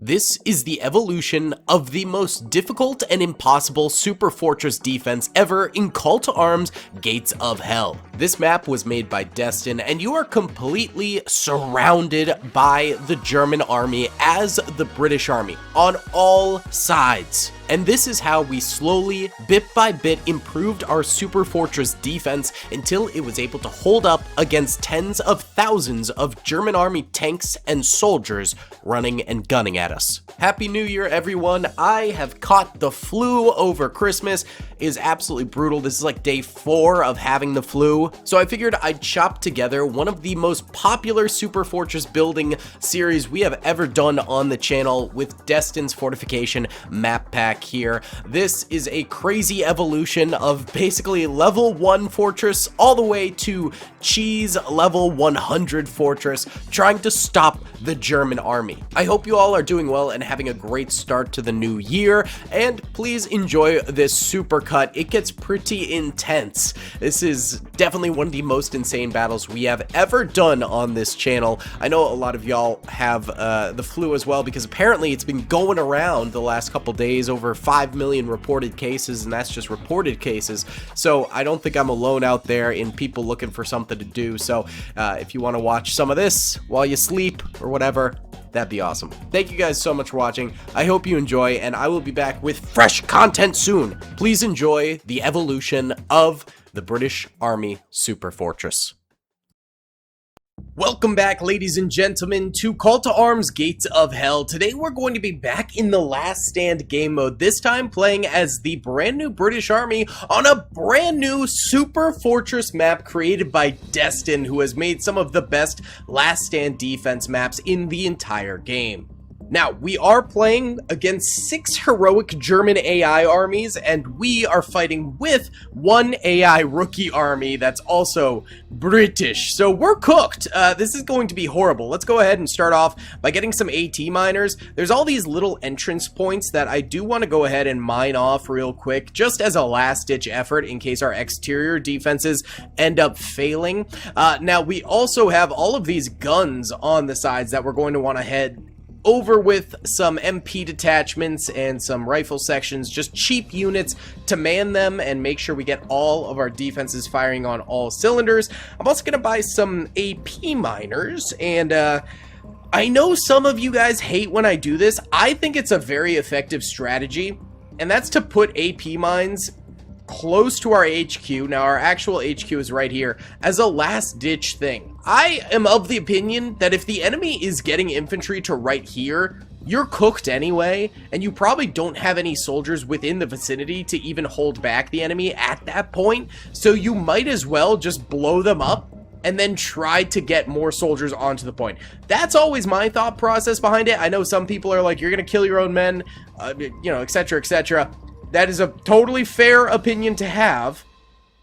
This is the evolution of the most difficult and impossible super fortress defense ever in Call to Arms Gates of Hell. This map was made by Destin, and you are completely surrounded by the German army as the British army on all sides. And this is how we slowly, bit by bit, improved our super fortress defense until it was able to hold up against tens of thousands of German army tanks and soldiers running and gunning at us. Happy New Year, everyone. I have caught the flu over Christmas. It is absolutely brutal. This is like day 4 of having the flu. So I figured I'd chop together one of the most popular super fortress building series we have ever done on the channel with Destin's Fortification map pack here. This is a crazy evolution of basically level 1 fortress all the way to cheese level 100 fortress, trying to stop the German army. I hope you all are doing well and having a great start to the new year, and please enjoy this super cut. It gets pretty intense. This is definitely one of the most insane battles we have ever done on this channel. I know a lot of y'all have the flu as well, because apparently it's been going around the last couple days, over 5 million reported cases, and that's just reported cases. So I don't think I'm alone out there in people looking for something to do. So if you want to watch some of this while you sleep or whatever, that'd be awesome. Thank you guys so much for watching. I hope you enjoy, and I will be back with fresh content soon. Please enjoy the evolution of the British Army Super Fortress. Welcome back, ladies and gentlemen, to Call to Arms Gates of Hell. Today we're going to be back in the Last Stand game mode, this time playing as the brand new British Army on a brand new super fortress map created by Destin, who has made some of the best Last Stand defense maps in the entire game. Now, we are playing against 6 heroic German AI armies, and we are fighting with 1 AI rookie army that's also British. So we're cooked. This is going to be horrible. Let's go ahead and start off by getting some AT miners. There's all these little entrance points that I do want to go ahead and mine off real quick, just as a last-ditch effort in case our exterior defenses end up failing. Now, we also have all of these guns on the sides that we're going to want to head over with some MP detachments and some rifle sections, just cheap units to man them and make sure we get all of our defenses firing on all cylinders. I'm also going to buy some AP miners, and I know some of you guys hate when I do this. I think it's a very effective strategy, and that's to put AP mines close to our HQ. Now, our actual HQ is right here, as a last-ditch thing. I am of the opinion that if the enemy is getting infantry to right here, you're cooked anyway, and you probably don't have any soldiers within the vicinity to even hold back the enemy at that point, so you might as well just blow them up and then try to get more soldiers onto the point. That's always my thought process behind it. I know some people are like, you're gonna kill your own men, you know, etc., etc. That is a totally fair opinion to have.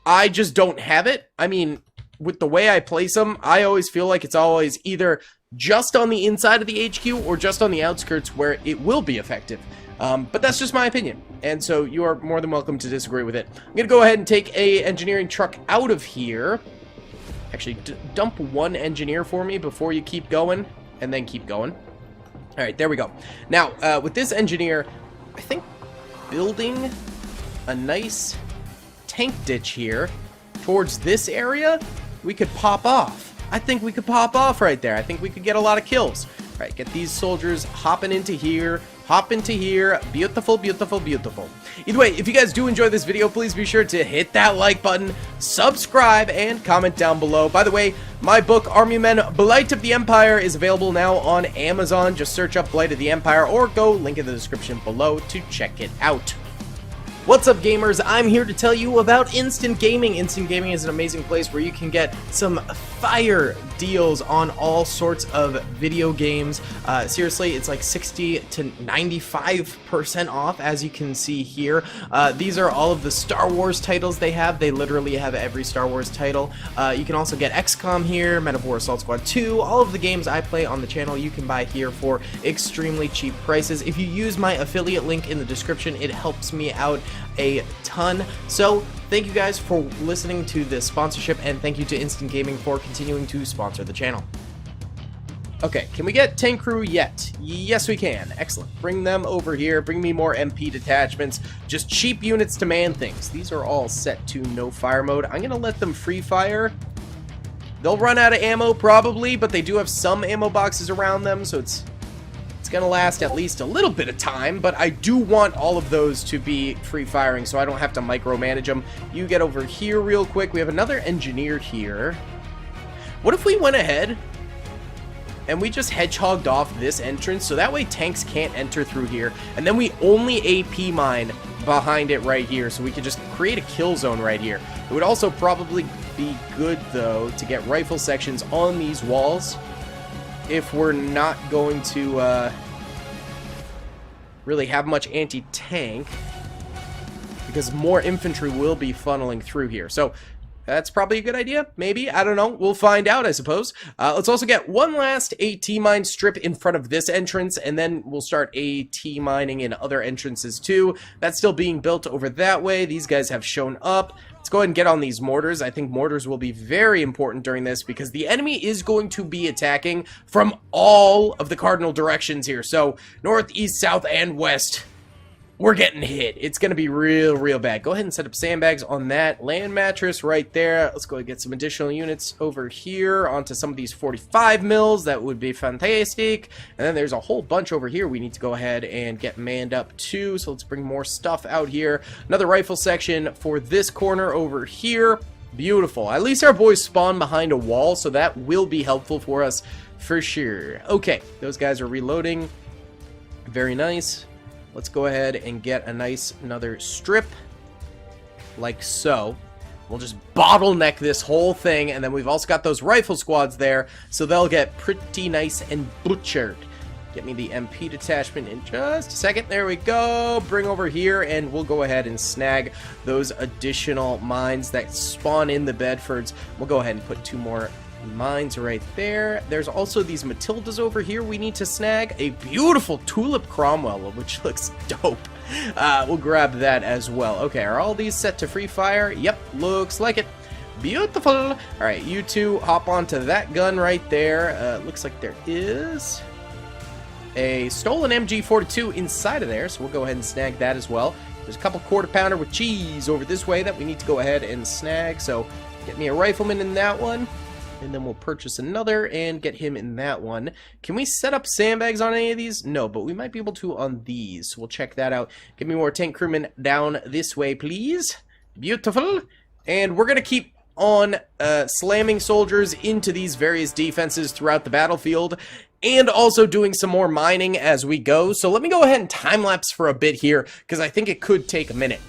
I just don't have it. I mean, with the way I place them, I always feel like it's always either just on the inside of the HQ or just on the outskirts where it will be effective. But that's just my opinion, and so you are more than welcome to disagree with it. I'm gonna go ahead and take a engineering truck out of here. Actually, dump 1 engineer for me before you keep going, and then keep going. All right, there we go. Now, with this engineer, I think building a nice tank ditch here towards this area, we could pop off. I think we could pop off right there. I think we could get a lot of kills. All right, get these soldiers hopping into here, hop into here. Beautiful, beautiful, beautiful. Either way, if you guys do enjoy this video, please be sure to hit that like button, subscribe, and comment down below. By the way, my book, Army Men, Blight of the Empire, is available now on Amazon. Just search up Blight of the Empire or go link in the description below to check it out. What's up, gamers? I'm here to tell you about Instant Gaming. Instant Gaming is an amazing place where you can get some fire deals on all sorts of video games. Seriously, it's like 60 to 95% off, as you can see here. These are all of the Star Wars titles they have. They literally have every Star Wars title. You can also get XCOM here, Men of War Assault Squad 2. All of the games I play on the channel you can buy here for extremely cheap prices. If you use my affiliate link in the description, it helps me out a ton. So thank you guys for listening to this sponsorship, and thank you to Instant Gaming for continuing to sponsor the channel. Okay, can we get tank crew yet? Yes, we can. Excellent. Bring them over here. Bring me more MP detachments. Just cheap units to man things. These are all set to no fire mode. I'm going to let them free fire. They'll run out of ammo probably, but they do have some ammo boxes around them, so it's going to last at least a little bit of time, but I do want all of those to be free firing so I don't have to micromanage them. You get over here real quick. We have another engineer here. What if we went ahead and we just hedgehogged off this entrance so that way tanks can't enter through here, and then we only AP mine behind it right here so we could just create a kill zone right here. It would also probably be good though to get rifle sections on these walls if we're not going to really have much anti-tank, because more infantry will be funneling through here. So that's probably a good idea. Maybe. I don't know. We'll find out, I suppose. Let's also get one last AT mine strip in front of this entrance, and then we'll start AT mining in other entrances too. That's still being built over that way. These guys have shown up. Let's go ahead and get on these mortars. I think mortars will be very important during this because the enemy is going to be attacking from all of the cardinal directions here. So north, east, south, and west. We're getting hit. It's going to be real bad. Go ahead and set up sandbags on that land mattress right there. Let's go and get some additional units over here onto some of these 45 mils. That would be fantastic. And then there's a whole bunch over here we need to go ahead and get manned up too. So let's bring more stuff out here. Another rifle section for this corner over here. Beautiful. At least our boys spawn behind a wall, so that will be helpful for us for sure. Okay, those guys are reloading. Very nice. Let's go ahead and get a nice another strip like so. We'll just bottleneck this whole thing, and then we've also got those rifle squads there, so they'll get pretty nice and butchered. Get me the MP detachment in just a second. There we go. Bring over here, and we'll go ahead and snag those additional mines that spawn in the Bedfords. We'll go ahead and put 2 more mines right there. There's also these Matildas over here we need to snag. A beautiful Tulip Cromwell, which looks dope. We'll grab that as well. Okay, are all these set to free fire? Yep, looks like it. Beautiful. All right, you two hop onto that gun right there. Looks like there is a stolen MG42 inside of there, so we'll go ahead and snag that as well. There's a couple quarter pounder with cheese over this way that we need to go ahead and snag, so get me a rifleman in that one. And then we'll purchase another and get him in that one. Can we set up sandbags on any of these? No, but we might be able to on these. So we'll check that out. Give me more tank crewmen down this way, please. Beautiful. And we're going to keep on slamming soldiers into these various defenses throughout the battlefield, and also doing some more mining as we go. So let me go ahead and time-lapse for a bit here, because I think it could take a minute.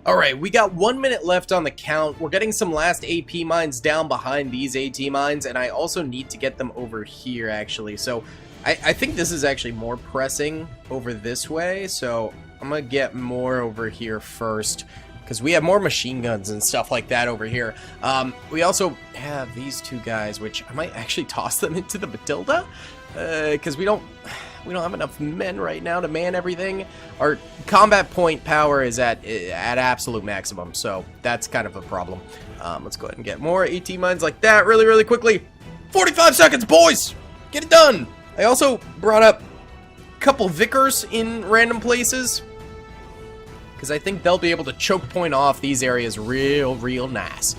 Alright, we got 1 minute left on the count. We're getting some last AP mines down behind these AT mines, and I also need to get them over here, actually. So, I think this is actually more pressing over this way, so I'm gonna get more over here first, because we have more machine guns and stuff like that over here. We also have these two guys, which I might actually toss them into the Matilda, because we don't have enough men right now to man everything. Our combat point power is at absolute maximum, so that's kind of a problem. Let's go ahead and get more AT mines like that really quickly. 45 seconds, boys! Get it done! I also brought up a couple Vickers in random places, because I think they'll be able to choke point off these areas real nice.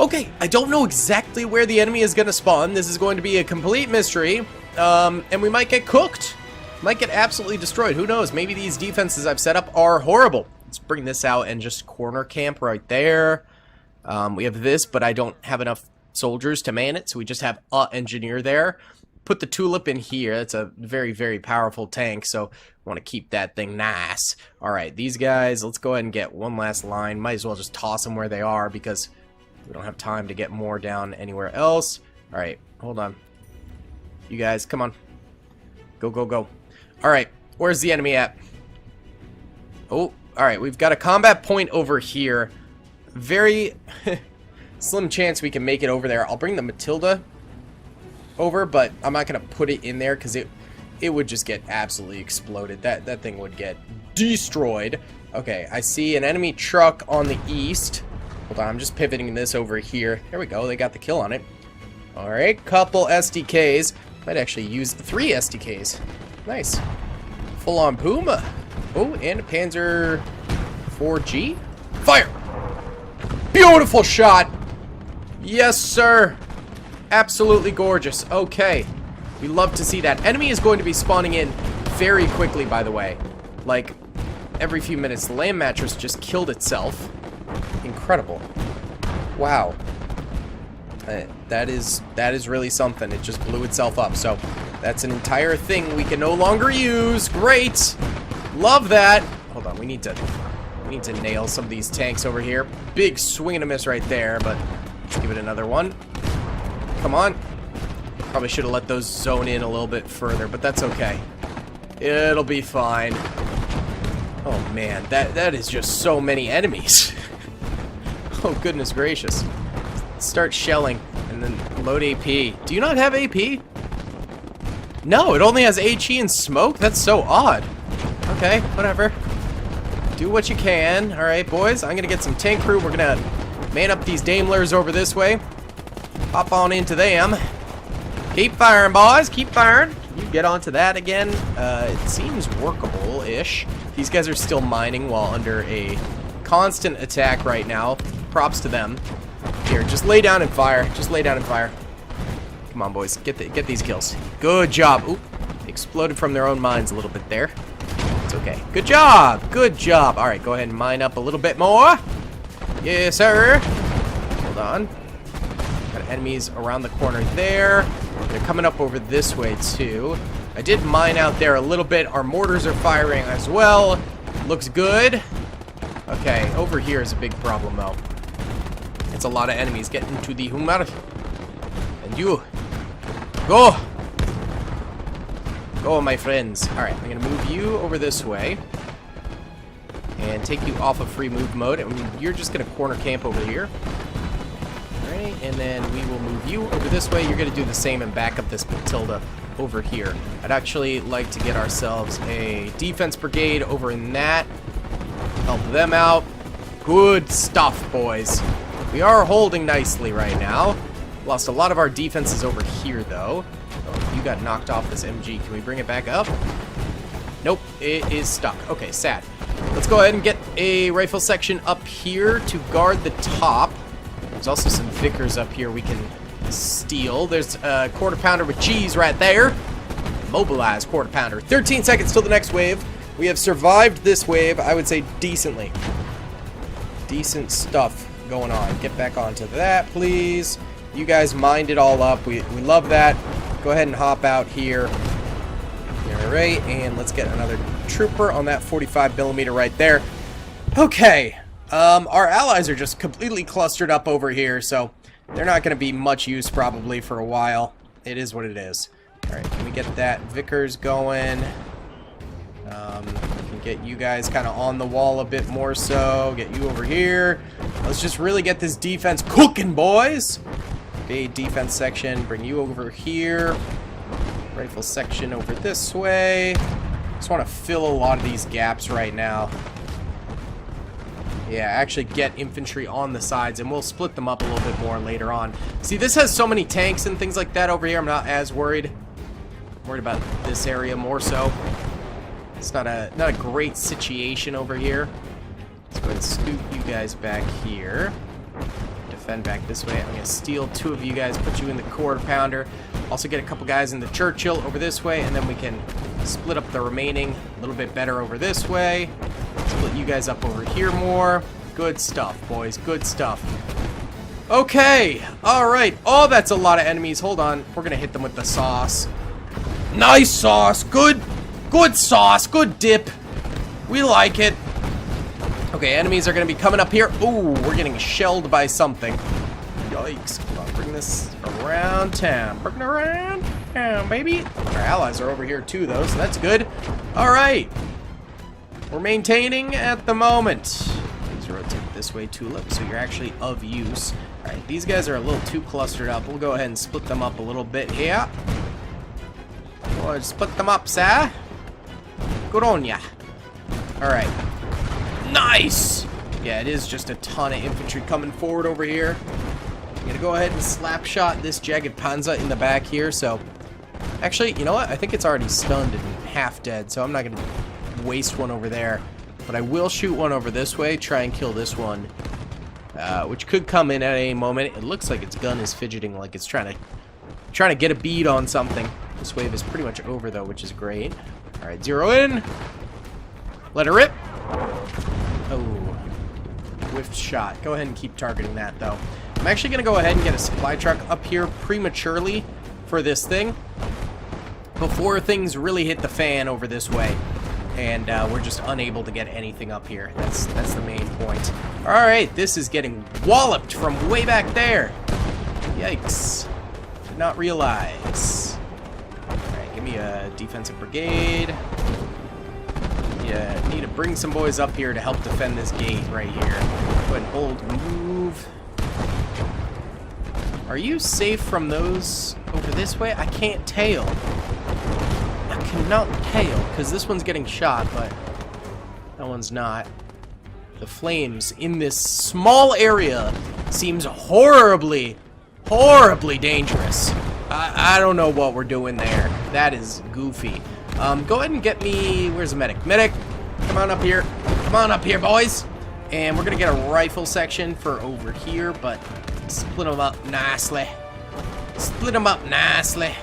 Okay, I don't know exactly where the enemy is going to spawn. This is going to be a complete mystery, and we might get cooked. Might get absolutely destroyed. Who knows? Maybe these defenses I've set up are horrible. Let's bring this out and just corner camp right there. We have this, but I don't have enough soldiers to man it, so we just have an engineer there. put the tulip in here. That's a very, very powerful tank, so want to keep that thing nice. Alright, these guys, let's go ahead and get one last line. Might as well just toss them where they are because we don't have time to get more down anywhere else. Alright, hold on. You guys, come on. Go, go, go. Alright, where's the enemy at? Oh, alright, we've got a combat point over here. Very slim chance we can make it over there. I'll bring the Matilda over, but I'm not going to put it in there because it would just get absolutely exploded. That thing would get destroyed. Okay, I see an enemy truck on the east. Hold on, I'm just pivoting this over here. There we go, they got the kill on it. Alright, couple SDKs. Might actually use 3 SDKs. Nice. Full on Puma. Oh, and a Panzer 4G. Fire! Beautiful shot! Yes, sir! Absolutely gorgeous. Okay. We love to see that. Enemy is going to be spawning in very quickly, by the way. Like, every few minutes. The land mattress just killed itself. Incredible. Wow. That is really something. It just blew itself up. So, that's an entire thing we can no longer use. Great! Love that! Hold on, we need to nail some of these tanks over here. Big swing and a miss right there, but let's give it another one. Come on. Probably should have let those zone in a little bit further, but that's okay. It'll be fine. Oh man, that is just so many enemies. Oh goodness gracious. Start shelling and then load AP. Do you not have AP? No, it only has HE and smoke? That's so odd. Okay, whatever. Do what you can. Alright, boys, I'm gonna get some tank crew. We're gonna man up these Daimlers over this way. Hop on into them. Keep firing, boys. Keep firing. Can you get onto that again? It seems workable-ish. These guys are still mining while under a constant attack right now. Props to them. Here, just lay down and fire. Just lay down and fire. Come on, boys. Get these kills. Good job. Oop. Exploded from their own mines a little bit there. It's okay. Good job. Good job. All right, go ahead and mine up a little bit more. Yes, sir. Hold on. Got enemies around the corner there. They're coming up over this way, too. I did mine out there a little bit. Our mortars are firing as well. Looks good. Okay, over here is a big problem, though. It's a lot of enemies getting to the Hummer. And you. Go! Go, my friends. Alright, I'm going to move you over this way. And take you off of free move mode. And you're just going to corner camp over here. Alright, and then we will move you over this way. You're going to do the same and back up this Matilda over here. I'd actually like to get ourselves a defense brigade over in that. Help them out. Good stuff, boys. We are holding nicely right now. Lost a lot of our defenses over here, though. Oh, you got knocked off this MG. Can we bring it back up? Nope, it is stuck. Okay, sad. Let's go ahead and get a rifle section up here to guard the top. There's also some Vickers up here we can steal. There's a quarter pounder with cheese right there. Mobilize quarter pounder. 13 seconds till the next wave. We have survived this wave, I would say, decently. Decent stuff going on. Get back onto that, please. You guys mined it all up. We love that. Go ahead and hop out here. Alright, and let's get another trooper on that 45mm right there. Okay. Our allies are just completely clustered up over here, so they're not going to be much use probably for a while. It is what it is. Alright, can we get that Vickers going? Can get you guys kind of on the wall a bit more so. Get you over here. Let's just really get this defense cooking, boys. Okay, defense section. Bring you over here. Rifle section over this way. Just want to fill a lot of these gaps right now. Yeah, actually get infantry on the sides, and we'll split them up a little bit more later on. See, this has so many tanks and things like that over here. I'm not as worried. I'm worried about this area more so. It's not a great situation over here. Let's go ahead and scoot you guys back here. Defend back this way. I'm going to steal 2 of you guys, put you in the quarter pounder. Also get a couple guys in the Churchill over this way, and then we can split up the remaining a little bit better over this way. Split you guys up over here more. Good stuff, boys. Good stuff. Okay, alright. Oh, that's a lot of enemies. Hold on. We're gonna hit them with the sauce. Nice sauce. Good sauce. Good dip. We like it. Okay, enemies are gonna be coming up here. Ooh, we're getting shelled by something. Yikes. Come on, bring this around town. Bring it around town, baby. Our allies are over here too, though, so that's good. Alright. We're maintaining at the moment. Please rotate this way, Tulip, so you're actually of use. Alright, these guys are a little too clustered up. We'll go ahead and split them up a little bit here. We'll split them up, sir. Good on ya. Alright. Nice! Yeah, it is just a ton of infantry coming forward over here. I'm gonna go ahead and slap shot this jagged panzer in the back here, so... Actually, you know what? I think it's already stunned and half dead, so I'm not gonna waste one over there. But I will shoot one over this way, try and kill this one. Which could come in at any moment. It looks like its gun is fidgeting like it's trying to get a bead on something. This wave is pretty much over, though, which is great. Alright, zero in. Let her rip. Oh. Whiffed shot. Go ahead and keep targeting that, though. I'm actually going to go ahead and get a supply truck up here prematurely for this thing. Before things really hit the fan over this way. And we're just unable to get anything up here. That's the main point. Alright, this is getting walloped from way back there. Yikes. Did not realize. Alright, give me a defensive brigade. Yeah, need to bring some boys up here to help defend this gate right here. Go ahead and hold, move. Are you safe from those over this way? I can't tell. I cannot tell, because this one's getting shot, but that one's not. The flames in this small area seems horribly, horribly dangerous. I don't know what we're doing there. That is goofy. Go ahead and get me... Where's the medic? Medic, come on up here. Come on up here, boys. And we're going to get a rifle section for over here, but split them up nicely. Split them up nicely.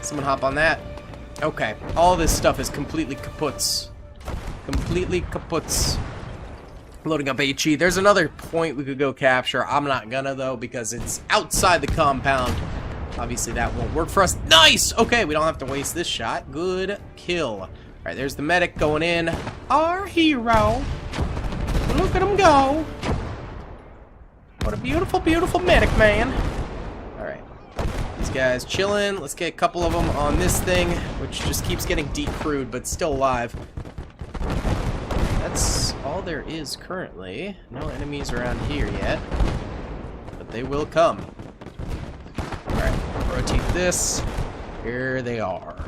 Someone hop on that. Okay, all this stuff is completely kaputs. Completely kaputs. Loading up HE. There's another point we could go capture. I'm not gonna, though, because it's outside the compound. Obviously, that won't work for us. Nice! Okay, we don't have to waste this shot. Good kill. All right, there's the medic going in. Our hero. Look at him go. What a beautiful, beautiful medic, man. All right. These guys chilling. Let's get a couple of them on this thing, which just keeps getting decrewed, but still alive. That's all there is currently. No enemies around here yet, but they will come. Alright, rotate this. Here they are.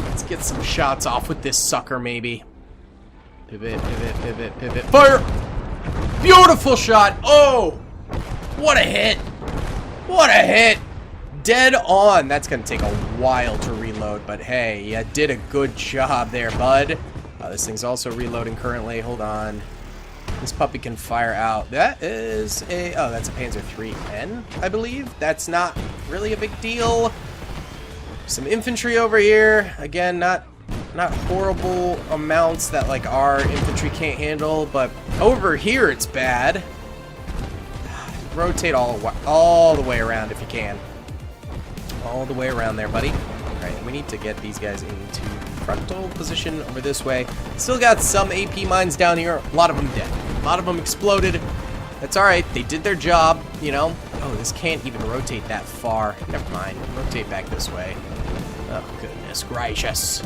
Let's get some shots off with this sucker, maybe. Pivot, pivot, pivot, pivot. Fire! Beautiful shot! Oh! What a hit! What a hit! Dead on! That's gonna take a while to reload, but hey, you did a good job there, bud. This thing's also reloading currently. Hold on. This puppy can fire out. That is a... Oh, that's a Panzer 3N, I believe. That's not really a big deal. Some infantry over here. Again, not horrible amounts that, like, our infantry can't handle, but over here it's bad. Rotate all the way around if you can. All the way around there, buddy. Alright, we need to get these guys into frontal position over this way. Still got some AP mines down here. A lot of them dead. A lot of them exploded. That's alright. They did their job, you know. Oh, this can't even rotate that far. Never mind. Rotate back this way. Oh, goodness gracious.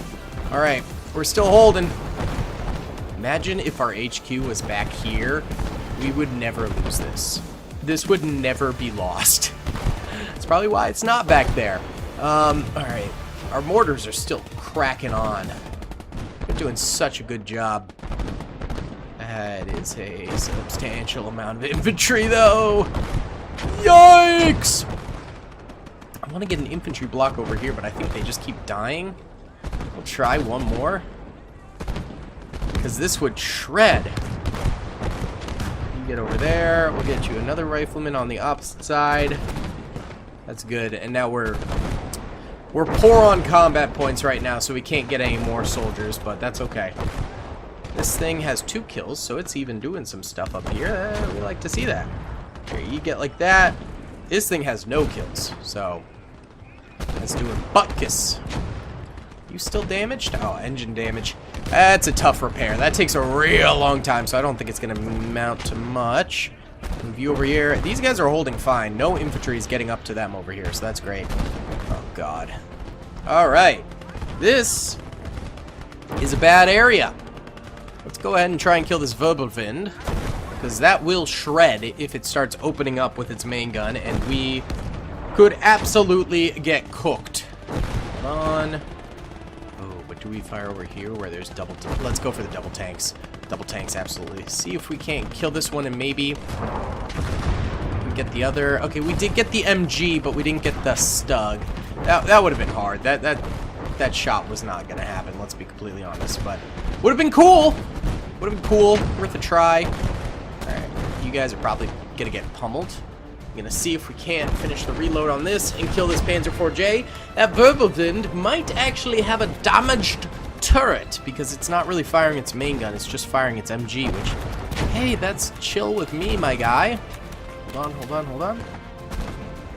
Alright, we're still holding. Imagine if our HQ was back here. We would never lose this. This would never be lost. That's probably why it's not back there. Alright. Our mortars are still cracking on. They're doing such a good job. That is a substantial amount of infantry, though. Yikes! I want to get an infantry block over here, but I think they just keep dying. We'll try one more. Because this would shred. You get over there. We'll get you another rifleman on the opposite side. That's good. And now we're poor on combat points right now, so we can't get any more soldiers, but that's okay. This thing has 2 kills, so it's even doing some stuff up here. We like to see that. Here, you get like that. This thing has no kills, so let's do a butkus. You still damaged? Oh, engine damage. That's a tough repair. That takes a real long time, so I don't think it's gonna amount to much. Move you over here. These guys are holding fine. No infantry is getting up to them over here, so that's great. Oh, God. Alright. This is a bad area. Let's go ahead and try and kill this Wirbelwind, because that will shred if it starts opening up with its main gun, and we could absolutely get cooked. Hold on. Oh, but do we fire over here where there's double... Let's go for the double tanks. Double tanks, absolutely. See if we can't kill this one and maybe we get the other... Okay, we did get the MG, but we didn't get the Stug. That would have been hard. That shot was not going to happen, let's be completely honest, but would have been cool. Would have been cool. Worth a try. Alright, you guys are probably going to get pummeled. I'm going to see if we can't finish the reload on this and kill this Panzer IV-J. That Wirbelwind might actually have a damaged turret, because it's not really firing its main gun, it's just firing its MG, which, hey, that's chill with me, my guy. Hold on, hold on, hold on.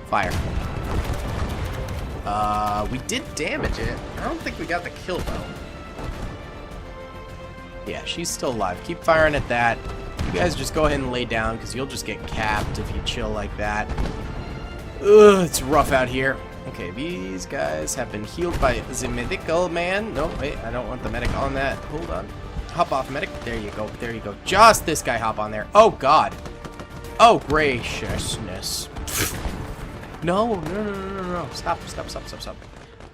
Fire. We did damage it. I don't think we got the kill, though. Yeah, she's still alive. Keep firing at that. You guys just go ahead and lay down, because you'll just get capped if you chill like that. Ugh, it's rough out here. Okay, these guys have been healed by the medical man. No, wait, I don't want the medic on that. Hold on. Hop off, medic. There you go. There you go. Just this guy hop on there. Oh, God. Oh, graciousness. No, no, no, no, no, no. Stop, stop, stop, stop, stop.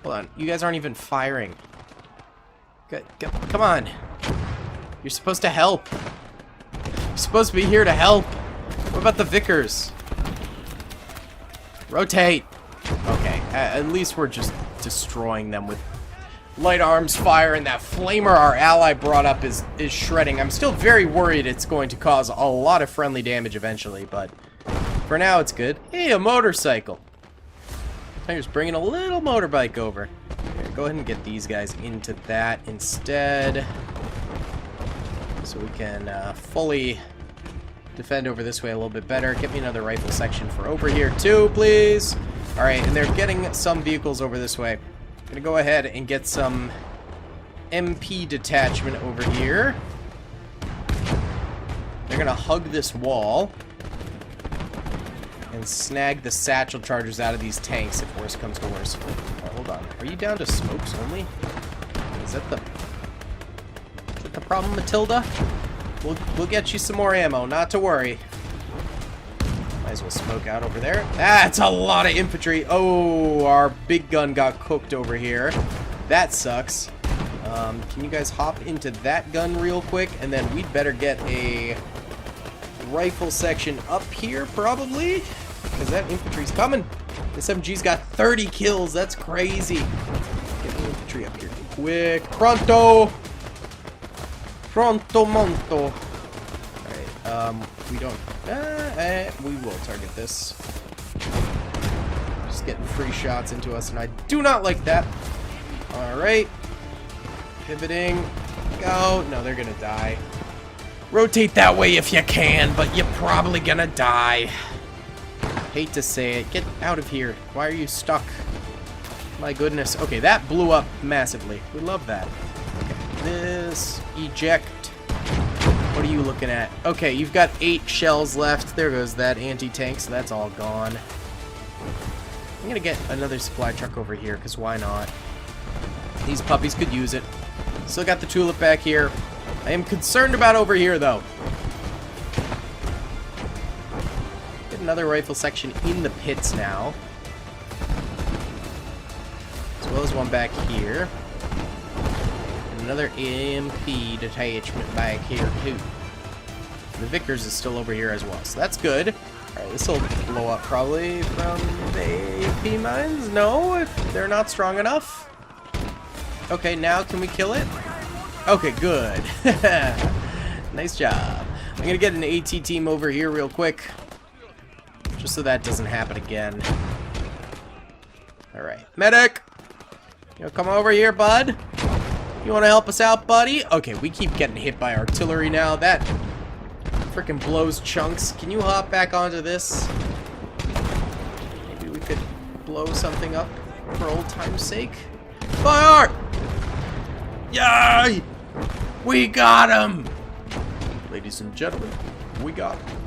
Hold on. You guys aren't even firing. Come on. You're supposed to help. You're supposed to be here to help. What about the Vickers? Rotate. Okay, at least we're just destroying them with light arms fire, and that flamer our ally brought up is shredding. I'm still very worried it's going to cause a lot of friendly damage eventually, but for now it's good. Hey, a motorcycle. I'm just bringing a little motorbike over. Here, go ahead and get these guys into that instead, so we can fully defend over this way a little bit better. Get me another rifle section for over here too, please. Alright, and they're getting some vehicles over this way. I'm gonna go ahead and get some MP detachment over here. They're gonna hug this wall and snag the satchel charges out of these tanks if worse comes to worse. Oh, hold on. Are you down to smokes only? Is that the problem, Matilda? We'll get you some more ammo, not to worry. Might as well smoke out over there. That's a lot of infantry. Oh, our big gun got cooked over here. That sucks. Can you guys hop into that gun real quick? And then we'd better get a rifle section up here, probably. Because that infantry's coming. This MG's got 30 kills. That's crazy. Get the infantry up here quick. Pronto! Pronto monto. Alright, we don't... we will target this. Just getting free shots into us, and I do not like that. Alright. Pivoting. Go. No, they're gonna die. Rotate that way if you can, but you're probably gonna die. Hate to say it. Get out of here. Why are you stuck? My goodness. Okay, that blew up massively. We love that. Okay, this. Eject. What are you looking at? Okay, you've got 8 shells left. There goes that anti-tank, so that's all gone. I'm gonna get another supply truck over here, because why not? These puppies could use it. Still got the tulip back here. I am concerned about over here, though. Get another rifle section in the pits now. As well as one back here. Another MP detachment back here too. The Vickers is still over here as well, so that's good. Alright, this will blow up probably from the AP mines? No, if they're not strong enough. Okay, now can we kill it? Okay, good. Nice job. I'm gonna get an AT team over here real quick, just so that doesn't happen again. Alright, medic! You know, come over here, bud. You want to help us out, buddy? Okay, we keep getting hit by artillery now. That freaking blows chunks. Can you hop back onto this? Maybe we could blow something up for old time's sake. Fire! Yay! We got him! Ladies and gentlemen, we got him.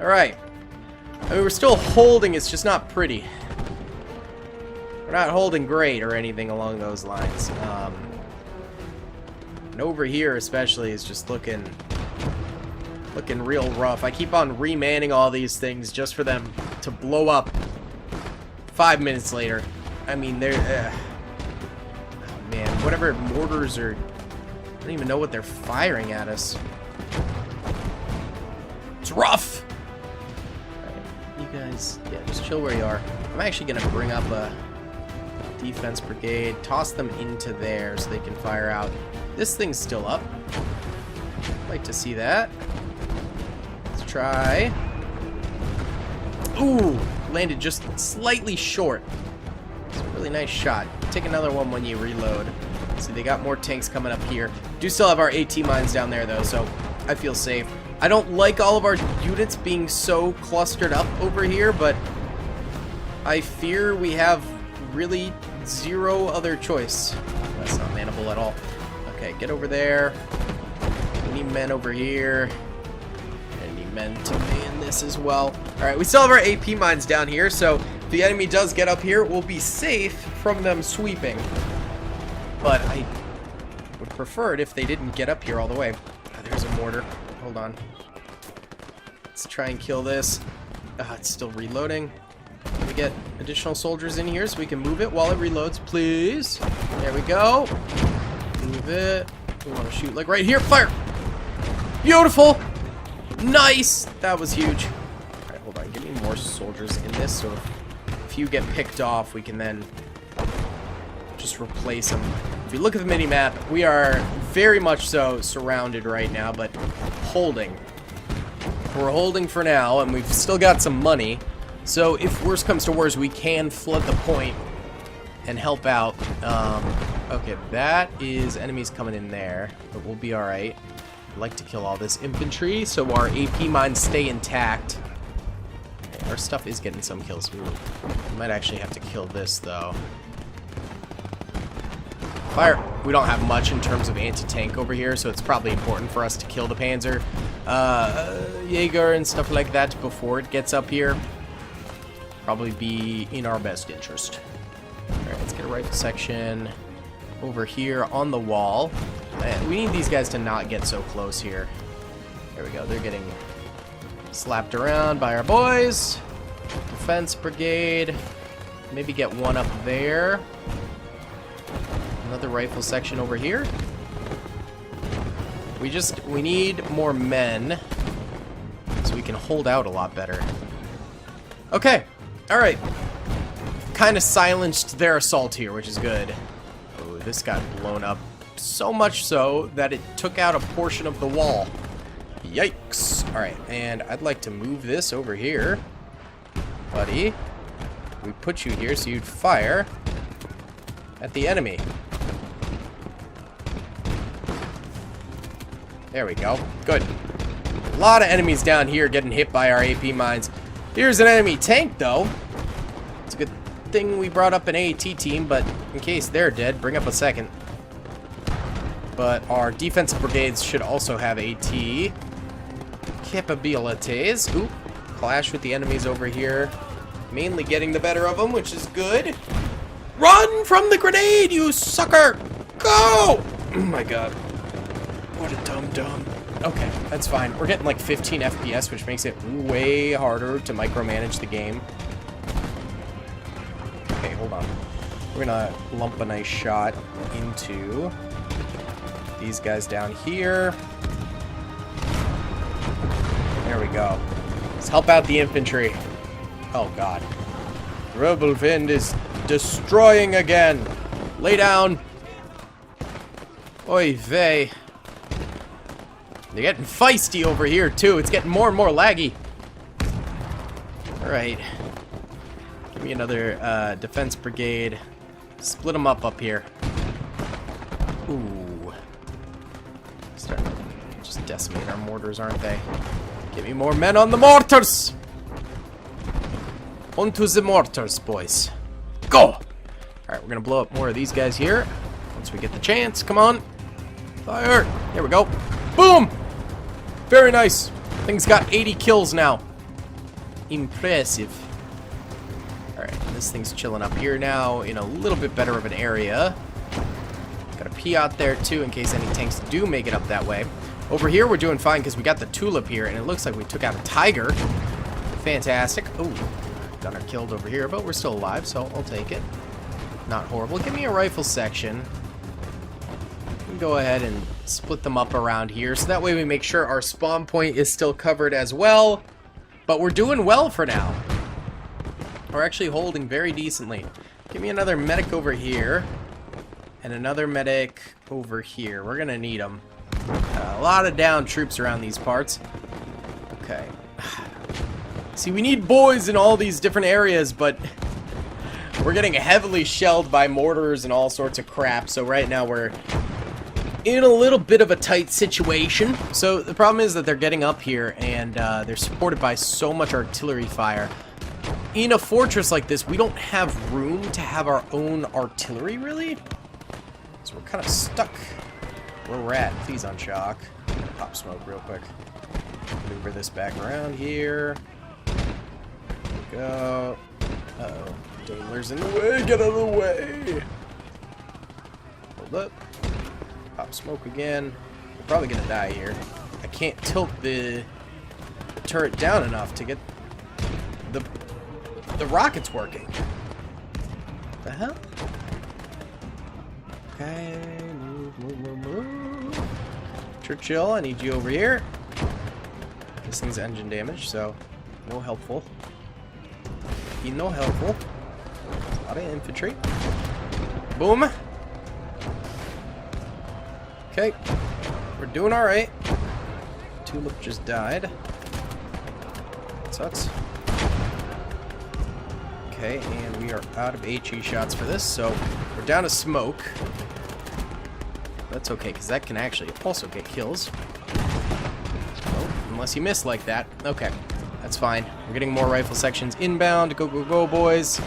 Alright. I mean, we're still holding, it's just not pretty. We're not holding great or anything along those lines. And over here especially is just looking real rough. I keep on remanning all these things just for them to blow up 5 minutes later. I mean, they're... oh man, whatever mortars are... I don't even know what they're firing at us. It's rough! You guys, yeah, just chill where you are. I'm actually gonna bring up a defense brigade, toss them into there so they can fire out. This thing's still up. I'd like to see that. Let's try. Ooh, landed just slightly short. It's a really nice shot. Take another one when you reload. See, they got more tanks coming up here. Do still have our AT mines down there though, so I feel safe. I don't like all of our units being so clustered up over here, but I fear we have really zero other choice. That's not manageable at all. Okay, get over there. We need men over here. I need men to man this as well. Alright, we still have our AP mines down here, so if the enemy does get up here, we'll be safe from them sweeping. But I would prefer it if they didn't get up here all the way. Oh, there's a mortar. Hold on. Let's try and kill this. It's still reloading. Can we get additional soldiers in here so we can move it while it reloads, please? There we go. Move it. We want to shoot like right here. Fire! Beautiful! Nice! That was huge. Alright, hold on. Give me more soldiers in this so if you get picked off, we can then just replace them. If you look at the mini-map, we are very much so surrounded right now, but holding. We're holding for now, and we've still got some money. So if worse comes to worse, we can flood the point and help out. Okay, that is enemies coming in there, but we'll be alright. I'd like to kill all this infantry so our AP mines stay intact. Okay, our stuff is getting some kills. We might actually have to kill this, though. Fire. We don't have much in terms of anti-tank over here, so it's probably important for us to kill the Panzer, Jaeger and stuff like that before it gets up here. Probably be in our best interest. Alright, let's get a rifle section over here on the wall. Man, we need these guys to not get so close here. There we go. They're getting slapped around by our boys. Defense brigade. Maybe get one up there. Another rifle section over here. We need more men so we can hold out a lot better. Okay. Alright. Kind of silenced their assault here, which is good. Oh, this got blown up so much so that it took out a portion of the wall. Yikes. Alright, and I'd like to move this over here. Buddy. We put you here so you'd fire at the enemy. There we go. Good. A lot of enemies down here getting hit by our AP mines. Here's an enemy tank, though. It's a good thing we brought up an AT team, but in case they're dead, bring up a second. But our defensive brigades should also have AT capabilities. Oop. Clash with the enemies over here. Mainly getting the better of them, which is good. Run from the grenade, you sucker! Go! Oh my god. What a dum-dum. Okay, that's fine. We're getting like 15 FPS, which makes it way harder to micromanage the game. Okay, hold on. We're gonna lump a nice shot into these guys down here. There we go. Let's help out the infantry. Oh god. Rebel Wind is destroying again. Lay down. Oy vey. They're getting feisty over here, too. It's getting more and more laggy. Alright. Give me another defense brigade. Split them up here. Ooh. Just just decimating our mortars, aren't they? Give me more men on the mortars! Onto the mortars, boys. Go! Alright, we're gonna blow up more of these guys here. Once we get the chance. Come on. Fire! Here we go. Boom! Very nice. Thing's got 80 kills now. Impressive. Alright, this thing's chilling up here now in a little bit better of an area. Got a P out there too in case any tanks do make it up that way. Over here we're doing fine because we got the tulip here and it looks like we took out a tiger. Fantastic. Ooh, gunner killed over here, but we're still alive, so I'll take it. Not horrible. Give me a rifle section. We can go ahead and split them up around here so that way we make sure our spawn point is still covered as well. But we're doing well for now. We're actually holding very decently. Give me another medic over here. And another medic over here. We're going to need them. A lot of down troops around these parts. Okay. See, we need boys in all these different areas, but we're getting heavily shelled by mortars and all sorts of crap. So right now we're in a little bit of a tight situation. So the problem is that they're getting up here and they're supported by so much artillery fire. In a fortress like this, we don't have room to have our own artillery, really. So we're kind of stuck where we're at. Please unshock. Pop smoke real quick. Maneuver this back around here. There we go. Uh-oh. Daimler's in the way. Get out of the way. Hold up. Pop smoke again. We're probably going to die here. I can't tilt the turret down enough to get the rockets working. What the hell? Okay, move. Churchill, I need you over here. This thing's engine damage, so no helpful. No helpful. A lot of infantry. Boom. Okay, we're doing all right. Tulip just died. Sucks. Okay, and we are out of HE shots for this, so we're down to smoke. That's okay, because that can actually also get kills. Oh, unless you miss like that. Okay, that's fine. We're getting more rifle sections inbound. Go, go, go, boys.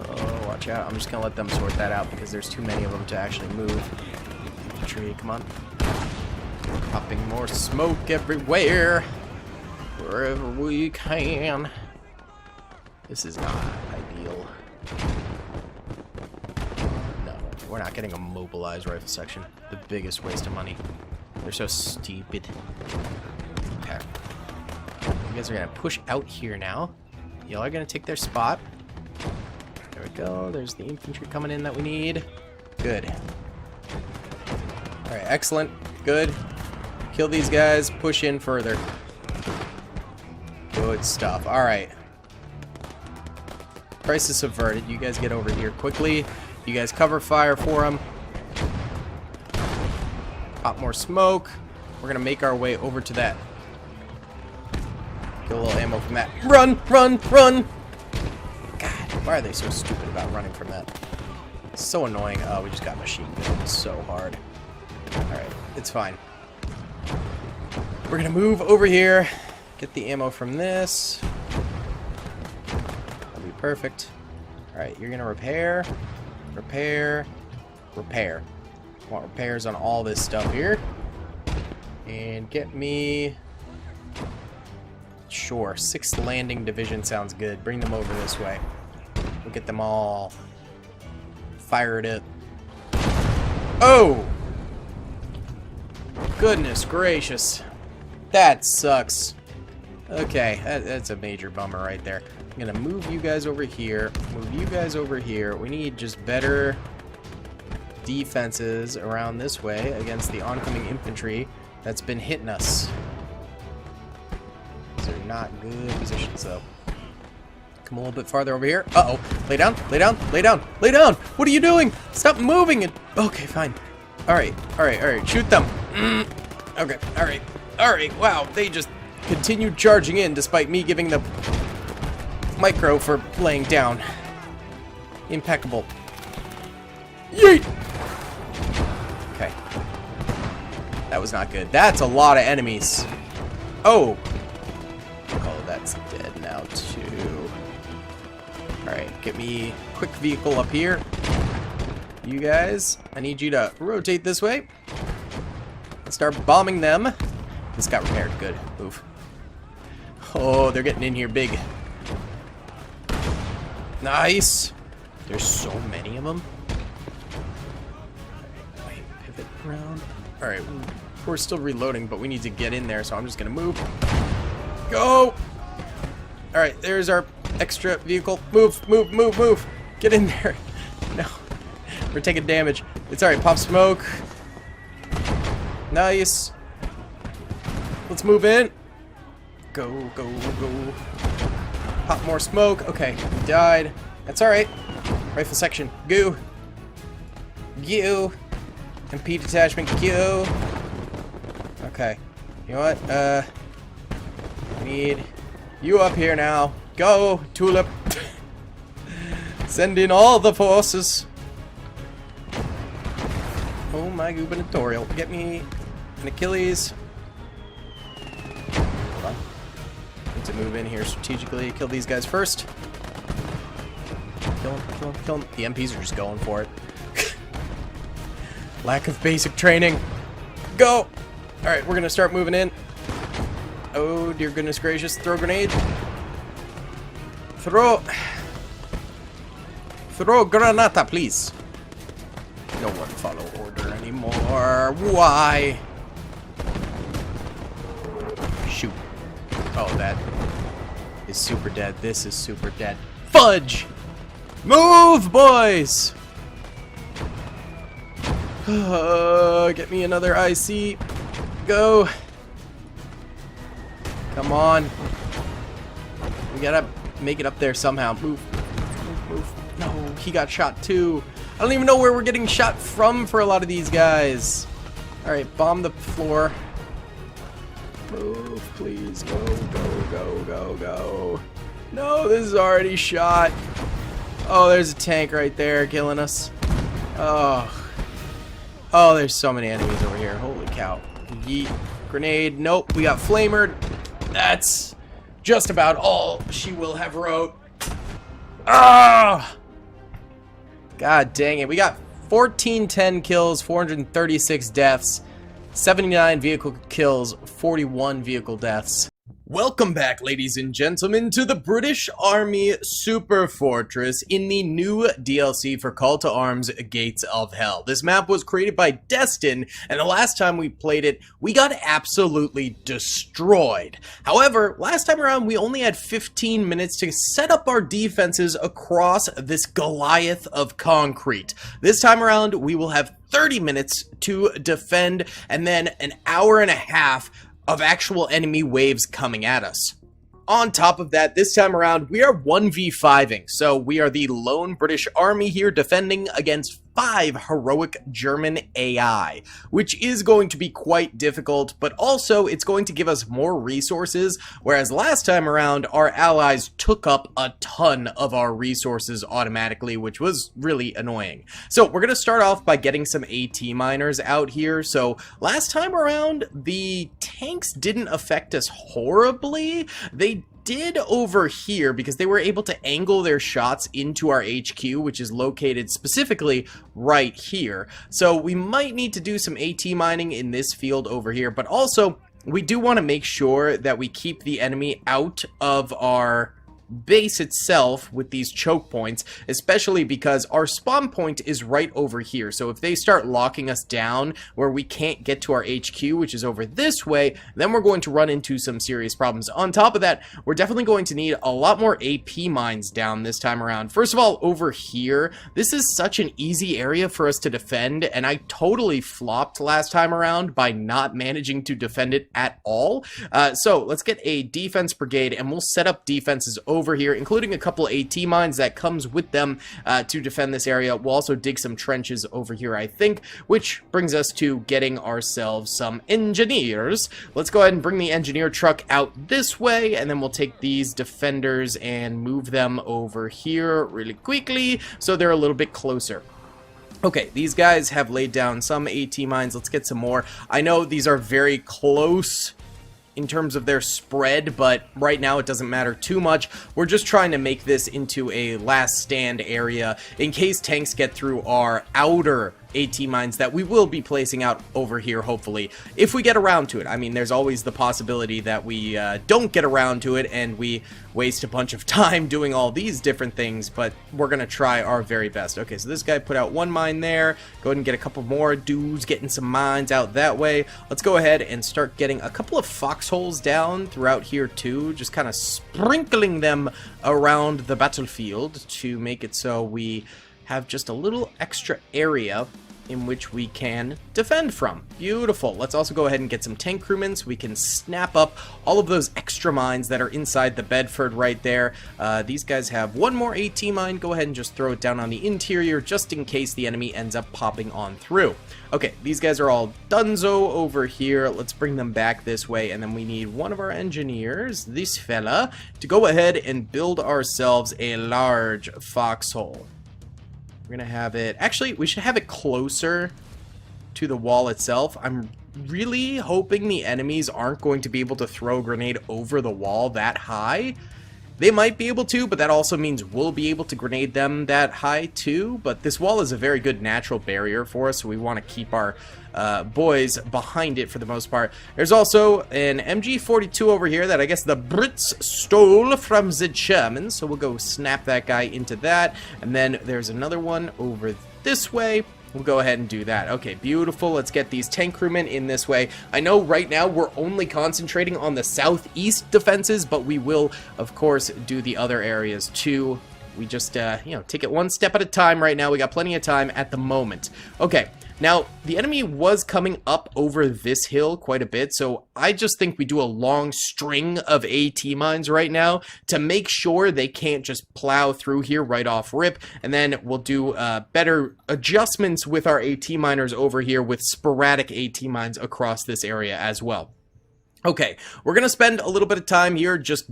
Oh, watch out. I'm just going to let them sort that out because there's too many of them to actually move. Infantry, come on. Popping more smoke everywhere. Wherever we can. This is not ideal. No, we're not getting a mobilized rifle section. The biggest waste of money. They're so stupid. Okay. You guys are going to push out here now. Y'all are going to take their spot. There we go. There's the infantry coming in that we need. Good. Alright, excellent. Good. Kill these guys. Push in further. Good stuff. Alright. Crisis averted. You guys get over here quickly. You guys cover fire for them. Pop more smoke. We're going to make our way over to that. Get a little ammo from that. Run! Run! Run! God, why are they so stupid about running from that? It's so annoying. Oh, we just got machine gunned so hard. Alright, it's fine. We're going to move over here. Get the ammo from this. That'll be perfect. Alright, you're going to repair. Repair. Repair. I want repairs on all this stuff here. And get me... Sure, 6th Landing Division sounds good. Bring them over this way. We'll get them all fired up. Oh! Goodness gracious. That sucks. Okay, that's a major bummer right there. I'm gonna move you guys over here. Move you guys over here. We need just better defenses around this way against the oncoming infantry that's been hitting us. These are not good positions, though. Come a little bit farther over here. Uh-oh. Lay down, lay down, lay down, lay down! What are you doing? Stop moving! And okay, fine. Alright, alright, alright. Shoot them. Okay, alright. Alright, wow. They just continued charging in despite me giving the micro for laying down. Impeccable. Yeet! Okay. That was not good. That's a lot of enemies. Oh. Oh, that's dead now, too. Alright, get me a quick vehicle up here. You guys, I need you to rotate this way. And start bombing them. This got repaired. Good. Move. Oh, they're getting in here big. Nice. There's so many of them. Wait, pivot around. Alright, we're still reloading, but we need to get in there, so I'm just gonna move. Go! Alright, there's our extra vehicle. Move, move, move, move! Get in there! No. We're taking damage. It's alright, pop smoke. Nice. Let's move in. Go, go, go. Pop more smoke. Okay, we died. That's alright. Rifle section. Go. Go. MP detachment. Go. Okay. You know what? I need you up here now. Go, Tulip. Send in all the forces. Oh my gubernatorial. Get me an Achilles. Hold on. Need to move in here strategically. Kill these guys first. Kill them, kill them, kill them. The MPs are just going for it. Lack of basic training. Go! Alright, we're gonna start moving in. Oh, dear goodness gracious. Throw a grenade. Throw granata, please. No one follow order anymore. Why? Shoot. Oh, that is super dead. This is super dead. Fudge! Move, boys! Get me another IC. Go. Come on. We gotta make it up there somehow. Move. Move, move. No, he got shot too. I don't even know where we're getting shot from for a lot of these guys. Alright, bomb the floor. Move, please. Go, go, go, go, go. No, this is already shot. Oh, there's a tank right there killing us. Oh. Oh, there's so many enemies over here. Holy cow. Yeet. Grenade. Nope, we got flamered. That's just about all she will have wrote. Ah! God dang it. We got 1410 kills, 436 deaths, 79 vehicle kills, 41 vehicle deaths. Welcome back, ladies and gentlemen, to the British Army Super Fortress in the new DLC for Call to Arms Gates of Hell. This map was created by Destin, and the last time we played it, we got absolutely destroyed. However, last time around, we only had 15 minutes to set up our defenses across this Goliath of concrete. This time around, we will have 30 minutes to defend, and then an hour and a half of actual enemy waves coming at us. On top of that, this time around, we are 1v5ing, so we are the lone British Army here defending against 5 heroic German AI, which is going to be quite difficult, but also it's going to give us more resources, whereas last time around, our allies took up a ton of our resources automatically, which was really annoying. So we're going to start off by getting some AT miners out here. So last time around, the tanks didn't affect us horribly. They did over here because they were able to angle their shots into our HQ, which is located specifically right here. So we might need to do some AT mining in this field over here, but also we do want to make sure that we keep the enemy out of our base itself with these choke points, especially because our spawn point is right over here. So if they start locking us down where we can't get to our HQ, which is over this way, then we're going to run into some serious problems. On top of that, we're definitely going to need a lot more AP mines down this time around. First of all, over here, this is such an easy area for us to defend, and I totally flopped last time around by not managing to defend it at all. So let's get a defense brigade, and we'll set up defenses over here, including a couple AT mines that comes with them to defend this area. We'll also dig some trenches over here, I think, which brings us to getting ourselves some engineers. Let's go ahead and bring the engineer truck out this way, and then we'll take these defenders and move them over here really quickly so they're a little bit closer. Okay, these guys have laid down some AT mines. Let's get some more. I know these are very close in terms of their spread, but right now it doesn't matter too much. We're just trying to make this into a last stand area in case tanks get through our outer AT mines that we will be placing out over here, hopefully, if we get around to it. I mean, there's always the possibility that we don't get around to it and we waste a bunch of time doing all these different things, but we're gonna try our very best. Okay, so this guy put out one mine there. Go ahead and get a couple more dudes getting some mines out that way. Let's go ahead and start getting a couple of foxholes down throughout here too, just kind of sprinkling them around the battlefield to make it so we have just a little extra area in which we can defend from. Beautiful. Let's also go ahead and get some tank crewmen so we can snap up all of those extra mines that are inside the Bedford right there. These guys have one more AT mine. Go ahead and just throw it down on the interior just in case the enemy ends up popping on through. Okay, these guys are all donezo over here. Let's bring them back this way, and then we need one of our engineers, this fella, to go ahead and build ourselves a large foxhole. We're gonna have it, actually, we should have it closer to the wall itself. I'm really hoping the enemies aren't going to be able to throw a grenade over the wall that high. They might be able to, but that also means we'll be able to grenade them that high too. But this wall is a very good natural barrier for us, so we want to keep our boys behind it for the most part. There's also an MG42 over here that I guess the Brits stole from the Germans, so we'll go snap that guy into that. And then there's another one over this way. We'll go ahead and do that. Okay, beautiful. Let's get these tank crewmen in this way. I know right now we're only concentrating on the southeast defenses, but we will, of course, do the other areas too. We just, take it one step at a time right now. We got plenty of time at the moment. Okay. Now, the enemy was coming up over this hill quite a bit, so I just think we do a long string of AT mines right now to make sure they can't just plow through here right off rip, and then we'll do better adjustments with our AT miners over here with sporadic AT mines across this area as well. Okay, we're going to spend a little bit of time here just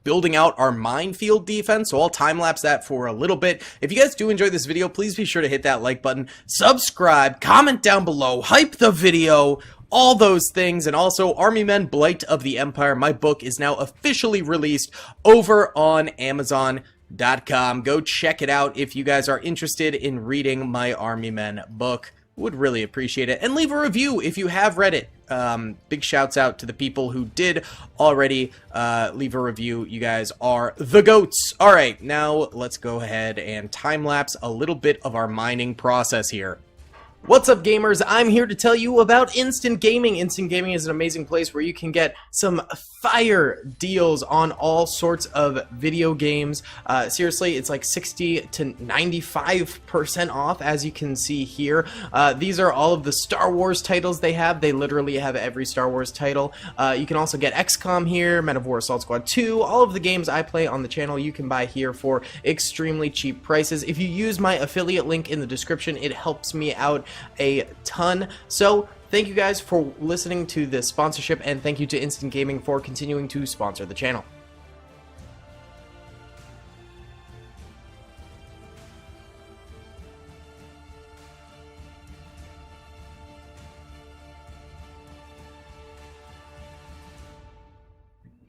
building out our minefield defense, so I'll time-lapse that for a little bit. If you guys do enjoy this video, please be sure to hit that like button, subscribe, comment down below, hype the video, all those things. And also, Army Men Blight of the Empire, my book, is now officially released over on Amazon.com. Go check it out if you guys are interested in reading my Army Men book. Would really appreciate it. And leave a review if you have read it. Big shouts out to the people who did already leave a review. You guys are the goats. All right, now let's go ahead and time-lapse a little bit of our mining process here. What's up, gamers? I'm here to tell you about Instant Gaming. Instant Gaming is an amazing place where you can get some fire deals on all sorts of video games. Seriously, it's like 60 to 95% off, as you can see here. These are all of the Star Wars titles they have. They literally have every Star Wars title. You can also get XCOM here, Men of War Assault Squad 2. All of the games I play on the channel you can buy here for extremely cheap prices. If you use my affiliate link in the description, it helps me out a ton. So thank you guys for listening to this sponsorship, and thank you to Instant Gaming for continuing to sponsor the channel.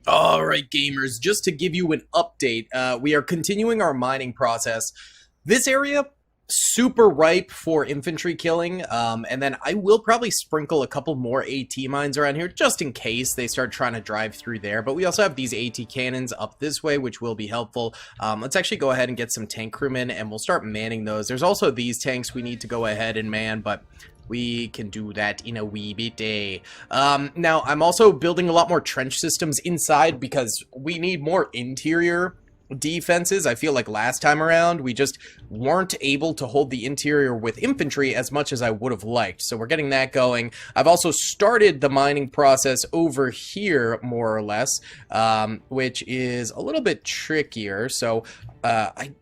Alright, gamers, just to give you an update, we are continuing our mining process. This area, super ripe for infantry killing, and then I will probably sprinkle a couple more AT mines around here just in case they start trying to drive through there. But we also have these AT cannons up this way, which will be helpful. Let's actually go ahead and get some tank crewmen, and we'll start manning those. There's also these tanks we need to go ahead and man, but we can do that in a wee bit. Now, I'm also building a lot more trench systems inside because we need more interior defenses. I feel like last time around we just weren't able to hold the interior with infantry as much as I would have liked, so we're getting that going. I've also started the mining process over here more or less, which is a little bit trickier, so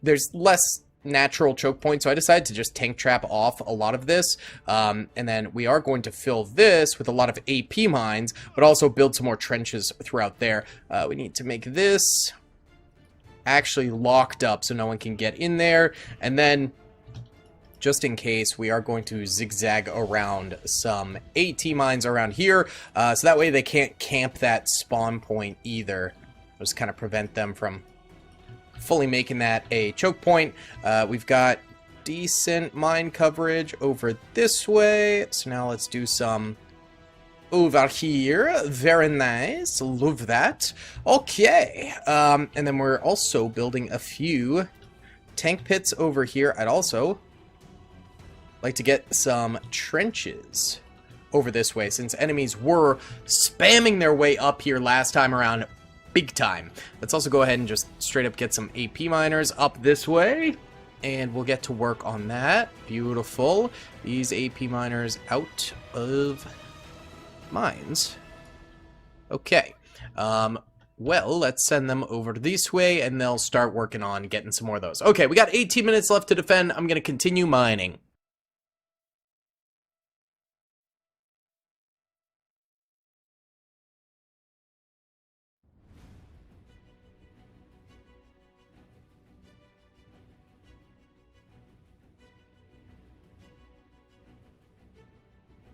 there's less natural choke points, so I decided to just tank trap off a lot of this, and then we are going to fill this with a lot of AP mines, but also build some more trenches throughout there. We need to make this actually locked up so no one can get in there, and then just in case, we are going to zigzag around some AT mines around here, so that way they can't camp that spawn point either. Just kind of prevent them from fully making that a choke point. We've got decent mine coverage over this way, so now let's do some over here. Very nice, love that. Okay, and then we're also building a few tank pits over here. I'd also like to get some trenches over this way, since enemies were spamming their way up here last time around big time. Let's also go ahead and just straight up get some AP miners up this way, and we'll get to work on that. Beautiful. These AP miners out of mines. Okay. Well, let's send them over this way, and they'll start working on getting some more of those. Okay, we got 18 minutes left to defend. I'm going to continue mining.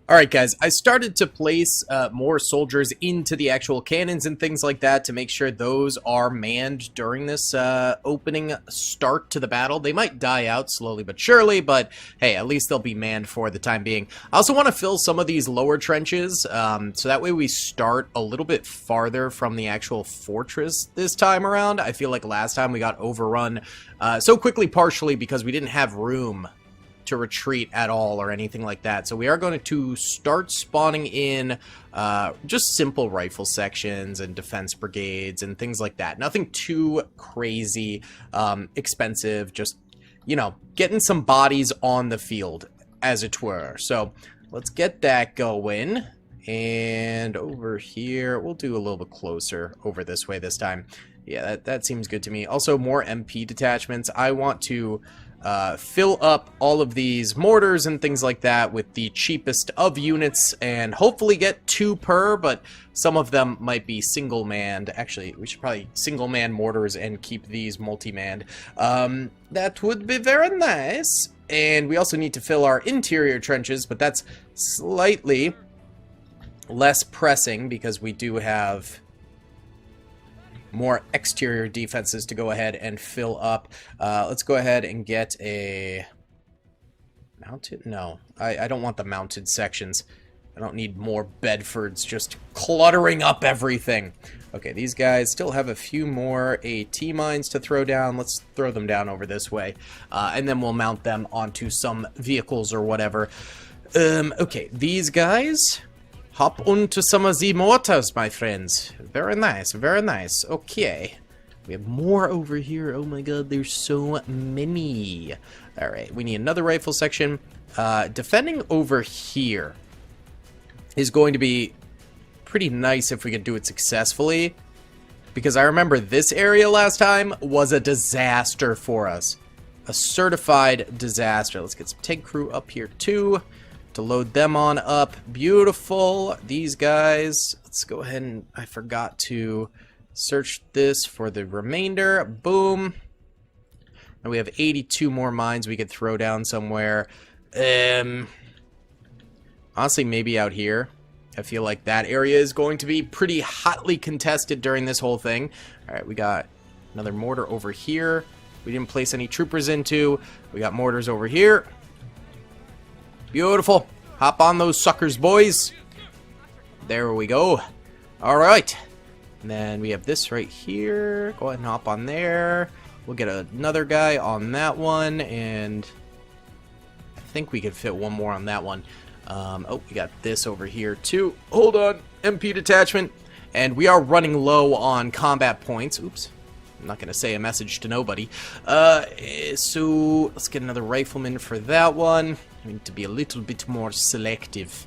Alright guys, I started to place more soldiers into the actual cannons and things like that to make sure those are manned during this opening start to the battle. They might die out slowly but surely, but hey, at least they'll be manned for the time being. I also want to fill some of these lower trenches, so that way we start a little bit farther from the actual fortress this time around. I feel like last time we got overrun so quickly, partially because we didn't have room to retreat at all or anything like that. So we are going to start spawning in just simple rifle sections and defense brigades and things like that. Nothing too crazy expensive, just, you know, getting some bodies on the field, as it were. So let's get that going. And over here, we'll do a little bit closer over this way this time. Yeah, that seems good to me. Also, more MP detachments. I want to fill up all of these mortars and things like that with the cheapest of units, and hopefully get 2 per, but some of them might be single-manned. Actually, we should probably single-man mortars and keep these multi-manned. That would be very nice. And we also need to fill our interior trenches, but that's slightly less pressing because we do have more exterior defenses to go ahead and fill up. Let's go ahead and get a mounted. No, I don't want the mounted sections. I don't need more Bedfords just cluttering up everything. Okay, these guys still have a few more AT mines to throw down. Let's throw them down over this way, and then we'll mount them onto some vehicles or whatever. Okay, these guys, hop onto some of the mortars, my friends. Very nice, very nice. Okay. We have more over here. Oh my god, there's so many. Alright, we need another rifle section. Defending over here is going to be pretty nice if we can do it successfully, because I remember this area last time was a disaster for us. A certified disaster. Let's get some tank crew up here too to load them on up. Beautiful. These guys, let's go ahead and, I forgot to search this for the remainder. Boom. And we have 82 more mines we could throw down somewhere. Honestly, maybe out here. I feel like that area is going to be pretty hotly contested during this whole thing. Alright, we got another mortar over here. We didn't place any troopers into. We got mortars over here. Beautiful. Hop on those suckers, boys. There we go. Alright. And then we have this right here. Go ahead and hop on there. We'll get another guy on that one. And I think we could fit one more on that one. Oh, we got this over here too. Hold on. MP detachment. And we are running low on combat points. Oops. I'm not going to say a message to nobody. So let's get another rifleman for that one. I need to be a little bit more selective.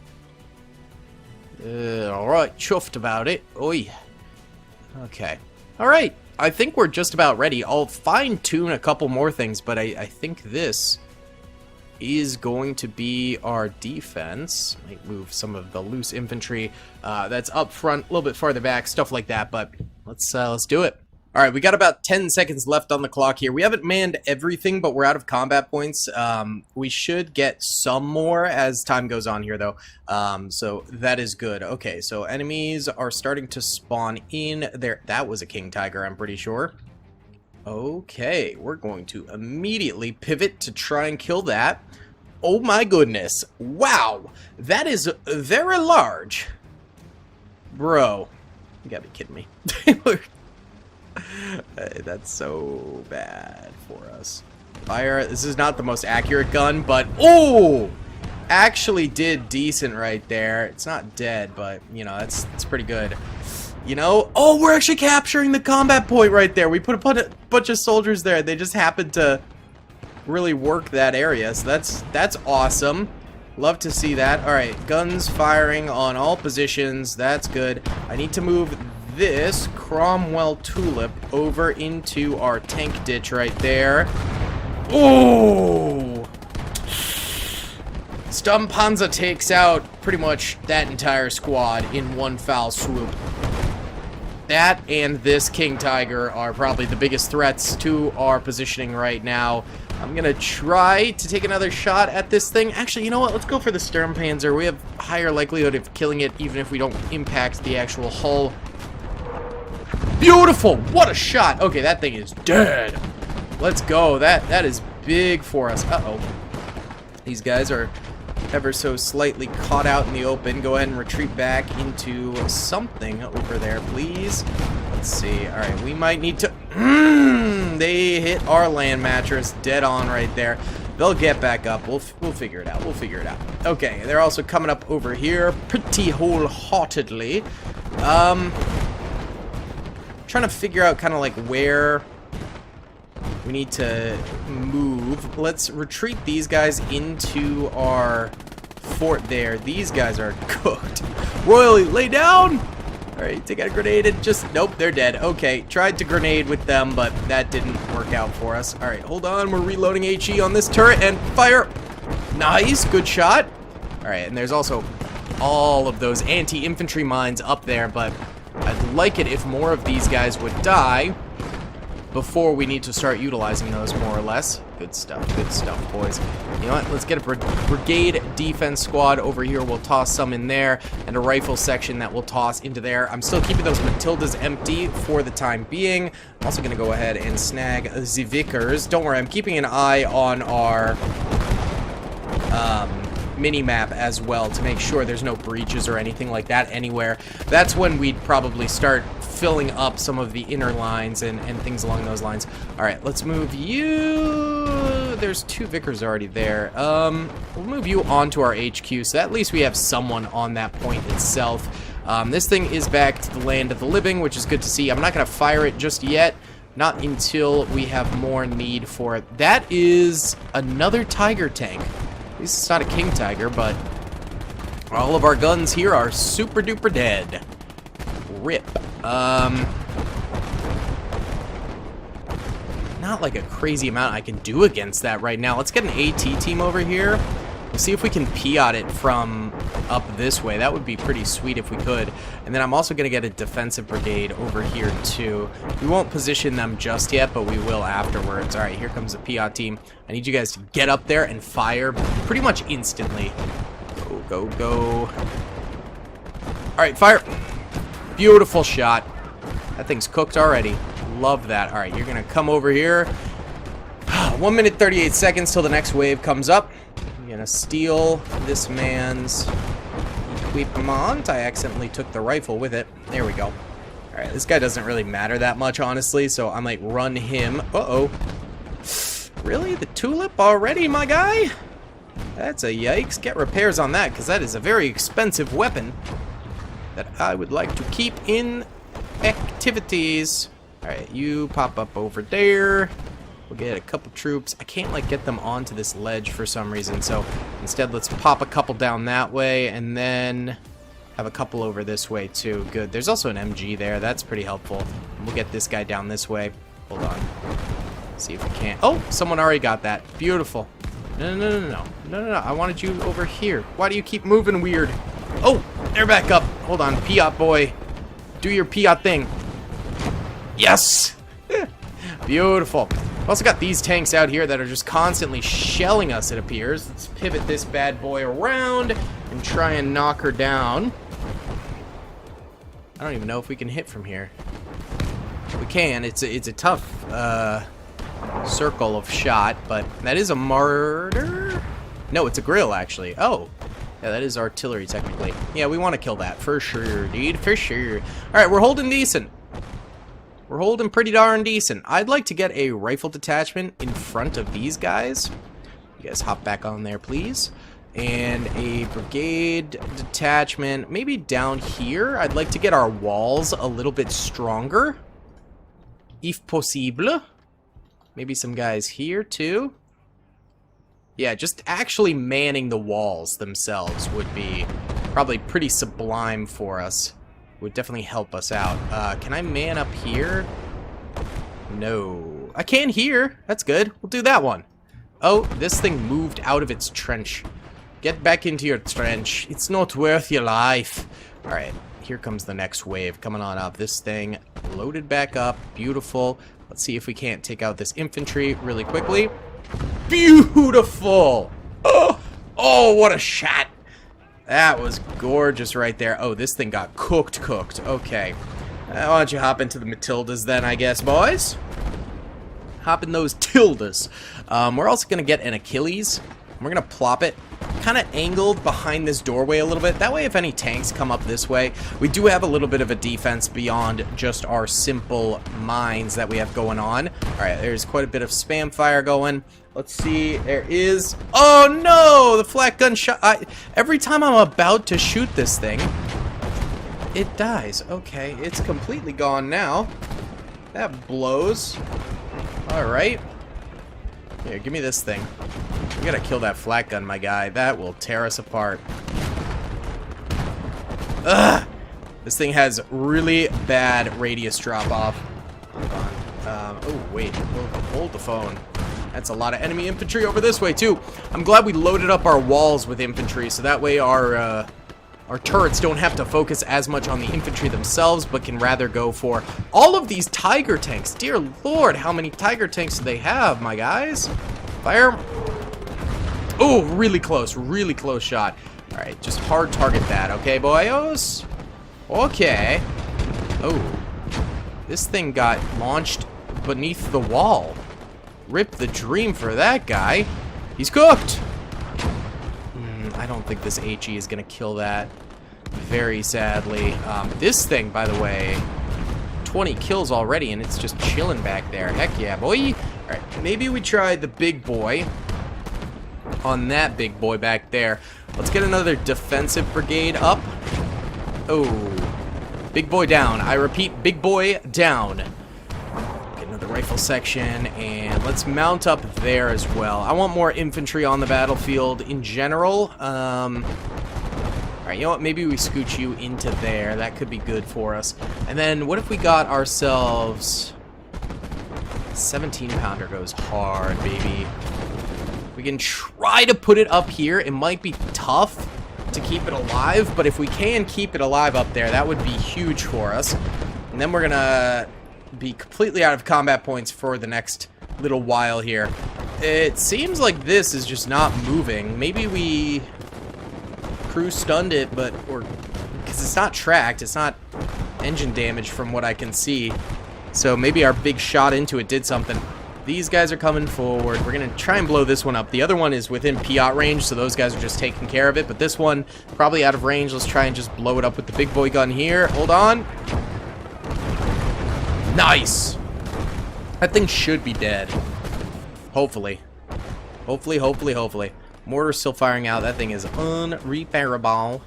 Alright, chuffed about it. Oi. Okay. Alright, I think we're just about ready. I'll fine-tune a couple more things, but I think this is going to be our defense. Might move some of the loose infantry that's up front, a little bit farther back, stuff like that, but let's do it. All right, we got about 10 seconds left on the clock here. We haven't manned everything, but we're out of combat points. We should get some more as time goes on here, though. So that is good. Okay, so enemies are starting to spawn in there. That was a king tiger, I'm pretty sure. Okay, we're going to immediately pivot to try and kill that. Oh my goodness. Wow, that is very large. Bro, you gotta be kidding me. That's so bad for us. Fire. This is not the most accurate gun, but oh, actually did decent right there. It's not dead, but you know that's pretty good. You know. Oh, we're actually capturing the combat point right there. We put a bunch of soldiers there. They just happened to really work that area, so that's awesome. Love to see that. All right, guns firing on all positions. That's good. I need to move this Cromwell tulip over into our tank ditch right there. Oh! Sturmpanzer takes out pretty much that entire squad in one foul swoop. That and this King Tiger are probably the biggest threats to our positioning right now. I'm gonna try to take another shot at this thing. Actually, you know what? Let's go for the Sturmpanzer. We have higher likelihood of killing it even if we don't impact the actual hull. Beautiful! What a shot! Okay, that thing is dead. Let's go. That is big for us. Uh-oh. These guys are ever so slightly caught out in the open. Go ahead and retreat back into something over there, please. Let's see. All right, we might need to... they hit our land mattress dead on right there. They'll get back up. We'll figure it out. We'll figure it out. Okay, they're also coming up over here pretty wholeheartedly. Trying to figure out kind of like where we need to move. Let's retreat these guys into our fort there. These guys are cooked. Royally, lay down! Alright, take out a grenade and just... Nope, they're dead. Okay, tried to grenade with them, but that didn't work out for us. Alright, hold on. We're reloading HE on this turret and fire! Nice, good shot. Alright, and there's also all of those anti-infantry mines up there, but I'd like it if more of these guys would die before we need to start utilizing those, more or less. Good stuff, boys. You know what? Let's get a brigade defense squad over here. We'll toss some in there, and a rifle section that we'll toss into there. I'm still keeping those Matildas empty for the time being. I'm also going to go ahead and snag the Vickers. Don't worry, I'm keeping an eye on our mini-map as well to make sure there's no breaches or anything like that anywhere. That's when we'd probably start filling up some of the inner lines and things along those lines. Alright, let's move you... There's two Vickers already there. We'll move you onto our HQ, so at least we have someone on that point itself. This thing is back to the land of the living, which is good to see. I'm not going to fire it just yet. Not until we have more need for it. That is another Tiger tank. At least it's not a King Tiger, but all of our guns here are super duper dead. Rip. Not like a crazy amount I can do against that right now. Let's get an AT team over here. We'll see if we can Piot it from up this way. That would be pretty sweet if we could. And then I'm also going to get a defensive brigade over here too. We won't position them just yet, but we will afterwards. All right, here comes the Piot team. I need you guys to get up there and fire pretty much instantly. Go, go, go. All right, fire. Beautiful shot. That thing's cooked already. Love that. All right, you're going to come over here. 1 minute 38 seconds till the next wave comes up. I'm going to steal this man's equipment. I accidentally took the rifle with it. There we go. All right, this guy doesn't really matter that much, honestly, so I might run him. Uh-oh. Really? The tulip already, my guy? That's a yikes. Get repairs on that, because that is a very expensive weapon that I would like to keep in activities. Alright, you pop up over there. We'll get a couple troops. I can't, like, get them onto this ledge for some reason, so instead let's pop a couple down that way, and then have a couple over this way, too. Good. There's also an MG there. That's pretty helpful. We'll get this guy down this way. Hold on. See if we can't. Oh, someone already got that. Beautiful. No, no, no, no, no. No, no, no. I wanted you over here. Why do you keep moving weird? Oh, they're back up. Hold on. Piot boy. Do your Piot thing. Yes! Beautiful. Also got these tanks out here that are just constantly shelling us, it appears. Let's pivot this bad boy around and try and knock her down. I don't even know if we can hit from here. We can. It's a tough circle of shot, but that is a mortar? No, it's a grill, actually. Oh. Yeah, that is artillery, technically. Yeah, we want to kill that. For sure, dude. For sure. Alright, we're holding decent. We're holding pretty darn decent. I'd like to get a rifle detachment in front of these guys. You guys hop back on there, please. And a brigade detachment, maybe down here. I'd like to get our walls a little bit stronger, if possible. Maybe some guys here, too. Yeah, just actually manning the walls themselves would be probably pretty sublime for us. Would definitely help us out. Can I man up here? No. I can here. That's good. We'll do that one. Oh, this thing moved out of its trench. Get back into your trench. It's not worth your life. Alright, here comes the next wave coming on up. This thing loaded back up. Beautiful. Let's see if we can't take out this infantry really quickly. Beautiful! Oh, what a shot! That was gorgeous right there. Oh, this thing got cooked. Okay. Why don't you hop into the Matildas then, I guess, boys? Hop in those tildes. We're also going to get an Achilles. We're going to plop it kind of angled behind this doorway a little bit. That way, if any tanks come up this way, we do have a little bit of a defense beyond just our simple mines that we have going on. Alright, there's quite a bit of spam fire going. Let's see, there is... Oh no! The flak gun shot... Every time I'm about to shoot this thing, it dies. Okay, it's completely gone now. That blows. Alright. Here, give me this thing. We gotta kill that flak gun, my guy. That will tear us apart. Ugh! This thing has really bad radius drop-off. Hold on. Oh, wait. Hold the phone. That's a lot of enemy infantry over this way, too. I'm glad we loaded up our walls with infantry, so that way our turrets don't have to focus as much on the infantry themselves, but can rather go for all of these Tiger tanks. Dear Lord, how many Tiger tanks do they have, my guys? Fire. Oh, really close shot. Alright, just hard target that, okay, boyos? Okay. Oh. This thing got launched beneath the wall. Rip the dream for that guy. He's cooked. I don't think this HE is going to kill that. Very sadly. This thing, by the way, 20 kills already, and it's just chilling back there. Heck yeah, boy. Alright, maybe we try the big boy on that big boy back there. Let's get another defensive brigade up. Oh. Big boy down. I repeat, big boy down. Get another rifle section, and let's mount up there as well. I want more infantry on the battlefield in general. Alright, you know what? Maybe we scooch you into there. That could be good for us. And then what if we got ourselves... 17-pounder goes hard, baby. We can try to put it up here. It might be tough to keep it alive, but if we can keep it alive up there, that would be huge for us. And then we're gonna be completely out of combat points for the next little while here. It seems like this is just not moving. Maybe we crew stunned it, but because it's not tracked, it's not engine damage from what I can see. So maybe our big shot into it did something. These guys are coming forward. We're going to try and blow this one up. The other one is within Piat range, so those guys are just taking care of it. But this one, probably out of range. Let's try and just blow it up with the big boy gun here. Hold on. Nice! That thing should be dead. Hopefully. Hopefully. Mortar's still firing out. That thing is unrepairable.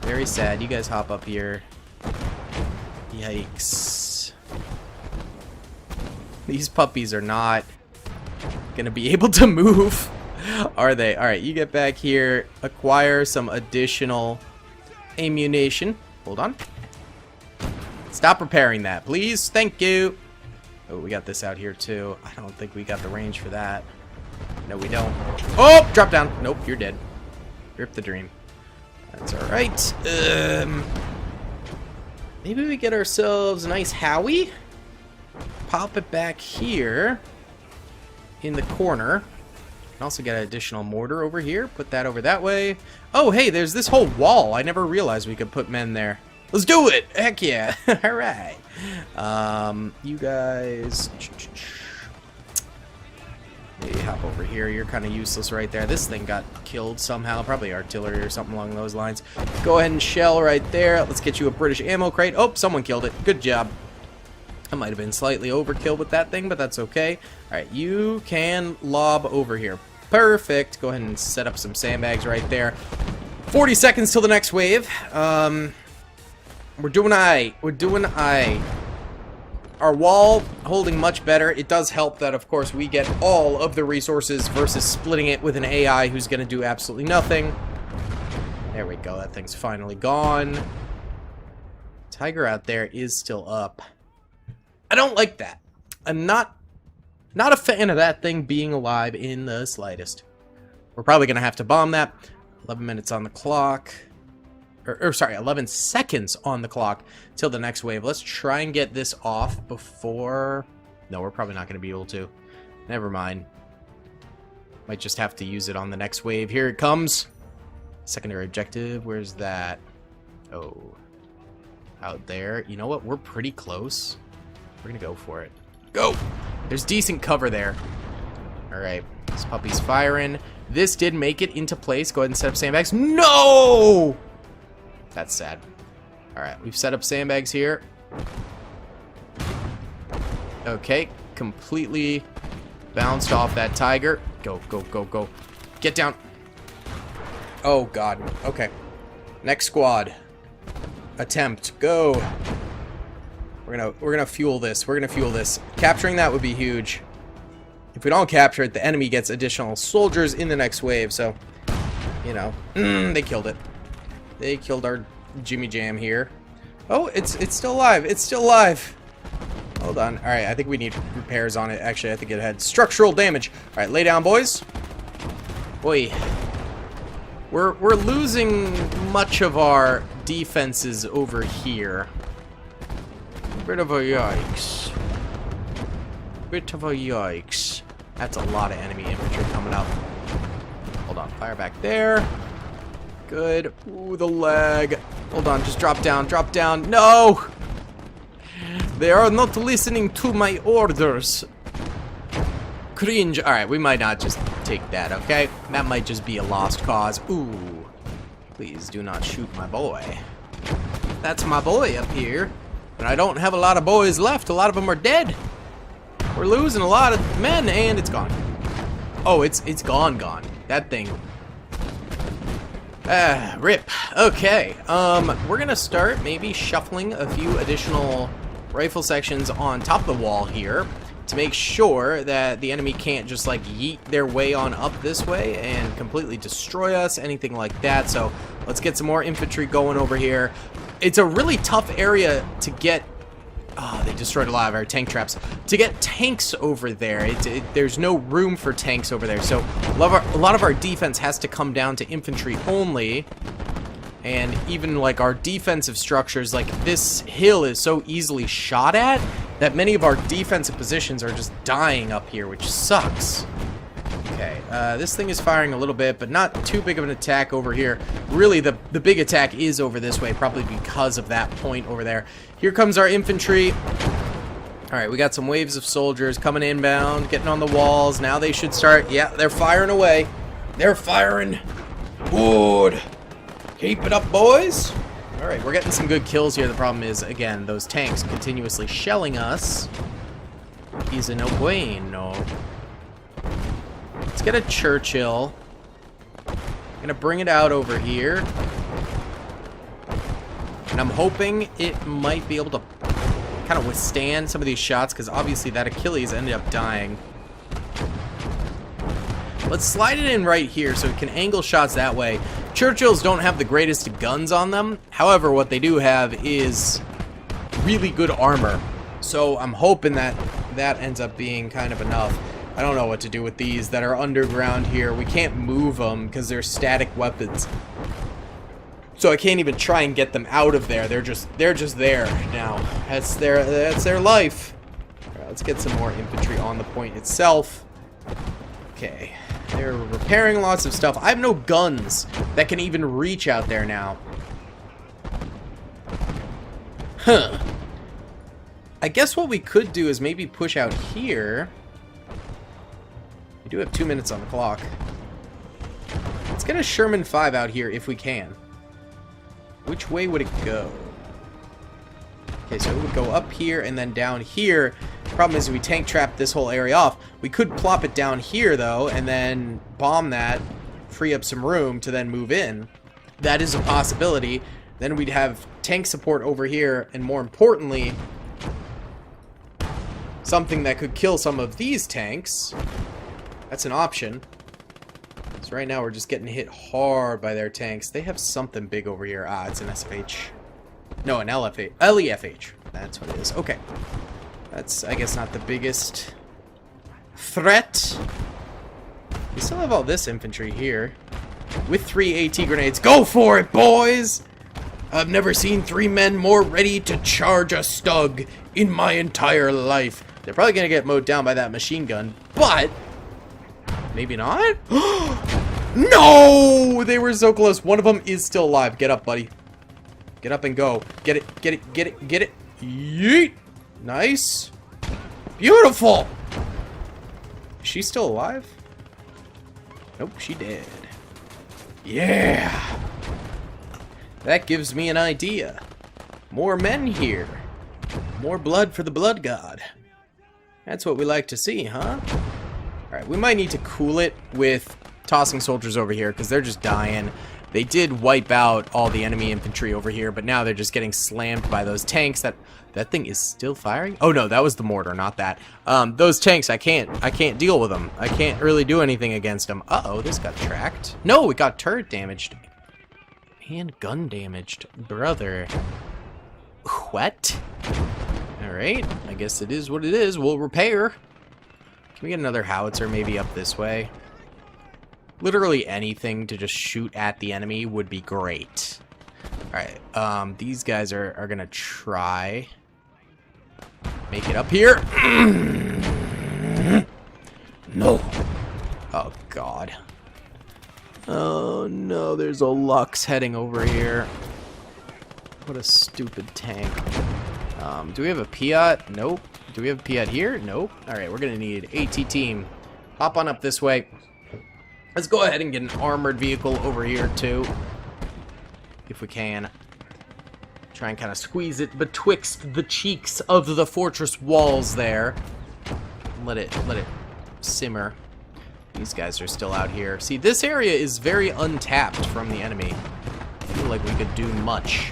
Very sad. You guys hop up here. Yikes. These puppies are not gonna be able to move, are they? Alright, you get back here, acquire some additional ammunition. Hold on. Stop repairing that, please. Thank you. Oh, we got this out here too. I don't think we got the range for that. No, we don't. Oh, drop down. Nope, you're dead. Rip the dream. That's alright. Maybe we get ourselves a nice Howie? pop it back here in the corner. Can also get an additional mortar over here. Put that over that way. Oh, hey, there's this whole wall. I never realized we could put men there. Let's do it! Heck yeah! All right. You guys... Maybe hop over here. You're kind of useless right there. This thing got killed somehow. Probably artillery or something along those lines. Go ahead and shell right there. Let's get you a British ammo crate. Oh, someone killed it. Good job. I might have been slightly overkill with that thing, but that's okay. All right, you can lob over here. Perfect. Go ahead and set up some sandbags right there. 40 seconds till the next wave. We're doing aight. We're doing aight. Our wall holding much better. It does help that, of course, we get all of the resources versus splitting it with an AI who's going to do absolutely nothing. There we go. That thing's finally gone. Tiger out there is still up. I don't like that. I'm not a fan of that thing being alive in the slightest. We're probably going to have to bomb that. 11 minutes on the clock. Sorry, 11 seconds on the clock till the next wave. Let's try and get this off before... No, we're probably not going to be able to. Never mind. Might just have to use it on the next wave. Here it comes. Secondary objective. Where's that? Oh. Out there. You know what? We're pretty close. We're going to go for it. Go! There's decent cover there. Alright. This puppy's firing. This did make it into place. Go ahead and set up sandbags. No! That's sad. Alright, we've set up sandbags here. Okay, completely bounced off that tiger. Go, go, go, go. Get down. Oh, God. Okay. Next squad. Attempt. Go. We're gonna fuel this. We're gonna fuel this. Capturing that would be huge. If we don't capture it, the enemy gets additional soldiers in the next wave, so... You know. They killed it. They killed our Jimmy Jam here. Oh, it's still alive. It's still alive. Hold on. All right, I think we need repairs on it. Actually, I think it had structural damage. All right, lay down, boys. Boy, we're losing much of our defenses over here. Bit of a yikes. Bit of a yikes. That's a lot of enemy infantry coming up. Hold on, fire back there. Good. Ooh, the lag. Hold on, just drop down, drop down. No! They are not listening to my orders. Cringe. Alright, we might not just take that, okay? That might just be a lost cause. Ooh. Please do not shoot my boy. That's my boy up here. And I don't have a lot of boys left. A lot of them are dead. We're losing a lot of men, and it's gone. Oh, it's gone. That thing... rip. Okay, we're gonna start maybe shuffling a few additional rifle sections on top of the wall here to make sure that the enemy can't just like yeet their way on up this way and completely destroy us, anything like that. So let's get some more infantry going over here. It's a really tough area to get... Oh, they destroyed a lot of our tank traps. To get tanks over there, there's no room for tanks over there. So a lot of our defense has to come down to infantry only. And even like our defensive structures, like this hill is so easily shot at that many of our defensive positions are just dying up here, which sucks. Okay, this thing is firing a little bit, but not too big of an attack over here. Really, the big attack is over this way, probably because of that point over there. Here comes our infantry. Alright, we got some waves of soldiers coming inbound, getting on the walls. Now they should start... Yeah, they're firing away. They're firing. Good. Keep it up, boys. Alright, we're getting some good kills here. The problem is, again, those tanks continuously shelling us. Is no bueno. Let's get a Churchill. I'm gonna bring it out over here. And I'm hoping it might be able to kind of withstand some of these shots, because obviously that Achilles ended up dying. Let's slide it in right here so it can angle shots that way. Churchills don't have the greatest guns on them. However, what they do have is really good armor. So I'm hoping that that ends up being kind of enough. I don't know what to do with these that are underground here. We can't move them because they're static weapons. So I can't even try and get them out of there. They're just there now. That's their life. let's get some more infantry on the point itself. Okay. They're repairing lots of stuff. I have no guns that can even reach out there now. Huh. I guess what we could do is maybe push out here. We do have 2 minutes on the clock. Let's get a Sherman 5 out here if we can. Which way would it go? Okay, so it would go up here and then down here. Problem is we tank trap this whole area off. We could plop it down here though and then bomb that, free up some room to then move in. That is a possibility. Then we'd have tank support over here, and more importantly, something that could kill some of these tanks. That's an option. So right now we're just getting hit hard by their tanks. They have something big over here. Ah, it's an SFH. No, an LFH. LEFH. That's what it is. Okay. That's, I guess, not the biggest threat. We still have all this infantry here. With 3 AT grenades. Go for it, boys! I've never seen 3 men more ready to charge a stug in my entire life. They're probably going to get mowed down by that machine gun, but maybe not? No! They were so close. One of them is still alive. Get up, buddy. Get up and go. Get it, get it, get it, get it. Yeet! Nice. Beautiful! Is she still alive? Nope, she dead. Yeah! That gives me an idea. More men here. More blood for the blood god. That's what we like to see, huh? Alright, we might need to cool it with tossing soldiers over here, because they're just dying. They did wipe out all the enemy infantry over here, but now they're just getting slammed by those tanks. That thing is still firing? Oh no, that was the mortar, not that. Those tanks, I can't deal with them. I can't really do anything against them. Uh-oh, this got tracked. No, it got turret damaged. And gun damaged. Brother. What? Alright, I guess it is what it is. We'll repair. Can we get another howitzer maybe up this way? Literally anything to just shoot at the enemy would be great. Alright, these guys are gonna try. Make it up here. No. Oh, God. Oh, no, there's a Lux heading over here. What a stupid tank. Do we have a Piat? Nope. Do we have a Piat here? Nope. Alright, we're gonna need AT team. Hop on up this way. Let's go ahead and get an armored vehicle over here, too. If we can. Try and kind of squeeze it betwixt the cheeks of the fortress walls there. Let it simmer. These guys are still out here. See, this area is very untapped from the enemy. I feel like we could do much.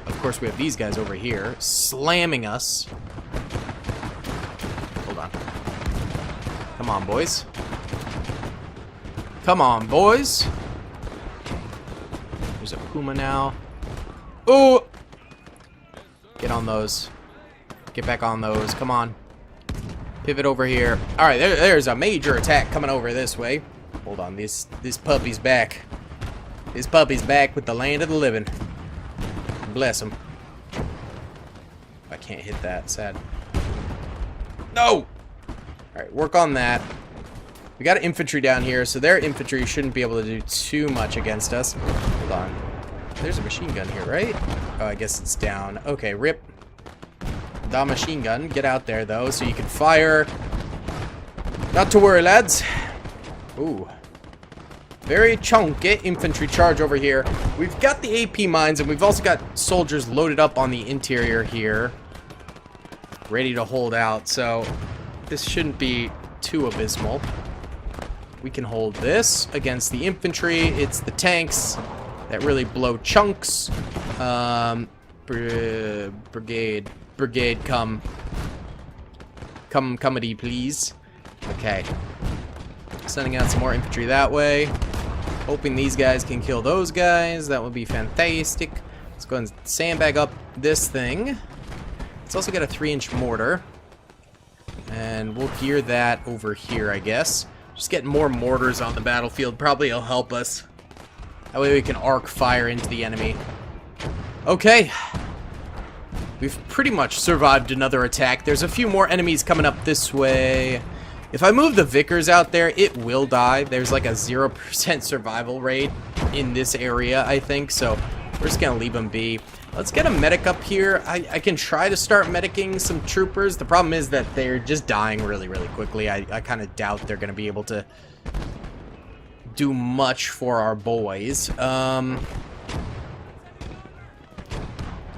Of course, we have these guys over here slamming us. Hold on. Come on, boys. Come on, boys. There's a Puma now. Oh! Get on those. Get back on those. Come on. Pivot over here. Alright, there's a major attack coming over this way. Hold on, this puppy's back. This puppy's back with the land of the living. Bless him. I can't hit that. Sad. No! Alright, work on that. We got infantry down here, so their infantry shouldn't be able to do too much against us. Hold on. There's a machine gun here, right? Oh, I guess it's down. Okay, rip. The machine gun. Get out there, though, so you can fire. Not to worry, lads. Ooh. Very chunky infantry charge over here. We've got the AP mines, and we've also got soldiers loaded up on the interior here. Ready to hold out, so this shouldn't be too abysmal. We can hold this against the infantry. It's the tanks that really blow chunks. Brigade, come. Comedy, please. Okay. Sending out some more infantry that way. Hoping these guys can kill those guys. That would be fantastic. Let's go ahead and sandbag up this thing. Let's also get a 3-inch mortar. And we'll gear that over here, I guess. Just getting more mortars on the battlefield probably will help us. That way we can arc fire into the enemy. Okay. We've pretty much survived another attack. There's a few more enemies coming up this way. If I move the Vickers out there, it will die. There's like a 0% survival rate in this area, I think. So we're just going to leave them be. Let's get a medic up here. I can try to start medicing some troopers. The problem is that they're just dying really, really quickly. I kind of doubt they're going to be able to do much for our boys.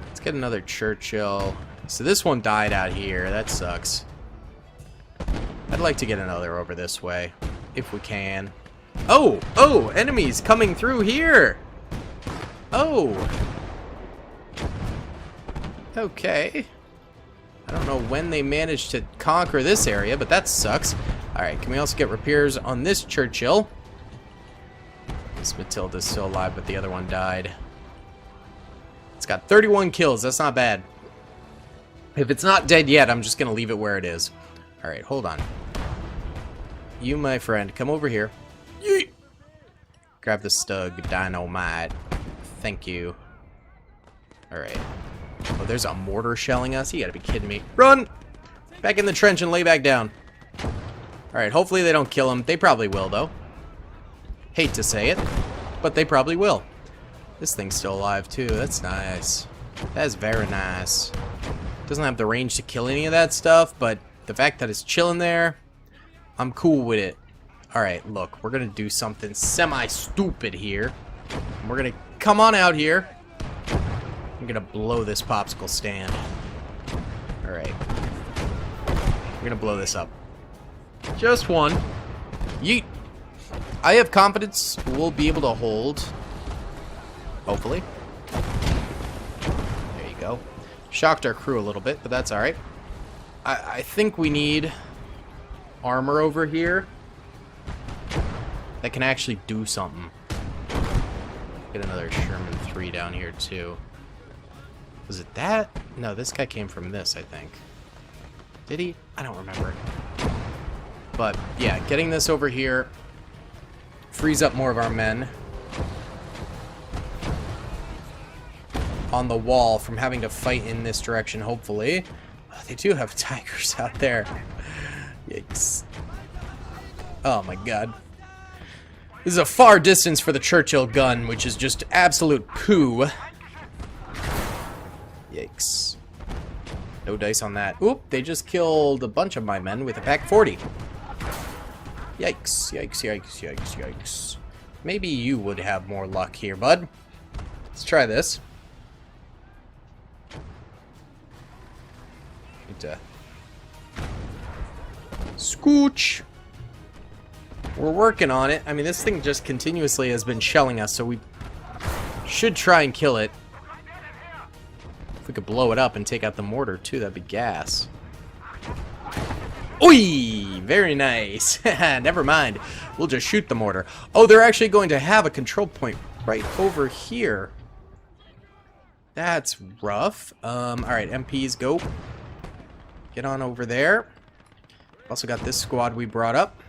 Let's get another Churchill. So this one died out here. That sucks. I'd like to get another over this way, if we can. Oh! Oh! Enemies coming through here! Oh! Okay. I don't know when they managed to conquer this area, but that sucks. Alright, can we also get repairs on this Churchill? This Matilda's still alive, but the other one died. It's got 31 kills. That's not bad. If it's not dead yet, I'm just going to leave it where it is. Alright, hold on. You, my friend, come over here. Yeet. Grab the Stug Dynamite. Thank you. Alright. Oh, there's a mortar shelling us? You gotta be kidding me. Run! Back in the trench and lay back down. Alright, hopefully they don't kill him. They probably will, though. Hate to say it, but they probably will. This thing's still alive, too. That's nice. That's very nice. Doesn't have the range to kill any of that stuff, but the fact that it's chilling there, I'm cool with it. Alright, look, we're gonna do something semi-stupid here. We're gonna come on out here. I'm gonna blow this popsicle stand. Alright. We're gonna blow this up. Just one. Yeet. I have confidence we'll be able to hold. Hopefully. There you go. Shocked our crew a little bit, but that's alright. I think we need armor over here that can actually do something. Get another Sherman 3 down here too. Was it that? No, this guy came from this, I think. Did he? I don't remember. But yeah, getting this over here frees up more of our men on the wall from having to fight in this direction, hopefully. Oh, they do have tigers out there. Yikes. Oh my god. This is a far distance for the Churchill gun, which is just absolute poo. Yikes. No dice on that. Oop, they just killed a bunch of my men with a Pack 40. Yikes, yikes, yikes, yikes, yikes. Maybe you would have more luck here, bud. Let's try this. Need to scooch. We're working on it. I mean, this thing just continuously has been shelling us, so we should try and kill it. If we could blow it up and take out the mortar, too, that'd be gas. Oi! Very nice. Never mind. We'll just shoot the mortar. Oh, they're actually going to have a control point right over here. That's rough. Alright, MPs, go. Get on over there. Also got this squad we brought up.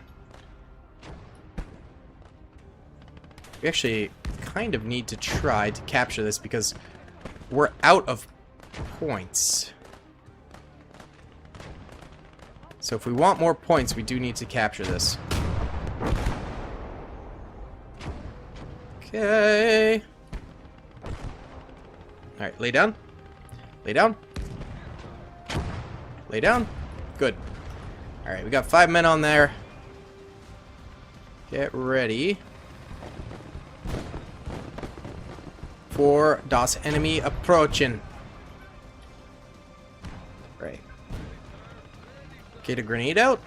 We actually kind of need to try to capture this because we're out of points. So if we want more points, we do need to capture this. Okay. Alright, lay down. Lay down. Lay down. Good. Alright, we got 5 men on there. Get ready for das enemy approaching. Right. Get a grenade out.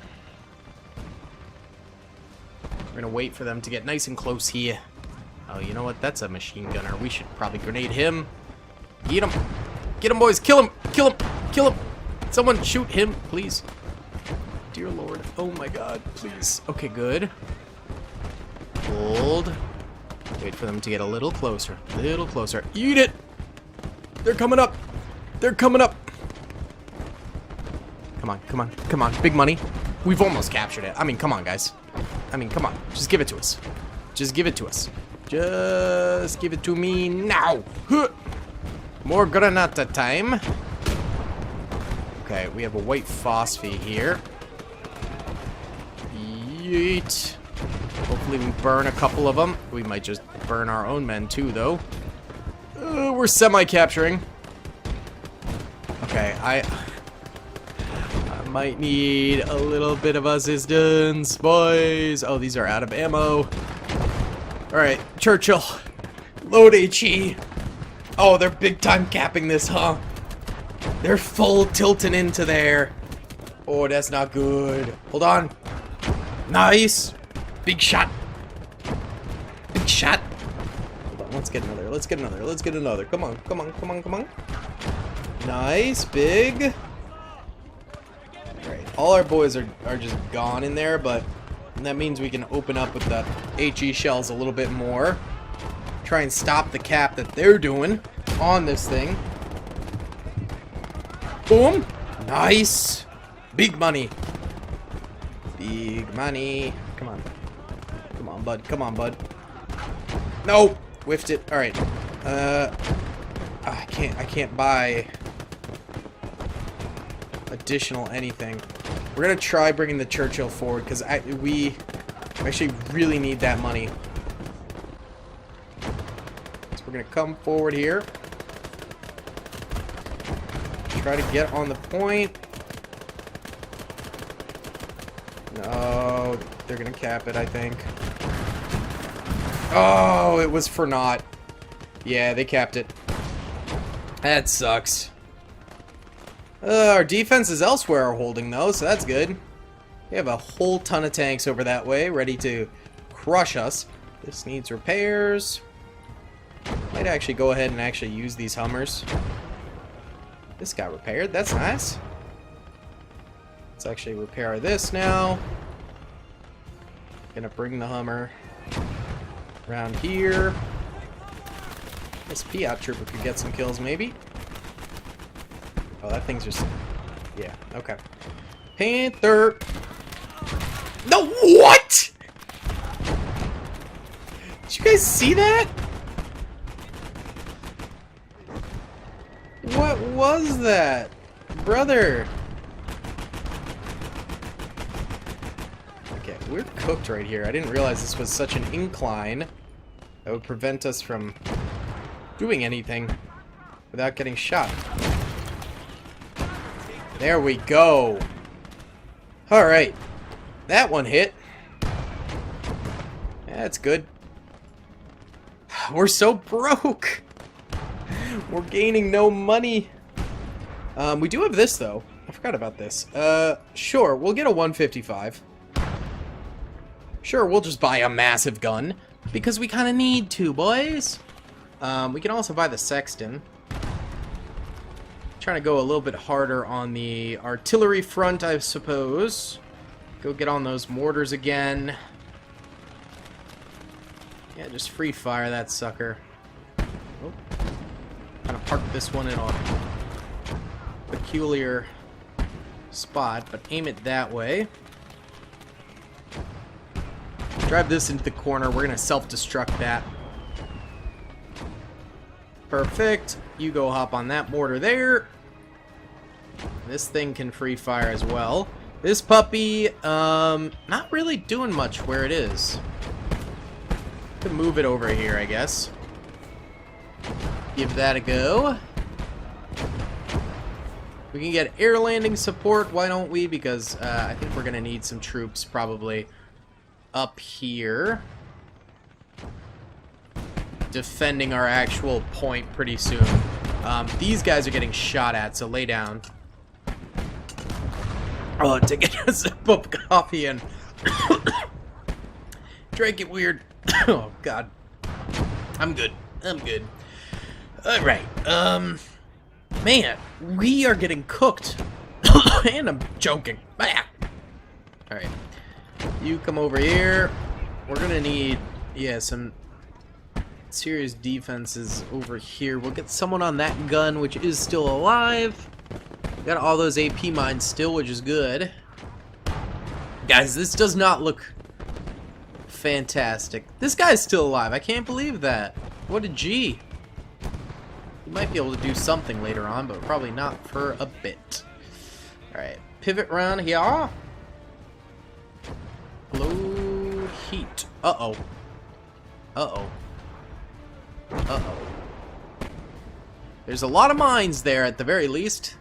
We're gonna wait for them to get nice and close here. Oh, you know what? That's a machine gunner. We should probably grenade him. Get him. Get him, boys. Kill him. Kill him. Kill him. Someone shoot him, please. Dear Lord. Oh my god, please. Okay, good. Hold. Wait for them to get a little closer. A little closer. Eat it! They're coming up! They're coming up! Come on, come on, come on. Big money. We've almost captured it. I mean, come on, guys. I mean, come on. Just give it to us. Just give it to us. Just give it to me now. Huh. More granata time. Okay, we have a white phosphate here. Yeet. Hopefully we burn a couple of them. We might just burn our own men too, though. We're semi-capturing. Okay, I might need a little bit of assistance, boys. Oh, these are out of ammo. Alright, Churchill. Load HE. Oh, they're big time capping this, huh? They're full tilting into there. Oh, that's not good. Hold on. Nice. Big shot. Big shot. Hold on, let's get another. Let's get another. Let's get another. Come on, come on, come on, come on. Nice. Big. Alright, all our boys are just gone in there, but that means we can open up with the HE shells a little bit more. Try and stop the cap that they're doing on this thing. Boom. Nice. Big money. Big money. Come on. Come on, bud. Come on, bud. No. Whiffed it. Alright. I can't buy additional anything. We're gonna try bringing the Churchill forward because we actually really need that money. So we're gonna come forward here. Try to get on the point. No, they're gonna cap it, I think. Oh, it was for naught. Yeah, they capped it. That sucks. Our defenses elsewhere are holding, though, so that's good. We have a whole ton of tanks over that way, ready to crush us. This needs repairs. Might actually go ahead and actually use these Hummers. This got repaired. That's nice. Let's actually repair this now. Gonna bring the Hummer around here. This Piat trooper could get some kills, maybe. Oh, that thing's just... Yeah, okay. Panther! No, what?! Did you guys see that? What was that? Brother! Okay, we're cooked right here. I didn't realize this was such an incline that would prevent us from doing anything without getting shot. There we go. Alright. That one hit. That's good. We're so broke. We're gaining no money. We do have this, though. I forgot about this. Sure, we'll get a 155. Sure, we'll just buy a massive gun. Because we kind of need to, boys. We can also buy the Sexton. Trying to go a little bit harder on the artillery front, I suppose. Go get on those mortars again. Yeah, just free fire that sucker. Oh. Kind of park this one in a peculiar spot, but aim it that way. Drive this into the corner. We're going to self-destruct that. Perfect. You go hop on that mortar there. This thing can free fire as well. This puppy, not really doing much where it is. Could move it over here, I guess. Give that a go. We can get air landing support, why don't we? Because I think we're going to need some troops probably up here. Defending our actual point pretty soon. These guys are getting shot at, so lay down. Oh, take a sip of coffee and drink it weird. Oh, God. I'm good. I'm good. Alright, man, we are getting cooked. And I'm joking. Alright. You come over here. We're gonna need, yeah, some serious defenses over here. We'll get someone on that gun, which is still alive. Got all those AP mines still, which is good. Guys, this does not look fantastic. This guy's still alive. I can't believe that. What a G. He might be able to do something later on, but probably not for a bit. Alright, pivot round here. Blow heat. Uh-oh. Uh-oh. Uh-oh. There's a lot of mines there at the very least.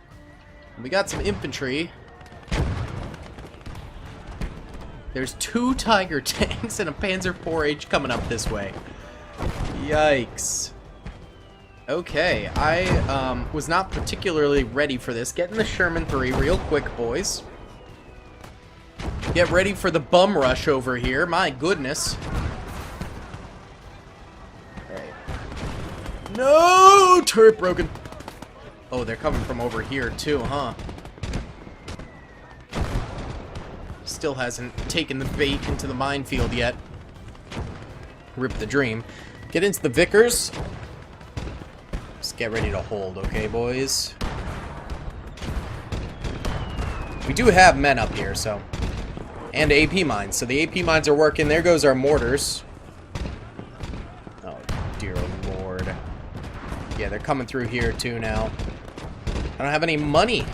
We got some infantry. There's 2 Tiger tanks and a Panzer IV-H coming up this way. Yikes. Okay, I was not particularly ready for this. Get in the Sherman 3 real quick, boys. Get ready for the bum rush over here. My goodness. Alright. No! Turret broken. Oh, they're coming from over here too, huh? Still hasn't taken the bait into the minefield yet. Rip the dream. Get into the Vickers. Just get ready to hold, okay, boys? We do have men up here, so... And AP mines. So the AP mines are working. There goes our mortars. Oh, dear lord. Yeah, they're coming through here, too, now. I don't have any money.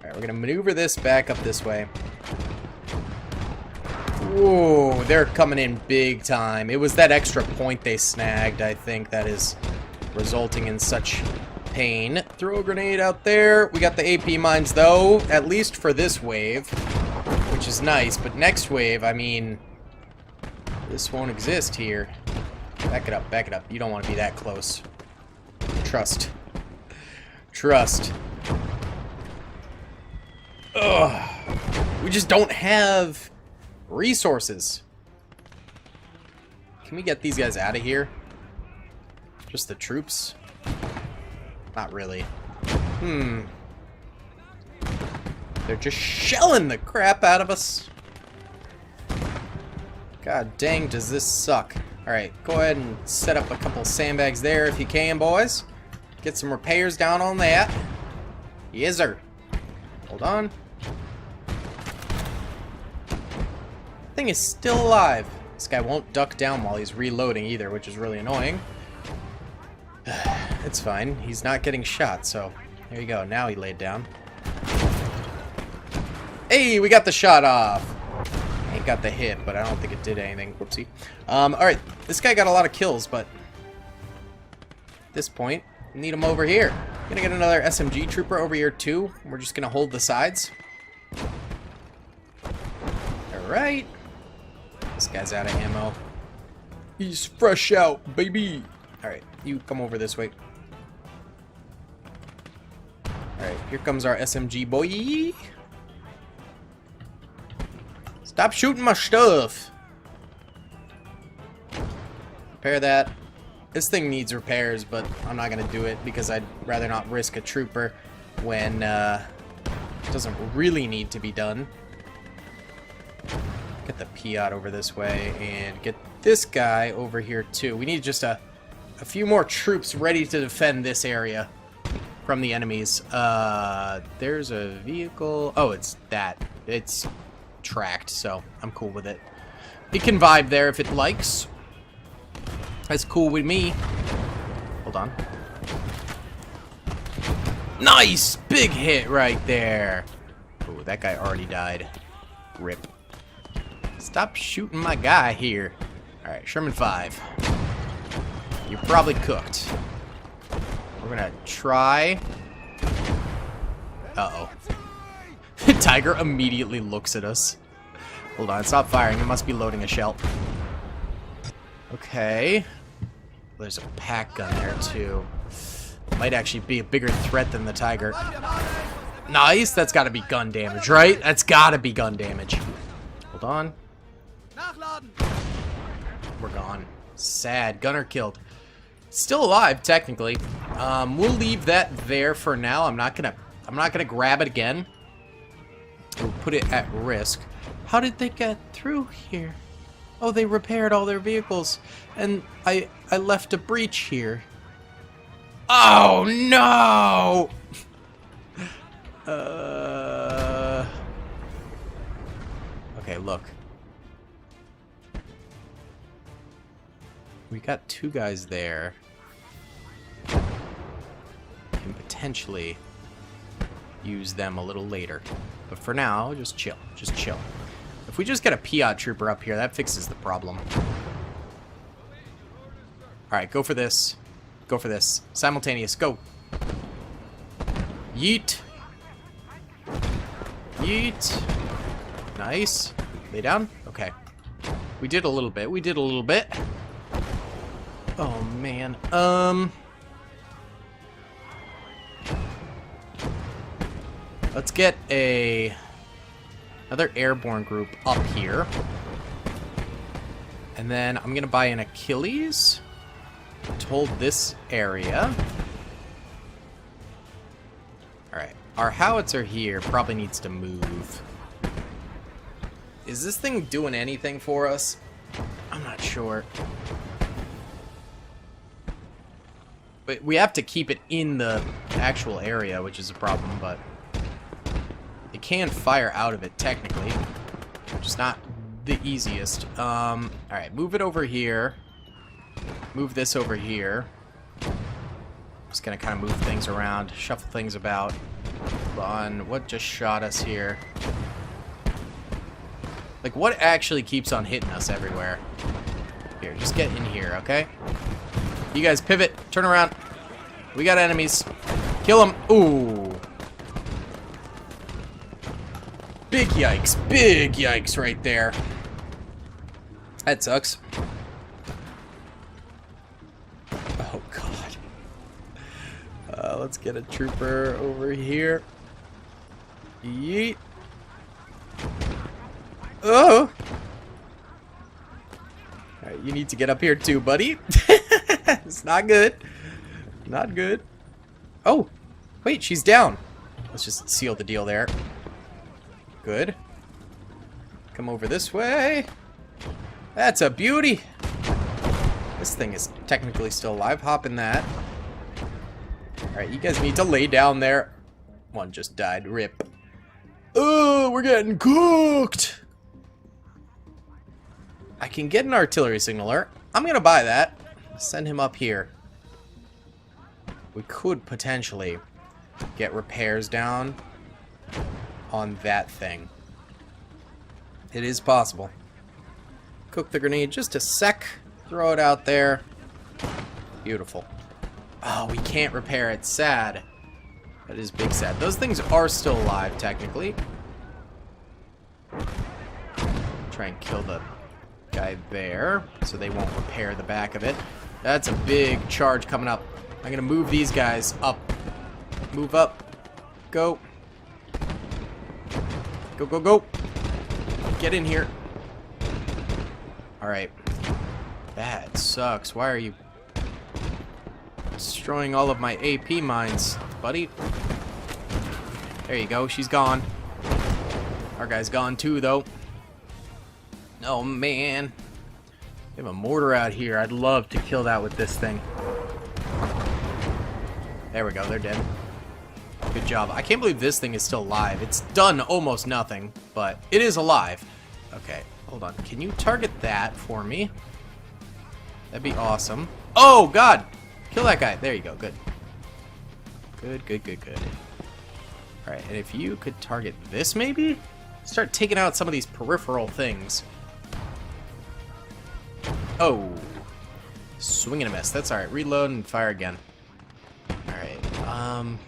Alright, we're gonna maneuver this back up this way. Whoa, they're coming in big time. It was that extra point they snagged, I think, that is resulting in such pain. Throw a grenade out there. We got the AP mines, though, at least for this wave, which is nice. But next wave, I mean, this won't exist here. Back it up, back it up. You don't want to be that close. Trust. Trust. Ugh. We just don't have resources. Can we get these guys out of here? Just the troops? Not really. They're just shelling the crap out of us. God dang, does this suck. Alright, go ahead and set up a couple sandbags there if you can, boys. Get some repairs down on that. Yes, sir. Hold on. Thing is still alive. This guy won't duck down while he's reloading either, which is really annoying. It's fine. He's not getting shot, so there you go. Now he laid down. Hey, we got the shot off. Ain't got the hit, but I don't think it did anything. Whoopsie. Alright. This guy got a lot of kills, but at this point, need him over here. Gonna get another SMG trooper over here, too. We're just gonna hold the sides. Alright. This guy's out of ammo. He's fresh out, baby. Alright, you come over this way. Alright, here comes our SMG boy. Stop shooting my stuff. Repair that. This thing needs repairs, but I'm not going to do it because I'd rather not risk a trooper when it doesn't really need to be done. Get the Piat over this way and get this guy over here too. We need just a few more troops ready to defend this area from the enemies. There's a vehicle. Oh, it's that. It's tracked, so I'm cool with it. It can vibe there if it likes. That's cool with me. Hold on. Nice! Big hit right there. Oh, that guy already died. Rip. Stop shooting my guy here. Alright, Sherman 5. You're probably cooked. We're gonna try. Uh-oh. Tiger immediately looks at us. Hold on, stop firing. It must be loading a shell. Okay. There's a pack gun there, too. Might actually be a bigger threat than the Tiger. Nice! That's gotta be gun damage, right? That's gotta be gun damage. Hold on. We're gone. Sad. Gunner killed. Still alive, technically. We'll leave that there for now. I'm not gonna grab it again. We'll put it at risk. How did they get through here? Oh, they repaired all their vehicles, and I left a breach here. Oh no! Okay, look. We got 2 guys there. Can potentially use them a little later. But for now, just chill. Just chill. If we just get a Piat trooper up here, that fixes the problem. Alright, go for this. Go for this. Simultaneous, go. Yeet. Yeet. Nice. Lay down? Okay. We did a little bit. We did a little bit. Oh, man. Let's get another airborne group up here. And then I'm going to buy an Achilles to hold this area. Alright. Our howitzer here probably needs to move. Is this thing doing anything for us? I'm not sure. But we have to keep it in the actual area, which is a problem, but it can fire out of it technically, which is not the easiest. Alright, move it over here. Move this over here. Just gonna kind of move things around, shuffle things about. Hold on, what just shot us here? Like, what actually keeps on hitting us everywhere? Here, just get in here, okay? You guys pivot, turn around. We got enemies. Kill them. Ooh. Big yikes right there. That sucks. Oh, God. Let's get a trooper over here. Yeet. Oh! Alright, you need to get up here too, buddy. It's not good. Not good. Oh! Wait, she's down. Let's just seal the deal there. Good. Come over this way. That's a beauty. This thing is technically still alive. Hop in that. Alright, you guys need to lay down there. One just died. Rip. Oh, we're getting cooked. I can get an artillery signaler. I'm gonna buy that. Send him up here. We could potentially get repairs down on that thing. It is possible. Cook the grenade just a sec. Throw it out there. Beautiful. Oh, we can't repair it. Sad. That is big sad. Those things are still alive, technically. Try and kill the guy there, so they won't repair the back of it. That's a big charge coming up. I'm gonna move these guys up. Move up. Go. Go, go, go. Get in here. Alright. That sucks. Why are you destroying all of my AP mines, buddy? There you go. She's gone. Our guy's gone too, though. Oh, man. We have a mortar out here. I'd love to kill that with this thing. There we go. They're dead. Good job. I can't believe this thing is still alive. It's done almost nothing, but it is alive. Okay, hold on. Can you target that for me? That'd be awesome. Oh, God! Kill that guy. There you go. Good. Good, good, good, good. Alright, and if you could target this, maybe? Start taking out some of these peripheral things. Oh. Swing and a miss. That's alright. Reload and fire again. Alright,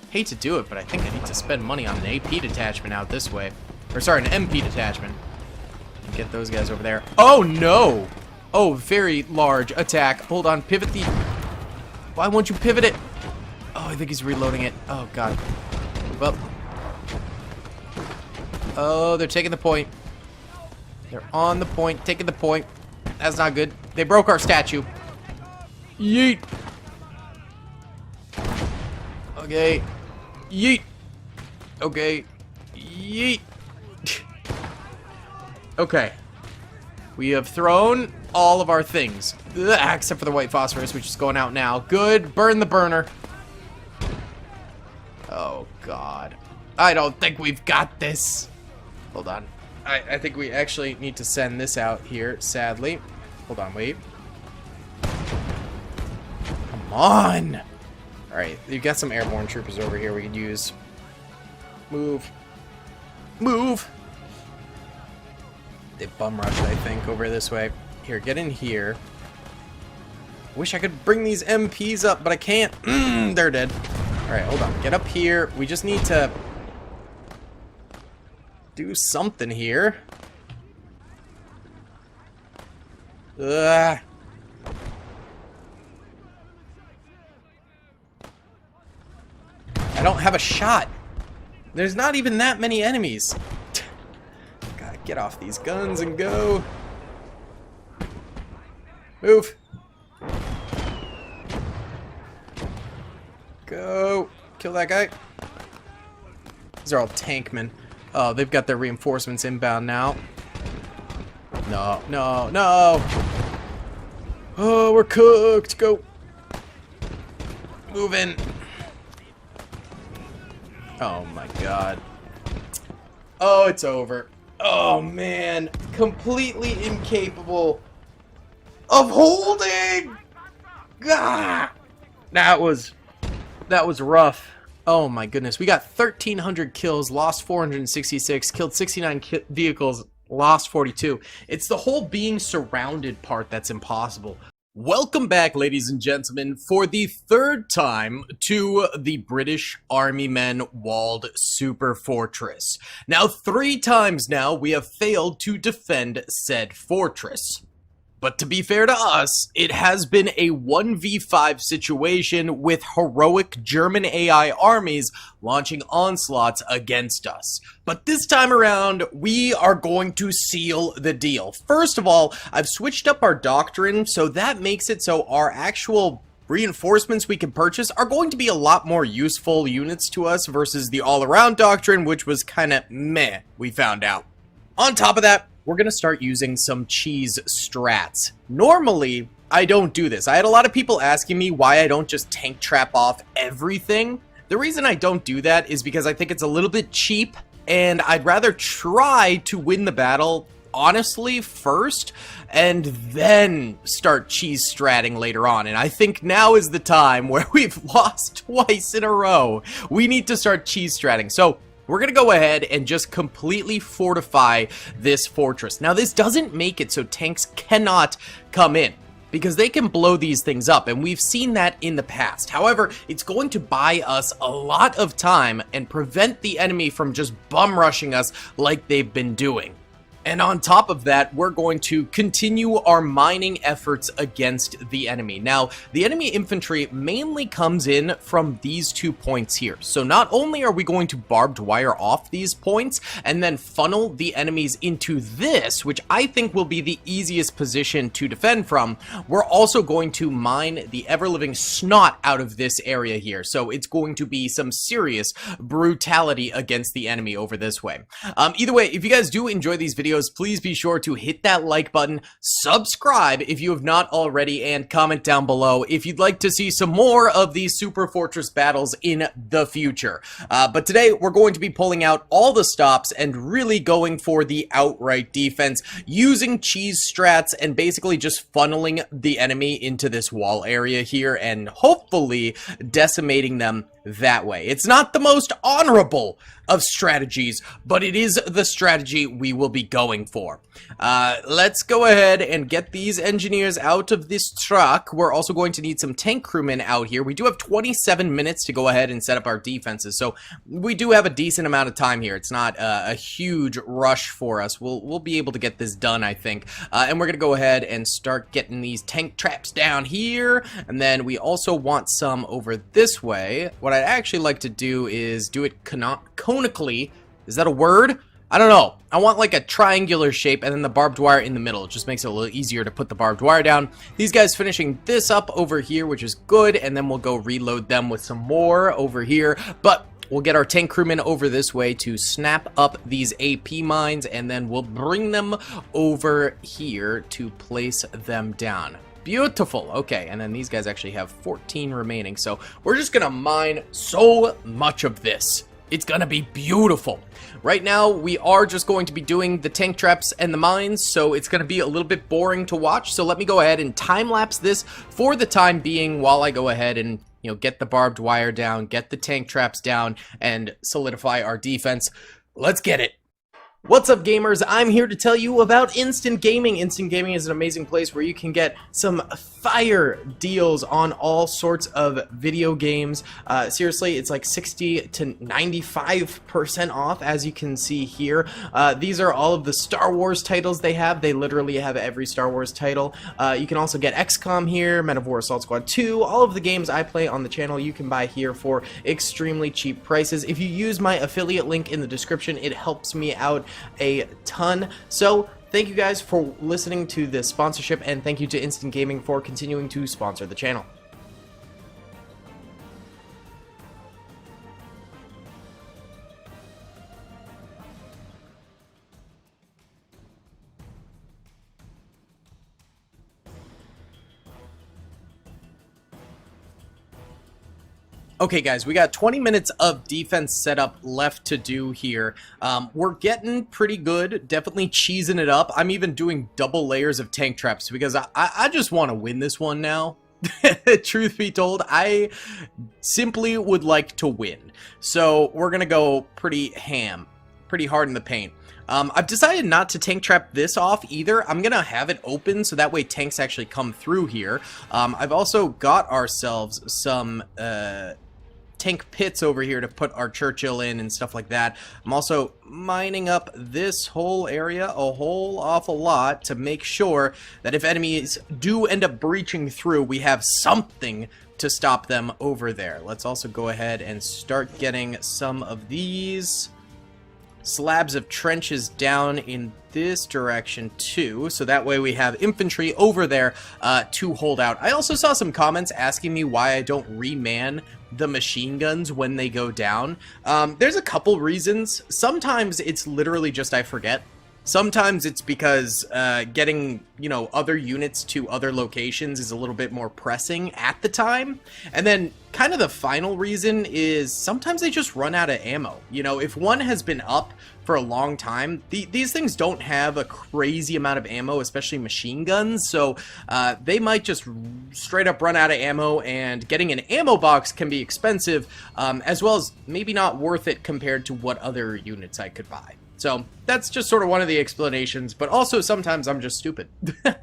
hate to do it, but I think I need to spend money on an AP detachment out this way. Or, sorry, an MP detachment. Get those guys over there. Oh, no! Oh, very large attack. Hold on, pivot the... Why won't you pivot it? Oh, I think he's reloading it. Oh, God. Move up. Oh, they're taking the point. They're on the point, taking the point. That's not good. They broke our statue. Yeet! Okay. Yeet. Okay. Yeet. Okay. We have thrown all of our things. Ugh, except for the white phosphorus, which is going out now. Good. Burn the burner. Oh, God. I don't think we've got this. Hold on. I think we actually need to send this out here, sadly. Hold on, wait. Come on! Alright, you've got some airborne troopers over here we could use. Move. Move! They bum rushed, I think, over this way. Here, get in here. Wish I could bring these MPs up, but I can't. They're dead. Alright, hold on. Get up here. We just need to do something here. Ugh. I don't have a shot. There's not even that many enemies. Gotta get off these guns and go. Move. Go. Kill that guy. These are all tankmen. Oh, they've got their reinforcements inbound now. No, no, no. Oh, we're cooked. Go. Move in. Oh my god. Oh, it's over. Oh man. Completely incapable of holding. Gah! That was rough. Oh my goodness. We got 1,300 kills, lost 466, killed 69 vehicles, lost 42. It's the whole being surrounded part that's impossible. Welcome back, ladies and gentlemen, for the third time to the British Army Men walled super fortress. Now, 3 times now we have failed to defend said fortress. But to be fair to us, it has been a 1v5 situation with heroic German AI armies launching onslaughts against us. But this time around, we are going to seal the deal. First of all, I've switched up our doctrine, so that makes it so our actual reinforcements we can purchase are going to be a lot more useful units to us versus the all-around doctrine, which was kind of meh, we found out. On top of that, we're going to start using some cheese strats. Normally, I don't do this. I had a lot of people asking me why I don't just tank trap off everything. The reason I don't do that is because I think it's a little bit cheap, and I'd rather try to win the battle honestly first, and then start cheese stratting later on. And I think now is the time where we've lost twice in a row. We need to start cheese stratting. So we're going to go ahead and just completely fortify this fortress. Now, this doesn't make it so tanks cannot come in, because they can blow these things up, and we've seen that in the past. However, it's going to buy us a lot of time and prevent the enemy from just bum rushing us like they've been doing. And on top of that, we're going to continue our mining efforts against the enemy. Now, the enemy infantry mainly comes in from these 2 points here. So not only are we going to barbed wire off these points and then funnel the enemies into this, which I think will be the easiest position to defend from, we're also going to mine the ever-living snot out of this area here. So it's going to be some serious brutality against the enemy over this way. Either way, if you guys do enjoy these videos, please be sure to hit that like button, subscribe if you have not already, and comment down below if you'd like to see some more of these super fortress battles in the future. But today we're going to be pulling out all the stops and really going for the outright defense, using cheese strats and basically just funneling the enemy into this wall area here and hopefully decimating them that way. It's not the most honorable of strategies, but it is the strategy we will be going for. Let's go ahead and get these engineers out of this truck. We're also going to need some tank crewmen out here. We do have 27 minutes to go ahead and set up our defenses, so we do have a decent amount of time here. It's not a huge rush for us. We'll be able to get this done, I think. And we're gonna go ahead and start getting these tank traps down here, and then we also want some over this way. What I'd actually like to do is do it conically. Is that a word? I don't know. I want like a triangular shape and then the barbed wire in the middle. It just makes it a little easier to put the barbed wire down. These guys finishing this up over here, which is good, and then we'll go reload them with some more over here. But we'll get our tank crewmen over this way to snap up these AP mines, and then we'll bring them over here to place them down. Beautiful. Okay, and then these guys actually have 14 remaining, so we're just gonna mine so much of this. It's gonna be beautiful. Right now, we are just going to be doing the tank traps and the mines, so it's gonna be a little bit boring to watch. So let me go ahead and time-lapse this for the time being while I go ahead and you know, get the barbed wire down, get the tank traps down, and solidify our defense. Let's get it. What's up, gamers? I'm here to tell you about Instant Gaming. Instant Gaming is an amazing place where you can get some fire deals on all sorts of video games. Seriously, it's like 60 to 95% off, as you can see here. These are all of the Star Wars titles they have. They literally have every Star Wars title. You can also get XCOM here, Men of War Assault Squad 2. All of the games I play on the channel you can buy here for extremely cheap prices. If you use my affiliate link in the description, it helps me out a ton. So thank you guys for listening to this sponsorship, and thank you to Instant Gaming for continuing to sponsor the channel. Okay guys, we got 20 minutes of defense setup left to do here. We're getting pretty good, definitely cheesing it up. I'm even doing double layers of tank traps because I just want to win this one now. Truth be told, I simply would like to win. So we're going to go pretty hard in the paint. I've decided not to tank trap this off either. I'm going to have it open so that way tanks actually come through here. I've also got ourselves some tank pits over here to put our Churchill in and stuff like that. I'm also mining up this whole area a whole awful lot to make sure that if enemies do end up breaching through, we have something to stop them over there. Let's also go ahead and start getting some of these slabs of trenches down in this direction too, so that way we have infantry over there to hold out. I also saw some comments asking me why I don't reman the machine guns when they go down. There's a couple reasons. Sometimes it's literally just I forget. Sometimes it's because getting, you know, other units to other locations is a little bit more pressing at the time. And then kind of the final reason is sometimes they just run out of ammo. You know, if one has been up for a long time, these things don't have a crazy amount of ammo, especially machine guns. So they might just straight up run out of ammo, and getting an ammo box can be expensive, as well as maybe not worth it compared to what other units I could buy. So that's just sort of one of the explanations, but also sometimes I'm just stupid.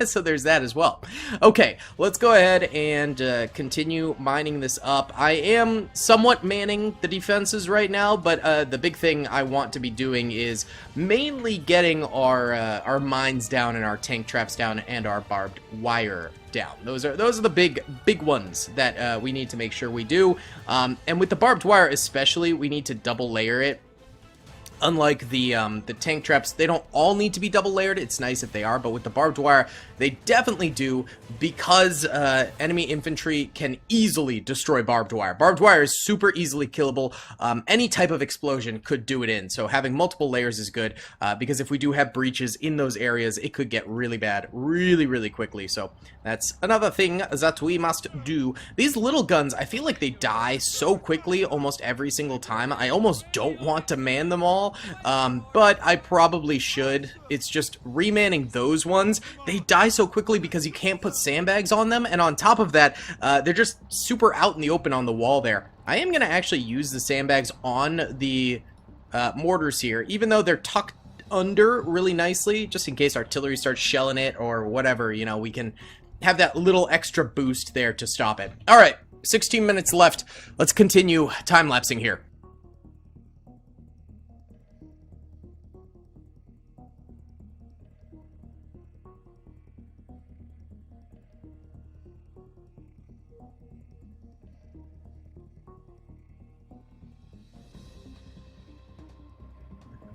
So there's that as well. Okay, let's go ahead and continue mining this up. I am somewhat manning the defenses right now, but the big thing I want to be doing is mainly getting our mines down and our tank traps down and our barbed wire down. Those are the big ones that we need to make sure we do. And with the barbed wire especially, we need to double layer it. Unlike the tank traps, they don't all need to be double layered. It's nice if they are, but with the barbed wire, they definitely do, because enemy infantry can easily destroy barbed wire. Barbed wire is super easily killable. Any type of explosion could do it in, so having multiple layers is good, because if we do have breaches in those areas, it could get really bad really quickly. So that's another thing that we must do. These little guns, I feel like they die so quickly almost every single time. I almost don't want to man them all. But I probably should. It's just remanning those ones. They die so quickly because you can't put sandbags on them, and on top of that, they're just super out in the open on the wall there. I am going to actually use the sandbags on the mortars here, even though they're tucked under really nicely, just in case artillery starts shelling it or whatever. You know, we can have that little extra boost there to stop it. Alright, 16 minutes left. Let's continue time-lapsing here.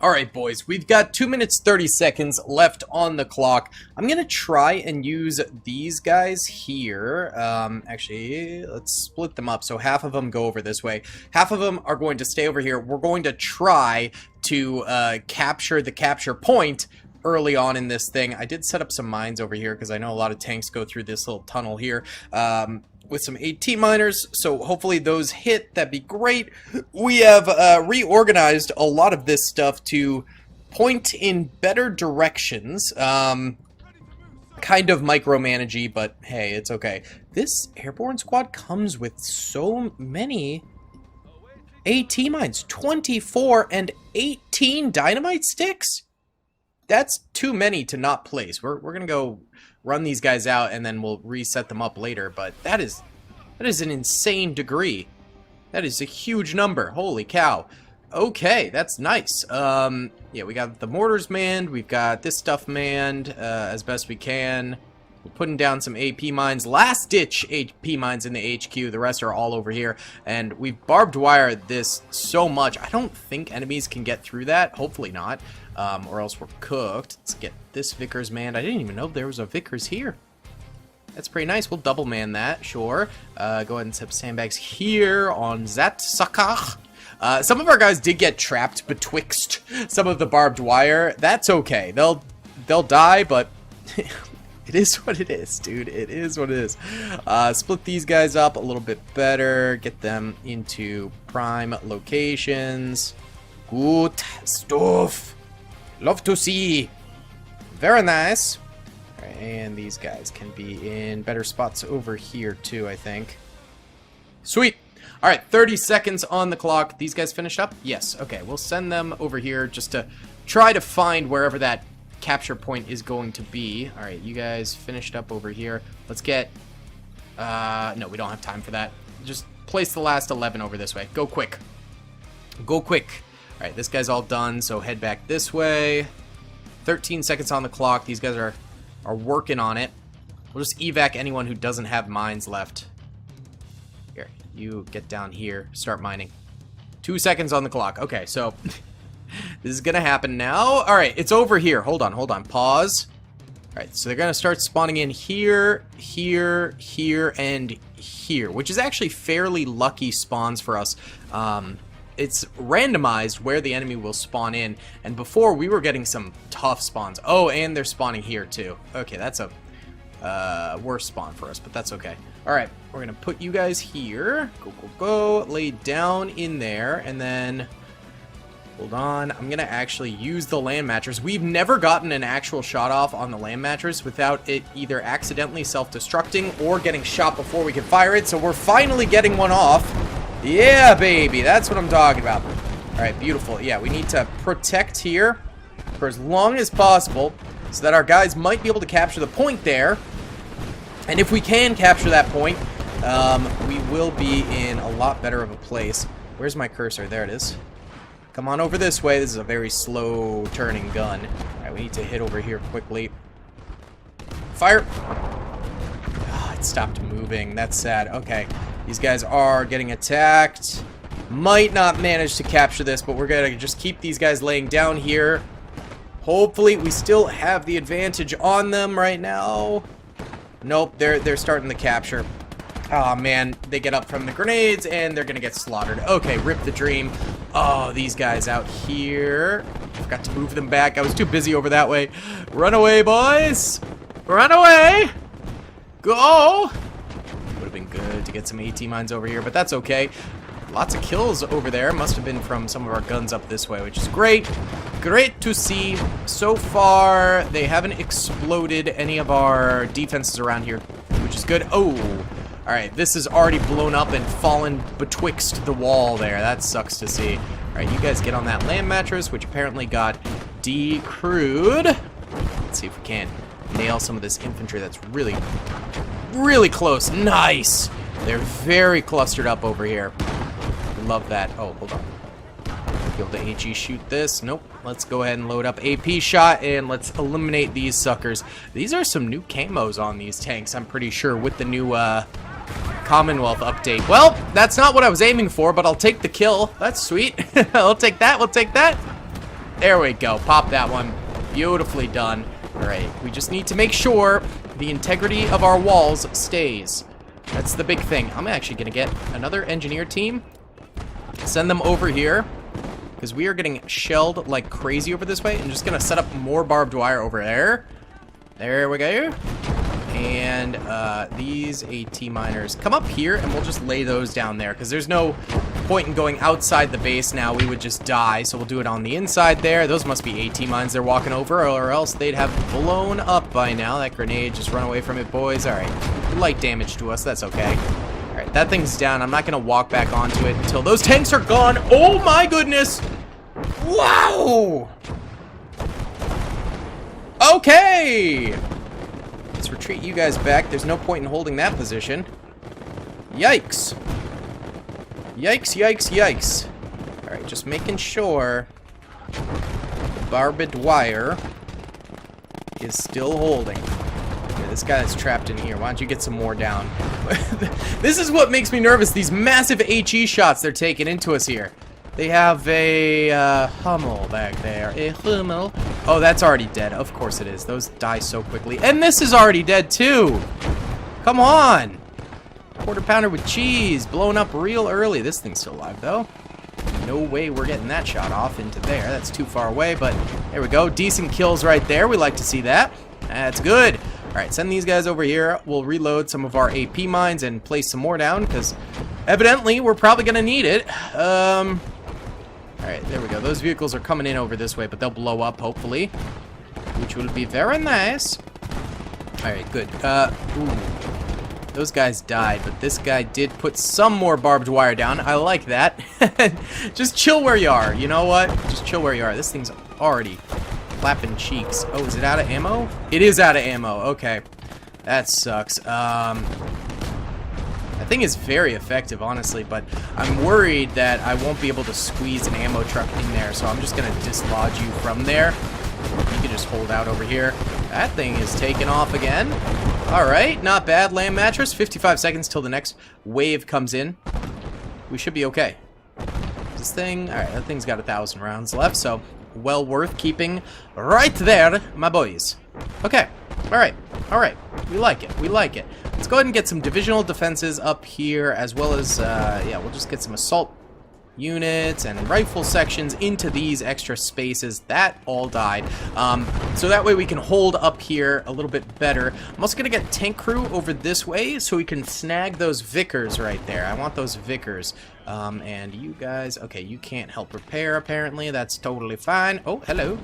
Alright boys, we've got 2 minutes 30 seconds left on the clock. I'm gonna try and use these guys here. Actually, let's split them up so half of them go over this way. Half of them are going to stay over here. We're going to try to capture the capture point early on in this thing. I did set up some mines over here because I know a lot of tanks go through this little tunnel here. With some AT miners, so hopefully those hit. That'd be great. We have reorganized a lot of this stuff to point in better directions. kind of micromanagey, but hey, it's okay. This airborne squad comes with so many AT mines. 24 and 18 dynamite sticks? That's too many to not place. We're gonna go run these guys out and then we'll reset them up later, but that is an insane degree. That is a huge number. Holy cow. Okay, that's nice. Yeah, we got the mortars manned. We've got this stuff manned as best we can. We're putting down some AP mines. Last-ditch AP mines in the HQ. The rest are all over here. And we've barbed wired this so much. I don't think enemies can get through that. Hopefully not. Or else we're cooked. Let's get this Vickers manned. I didn't even know there was a Vickers here. That's pretty nice. We'll double man that, sure. Go ahead and set sandbags here on that sucker. Some of our guys did get trapped betwixt some of the barbed wire. That's okay. They'll die, but it is what it is, dude. It is what it is. Split these guys up a little bit better. Get them into prime locations. Good stuff. Love to see. Very nice. All right, and these guys can be in better spots over here too, I think. Sweet. All right, 30 seconds on the clock. These guys finished up? Yes. Okay, we'll send them over here just to try to find wherever that capture point is going to be. All right, you guys finished up over here. Let's get... no, we don't have time for that. Just place the last 11 over this way. Go quick. Go quick. All right, this guy's all done, so head back this way. 13 seconds on the clock. These guys are working on it. We'll just evac anyone who doesn't have mines left. Here, you get down here. Start mining. 2 seconds on the clock. Okay, so this is going to happen now. All right, it's over here. Hold on. Pause. All right, so they're going to start spawning in here, here, here, and here, which is actually fairly lucky spawns for us. It's randomized where the enemy will spawn in, and before we were getting some tough spawns. Oh, and they're spawning here too. Okay, that's a worse spawn for us, but that's okay. All right, we're gonna put you guys here. Go. Lay down in there, and then hold on. I'm gonna actually use the land mattress. We've never gotten an actual shot off on the land mattress without it either accidentally self-destructing or getting shot before we can fire it. So we're finally getting one off. Yeah, baby, that's what I'm talking about. All right, beautiful. Yeah, we need to protect here for as long as possible so that our guys might be able to capture the point there. And if we can capture that point, we will be in a lot better of a place. Where's my cursor? There it is. Come on over this way. This is a very slow turning gun. All right, we need to hit over here quickly. Fire. Oh, it stopped moving. That's sad. Okay. These guys are getting attacked. Might not manage to capture this, but we're gonna just keep these guys laying down here. Hopefully, we still have the advantage on them right now. Nope, they're starting the capture. Oh man, they get up from the grenades and they're gonna get slaughtered. Okay, rip the dream. Oh, these guys out here. Forgot to move them back. I was too busy over that way. Run away, boys. Run away. Go. Would have been good to get some AT mines over here, but that's okay. Lots of kills over there. Must have been from some of our guns up this way, which is great. Great to see. So far, they haven't exploded any of our defenses around here, which is good. Oh, all right. This is already blown up and fallen betwixt the wall there. That sucks to see. All right, you guys get on that land mattress, which apparently got decrewed. Let's see if we can nail some of this infantry that's really close. Nice. They're very clustered up over here. Love that. Oh, hold on. Be able to HE shoot this. Nope. Let's go ahead and load up AP shot and let's eliminate these suckers. These are some new camos on these tanks, I'm pretty sure, with the new Commonwealth update. Well, that's not what I was aiming for, but I'll take the kill. That's sweet. I'll take that. We'll take that. There we go. Pop that one. Beautifully done. All right. We just need to make sure the integrity of our walls stays. That's the big thing. I'm actually going to get another engineer team. Send them over here. Because we are getting shelled like crazy over this way. I'm just going to set up more barbed wire over there. There we go. And these AT miners come up here and we'll just lay those down there. Because there's no point in going outside the base now. We would just die, so we'll do it on the inside there. Those must be AT mines they're walking over, or else they'd have blown up by now. That grenade, just run away from it, boys. All right, light damage to us. That's okay. All right, that thing's down. I'm not going to walk back onto it until those tanks are gone. Oh, my goodness. Wow. Okay. Let's retreat you guys back. There's no point in holding that position. Yikes. Yikes, yikes, yikes. Alright, just making sure the barbed wire is still holding. Okay, this guy that's trapped in here. Why don't you get some more down? This is what makes me nervous. These massive HE shots they're taking into us here. They have a Hummel back there. A Hummel. Oh, that's already dead. Of course it is. Those die so quickly. And this is already dead, too. Come on. Quarter pounder with cheese. Blown up real early. This thing's still alive, though. No way we're getting that shot off into there. That's too far away, but there we go. Decent kills right there. We like to see that. That's good. All right, send these guys over here. We'll reload some of our AP mines and place some more down, because evidently we're probably going to need it. All right, there we go. Those vehicles are coming in over this way, but they'll blow up, hopefully, which will be very nice. All right, good. Ooh. Those guys died, but this guy did put some more barbed wire down. I like that. Just chill where you are. You know what? Just chill where you are. This thing's already flapping cheeks. Oh, is it out of ammo? It is out of ammo. Okay. That sucks. That thing is very effective, honestly, but I'm worried that I won't be able to squeeze an ammo truck in there, so I'm just going to dislodge you from there. You can just hold out over here. That thing is taking off again. Alright, not bad. Land mattress. 55 seconds till the next wave comes in. We should be okay. This thing... Alright, that thing's got 1,000 rounds left, so well worth keeping right there, my boys. Okay. Alright. Alright. We like it. We like it. Let's go ahead and get some divisional defenses up here, as well as, yeah, we'll just get some assault units and rifle sections into these extra spaces. That all died. So that way we can hold up here a little bit better. I'm also going to get tank crew over this way so we can snag those Vickers right there. I want those Vickers. And you guys, okay, you can't help repair apparently. That's totally fine. Oh, hello.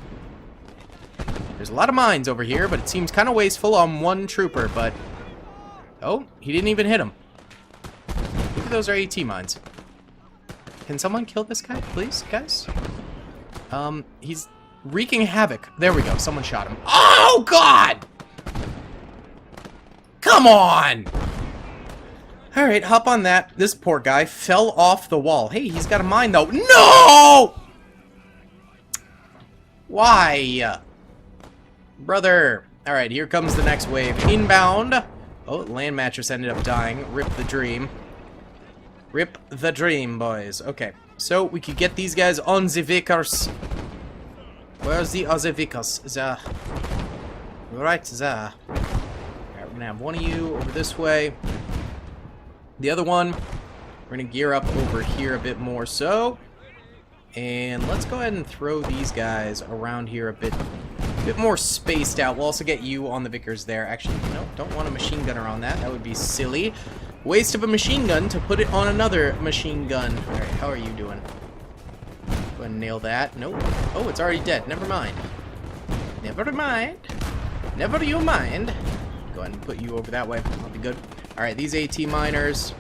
There's a lot of mines over here, but it seems kind of wasteful on one trooper, but... Oh, he didn't even hit him. Look at those are AT mines. Can someone kill this guy, please, guys? He's wreaking havoc. There we go. Someone shot him. Oh, God! Come on! Alright, hop on that. This poor guy fell off the wall. Hey, he's got a mine, though. No! Why? Brother. Alright, here comes the next wave. Inbound. Oh, land mattress ended up dying. Rip the dream. Rip the dream, boys. Okay, so we could get these guys on the Vickers. Where's the other Vickers? Right there. Alright, we're gonna have one of you over this way. The other one, we're gonna gear up over here a bit more so. And let's go ahead and throw these guys around here a bit more spaced out. We'll also get you on the Vickers there. Actually, no, don't want a machine gunner on that. That would be silly. Waste of a machine gun to put it on another machine gun. Alright, how are you doing? Go ahead and nail that. Nope. Oh, it's already dead. Never mind. Never mind. Never you mind. Go ahead and put you over that way. That'll be good. Alright, these AT miners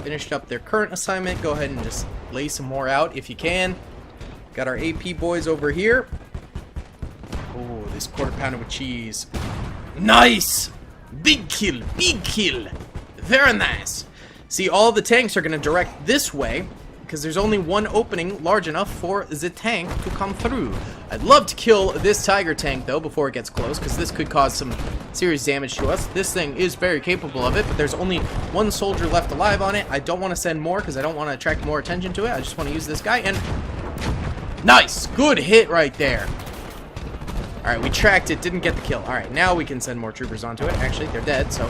finished up their current assignment. Go ahead and just lay some more out if you can. Got our AP boys over here. Oh, this quarter pounder with cheese. Nice! Big kill! Big kill! Very nice. See, all the tanks are going to direct this way because there's only one opening large enough for the tank to come through. I'd love to kill this Tiger tank, though, before it gets close, because this could cause some serious damage to us. This thing is very capable of it, but there's only one soldier left alive on it. I don't want to send more because I don't want to attract more attention to it. I just want to use this guy, and... Nice! Good hit right there. Alright, we tracked it, didn't get the kill. Alright, now we can send more troopers onto it. Actually, they're dead, so...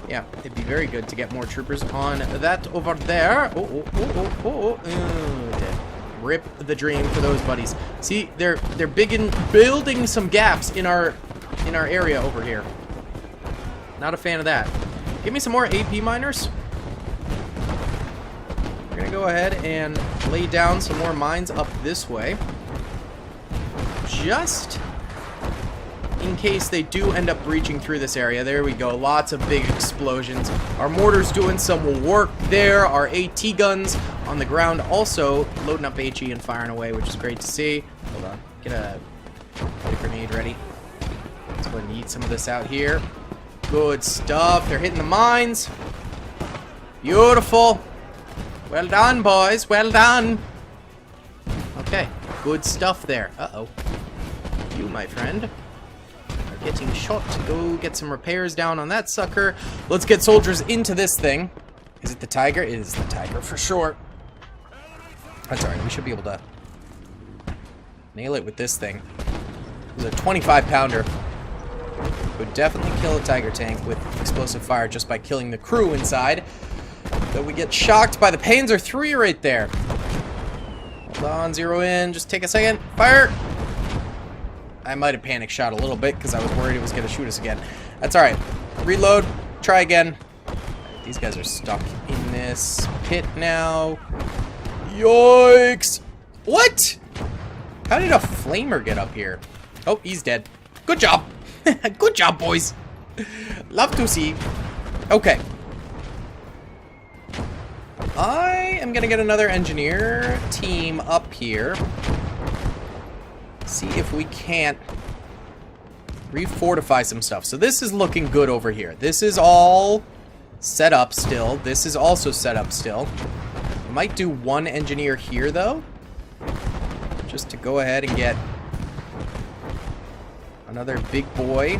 Yeah, it'd be very good to get more troopers on that over there. Dead. Rip the dream for those buddies. See, they're building some gaps in our area over here. Not a fan of that. Give me some more AP miners. We're going to go ahead and lay down some more mines up this way. Just in case they do end up breaching through this area. There we go. Lots of big explosions. Our mortar's doing some work there. Our AT guns on the ground also loading up HE and firing away, which is great to see. Hold on. Get a grenade ready. Let's go ahead and eat some of this out here. Good stuff. They're hitting the mines. Beautiful. Well done, boys. Well done. Okay. Good stuff there. Uh-oh. You, my friend, are getting shot. Go get some repairs down on that sucker. Let's get soldiers into this thing. Is it the Tiger? It is the Tiger for sure. That's alright. We should be able to nail it with this thing. It's a 25-pounder. Would definitely kill a Tiger tank with explosive fire just by killing the crew inside. Though we get shocked by the Panzer III right there. Hold on, zero in. Just take a second. Fire! I might have panic shot a little bit because I was worried it was going to shoot us again. That's alright. Reload. Try again. These guys are stuck in this pit now. Yikes! What? How did a flamer get up here? Oh, he's dead. Good job. Good job, boys. Love to see. Okay. I am going to get another engineer team up here. See if we can't refortify some stuff. So this is looking good over here. This is all set up still. This is also set up still. Might do one engineer here, though. Just to go ahead and get another big boy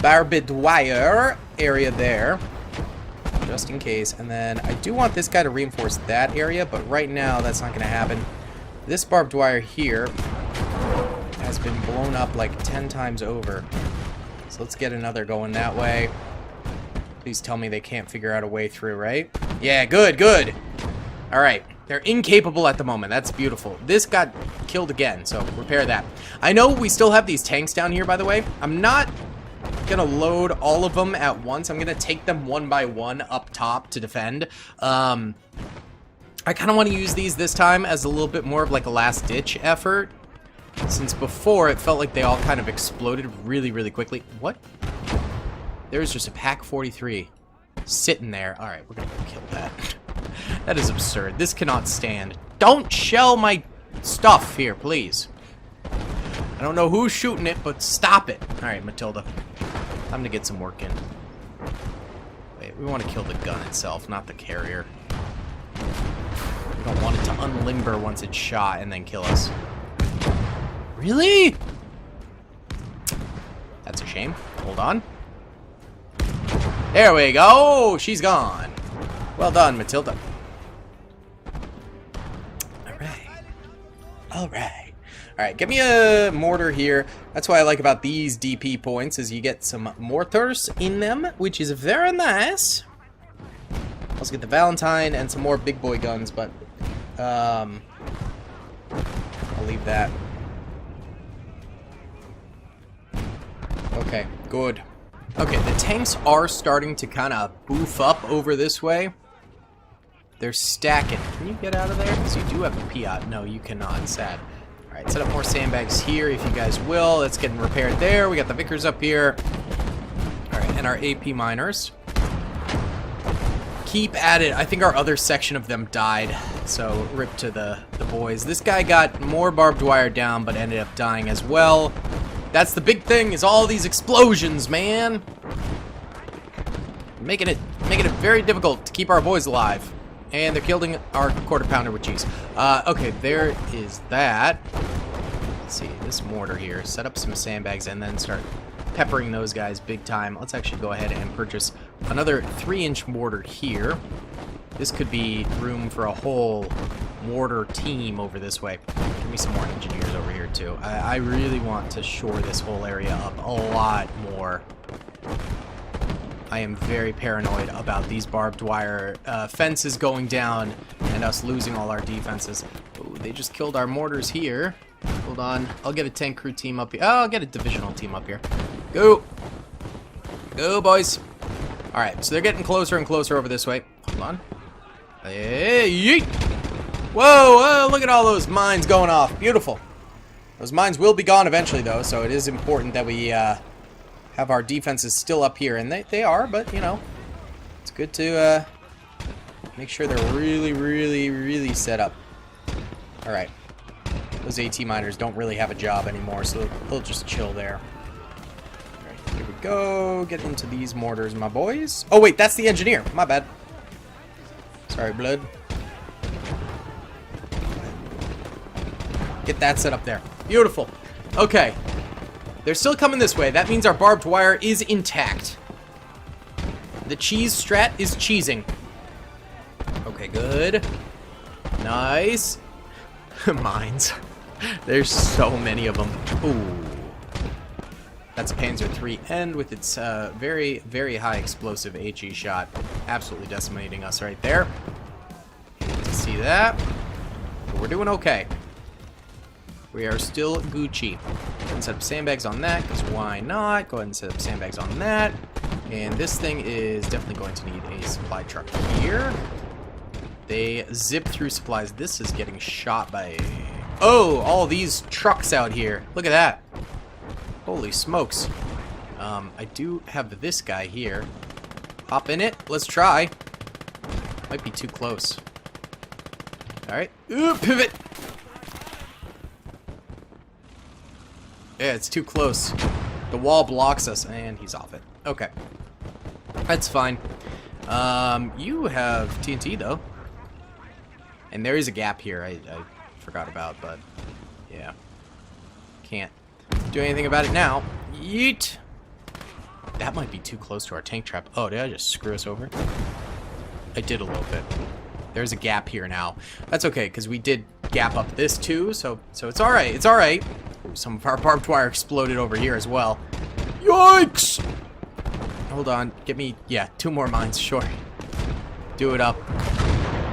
barbed wire area there. Just in case. And then I do want this guy to reinforce that area, but right now that's not going to happen. This barbed wire here has been blown up like 10 times over. So let's get another going that way. Please tell me they can't figure out a way through, right? Yeah, good, good. Alright, they're incapable at the moment. That's beautiful. This got killed again, so repair that. I know we still have these tanks down here, by the way. I'm not gonna load all of them at once. I'm gonna take them one by one up top to defend. I kind of want to use these this time as a little bit more of like a last-ditch effort. Since before, it felt like they all kind of exploded really, really quickly. What? There's just a Pack 43 sitting there. Alright, we're gonna go kill that. That is absurd. This cannot stand. Don't shell my stuff here, please. I don't know who's shooting it, but stop it. Alright, Matilda. Time to get some work in. Wait, we want to kill the gun itself, not the carrier. We don't want it to unlimber once it's shot and then kill us. Really? That's a shame. Hold on. There we go. She's gone. Well done, Matilda. Alright. Alright. Alright, give me a mortar here. That's what I like about these DP points, is you get some mortars in them, which is very nice. Let's get the Valentine and some more big boy guns, but I'll leave that. Okay, good. Okay, the tanks are starting to kind of boof up over this way. They're stacking. Can you get out of there? Because you do have a Piat. No, you cannot. Sad. Alright, set up more sandbags here if you guys will. That's getting repaired there. We got the Vickers up here. Alright, and our AP miners. Keep at it. I think our other section of them died. So, rip to the boys. This guy got more barbed wire down, but ended up dying as well. That's the big thing, is all these explosions, man. Making it very difficult to keep our boys alive. And they're killing our quarter pounder with cheese. Okay, there is that. Let's see, this mortar here. Set up some sandbags and then start peppering those guys big time. Let's actually go ahead and purchase another 3-inch mortar here. This could be room for a whole mortar team over this way. Give me some more engineers over here too. I really want to shore this whole area up a lot more. I am very paranoid about these barbed wire fences going down and us losing all our defenses. Ooh, they just killed our mortars here. Hold on. I'll get a tank crew team up here. Oh, I'll get a divisional team up here. Go! Go, boys! Alright, so they're getting closer and closer over this way. Hold on. Hey, yeet. Whoa, whoa, look at all those mines going off. Beautiful. Those mines will be gone eventually, though, so it is important that we have our defenses still up here. And they are, but, you know, it's good to make sure they're really, really, really set up. All right. Those AT miners don't really have a job anymore, so they'll just chill there. All right, here we go. Get into these mortars, my boys. Oh, wait, that's the engineer. My bad. Sorry, blood. Get that set up there. Beautiful. Okay. They're still coming this way. That means our barbed wire is intact. The cheese strat is cheesing. Okay, good. Nice. Mines. There's so many of them. Ooh. That's a Panzer III with its very, very high explosive HE shot. Absolutely decimating us right there. See that? But we're doing okay. We are still Gucci. Go ahead and set up sandbags on that, because why not? Go ahead and set up sandbags on that. And this thing is definitely going to need a supply truck here. They zip through supplies. This is getting shot by... Oh, all these trucks out here. Look at that. Holy smokes. I do have this guy here. Hop in it. Let's try. Might be too close. Alright. Ooh, pivot. Yeah, it's too close. The wall blocks us, and he's off it. Okay. That's fine. You have TNT, though. And there is a gap here I forgot about, but yeah. Can't do anything about it now. Yeet! That might be too close to our tank trap. Oh, did I just screw us over? I did a little bit. There's a gap here now. That's okay, because we did gap up this too, so it's alright. It's alright. Some of our barbed wire exploded over here as well. Yikes! Hold on. Get me, yeah, 2 more mines, sure. Do it up.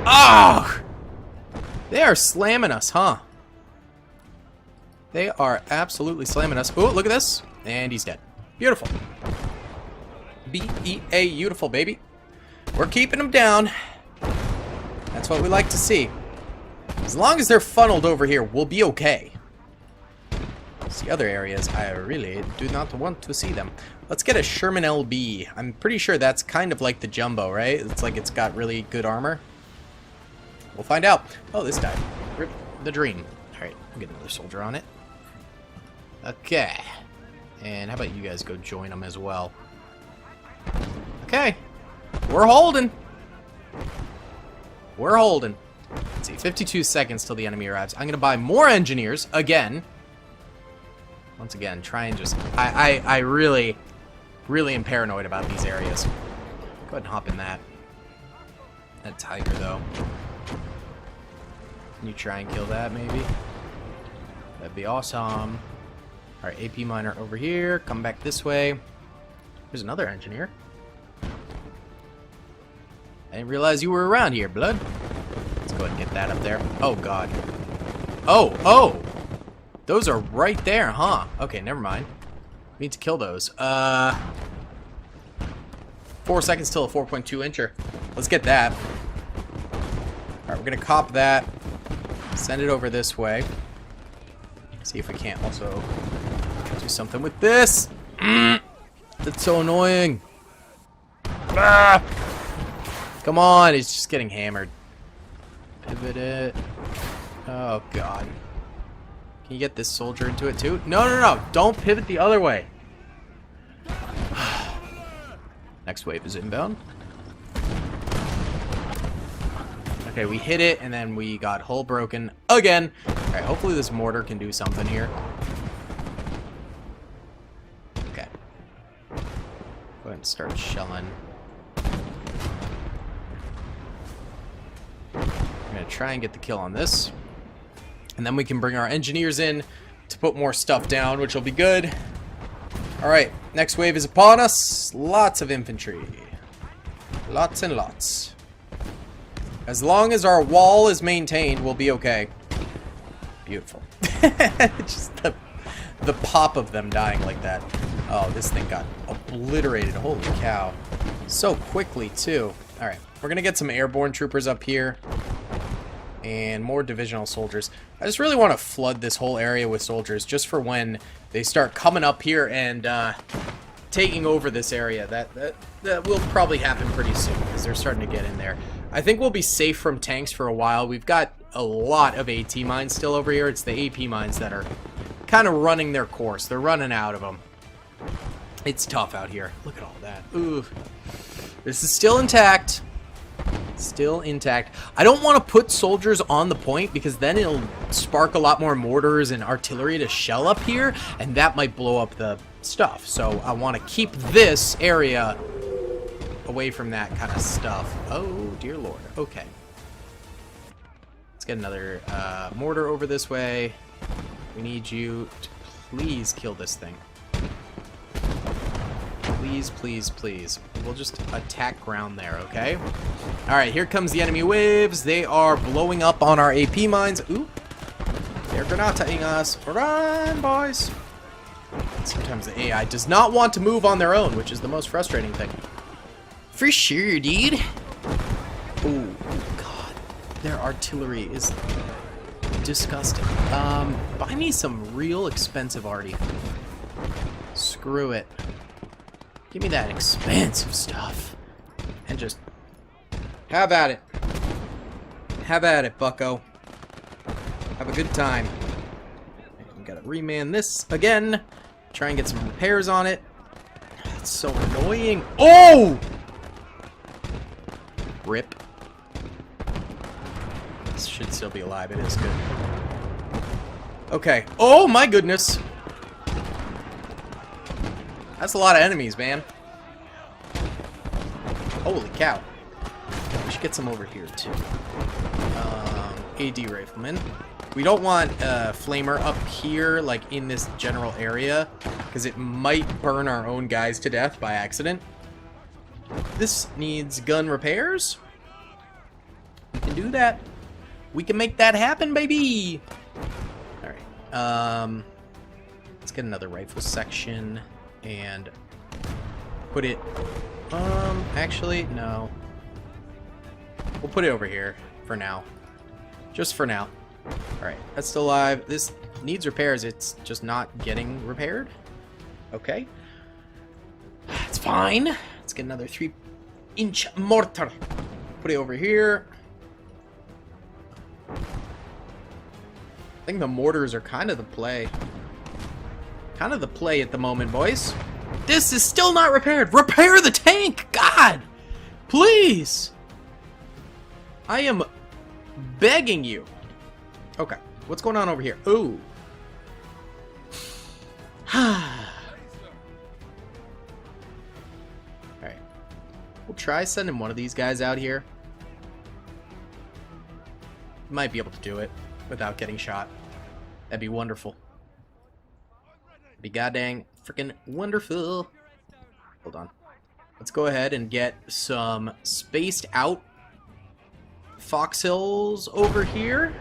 Oh! They are slamming us, huh? They are absolutely slamming us. Oh, look at this. And he's dead. Beautiful. B-E-A, beautiful, baby. We're keeping them down. That's what we like to see. As long as they're funneled over here, we'll be okay. The other areas, I really do not want to see them. Let's get a Sherman LB. I'm pretty sure that's kind of like the Jumbo, right? It's like it's got really good armor. We'll find out. Oh, this died. Rip the dream. Alright, we'll get another soldier on it. Okay. And how about you guys go join them as well? Okay. We're holding. We're holding. Let's see, 52 seconds till the enemy arrives. I'm going to buy more engineers again. Once again, try and just... I really am paranoid about these areas. Go ahead and hop in that. That tiger, though. Can you try and kill that, maybe? That'd be awesome. Alright, AP miner over here. Come back this way. There's another engineer. I didn't realize you were around here, blood. Let's go ahead and get that up there. Oh, God. Oh, oh! Those are right there, huh? Okay, never mind. We need to kill those. 4 seconds till a 4.2 incher. Let's get that. Alright, we're gonna cop that. Send it over this way. See if we can't also do something with this. That's so annoying. Ah! Come on, it's just getting hammered. Pivot it. Oh, God. Can you get this soldier into it too? No, no, no. Don't pivot the other way. Next wave is inbound. Okay, we hit it, and then we got hull broken again. Alright, hopefully this mortar can do something here. Okay. Go ahead and start shelling. I'm going to try and get the kill on this. And then we can bring our engineers in to put more stuff down, which will be good. Alright, next wave is upon us. Lots of infantry. Lots and lots. As long as our wall is maintained, we'll be okay. Beautiful. Just the pop of them dying like that. Oh, this thing got obliterated. Holy cow. So quickly, too. Alright, we're gonna get some airborne troopers up here. And more divisional soldiers. I just really want to flood this whole area with soldiers just for when they start coming up here and taking over this area. That will probably happen pretty soon because they're starting to get in there. I think we'll be safe from tanks for a while. We've got a lot of AT mines still over here. It's the AP mines that are kind of running their course. They're running out of them. It's tough out here. Look at all that. Ooh. This is still intact. Still intact. I don't want to put soldiers on the point because then it'll spark a lot more mortars and artillery to shell up here, and that might blow up the stuff. So I want to keep this area away from that kind of stuff. Oh, dear Lord. Okay. Let's get another mortar over this way. We need you to please kill this thing. Please, please, please. We'll just attack ground there, okay? Alright, here comes the enemy waves. They are blowing up on our AP mines. Ooh. They're granataing us. Run, boys. Sometimes the AI does not want to move on their own, which is the most frustrating thing. For sure, dude. Oh, God. Their artillery is disgusting. Buy me some real expensive arty. Screw it. Give me that expensive stuff. And just have at it. Have at it, bucko. Have a good time. We gotta reman this again. Try and get some repairs on it. That's so annoying. Oh! Rip. This should still be alive. It is good. Okay. Oh my goodness. That's a lot of enemies, man. Holy cow. We should get some over here, too. AD Rifleman. We don't want Flamer up here, like, in this general area, because it might burn our own guys to death by accident. This needs gun repairs. We can do that. We can make that happen, baby! Alright. Let's get another rifle section. And put it, actually, no. We'll put it over here for now. Just for now. Alright, that's still alive. This needs repairs. It's just not getting repaired. Okay. It's fine. Let's get another 3-inch mortar. Put it over here. I think the mortars are kind of the play. Kind of the play at the moment, boys. This is still not repaired. Repair the tank! God! Please! I am begging you. Okay, what's going on over here? Ooh. Alright. We'll try sending one of these guys out here. Might be able to do it without getting shot. That'd be wonderful. Be goddamn freaking wonderful. Hold on. Let's go ahead and get some spaced out foxhills over here.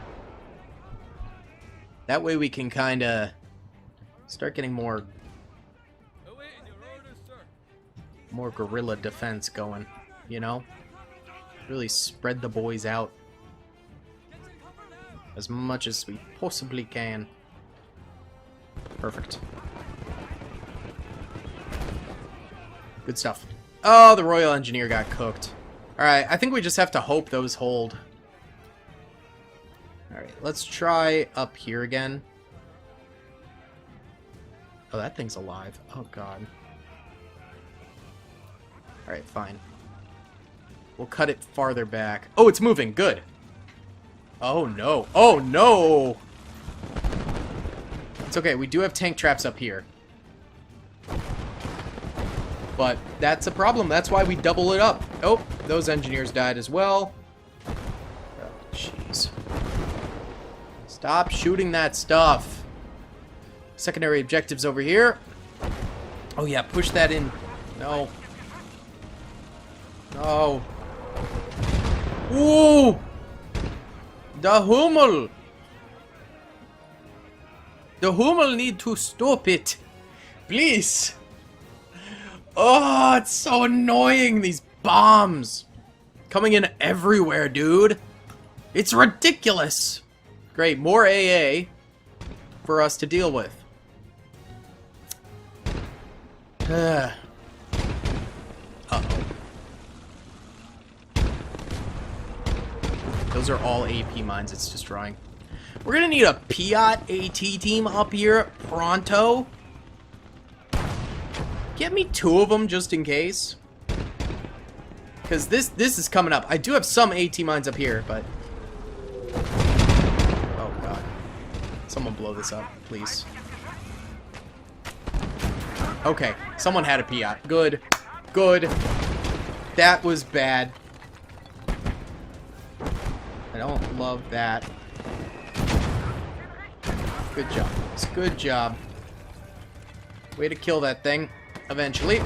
That way we can kind of start getting more guerrilla defense going, you know? Really spread the boys out as much as we possibly can. Perfect. Good stuff. Oh, the Royal Engineer got cooked. Alright, I think we just have to hope those hold. Alright, let's try up here again. Oh, that thing's alive. Oh, God. Alright, fine. We'll cut it farther back. Oh, it's moving. Good. Oh, no. Oh, no! It's okay. We do have tank traps up here. But that's a problem. That's why we double it up. Oh, those engineers died as well. Oh, jeez. Stop shooting that stuff. Secondary objectives over here. Oh, yeah. Push that in. No. No. Ooh! The Hummel! The Hummel need to stop it. Please. Oh, it's so annoying, these bombs. Coming in everywhere, dude. It's ridiculous. Great, more AA for us to deal with. Uh-oh. Those are all AP mines it's destroying. We're gonna need a Piat AT team up here pronto. Get me 2 of them just in case. Because this is coming up. I do have some AT mines up here, but... Oh, God. Someone blow this up, please. Okay, someone had a Piat. Good. Good. That was bad. I don't love that. Good job. It's good job. Way to kill that thing. Eventually.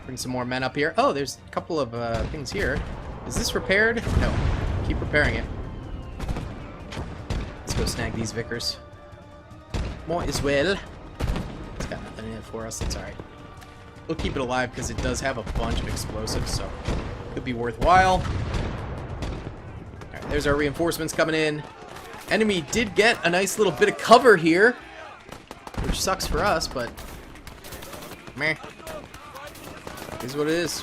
Bring some more men up here. Oh, there's a couple of things here. Is this repaired? No. Keep repairing it. Let's go snag these Vickers. Might as well. It's got nothing in it for us. That's alright. We'll keep it alive because it does have a bunch of explosives, so could be worthwhile. Alright, there's our reinforcements coming in. Enemy did get a nice little bit of cover here, which sucks for us, but meh. Is what it is.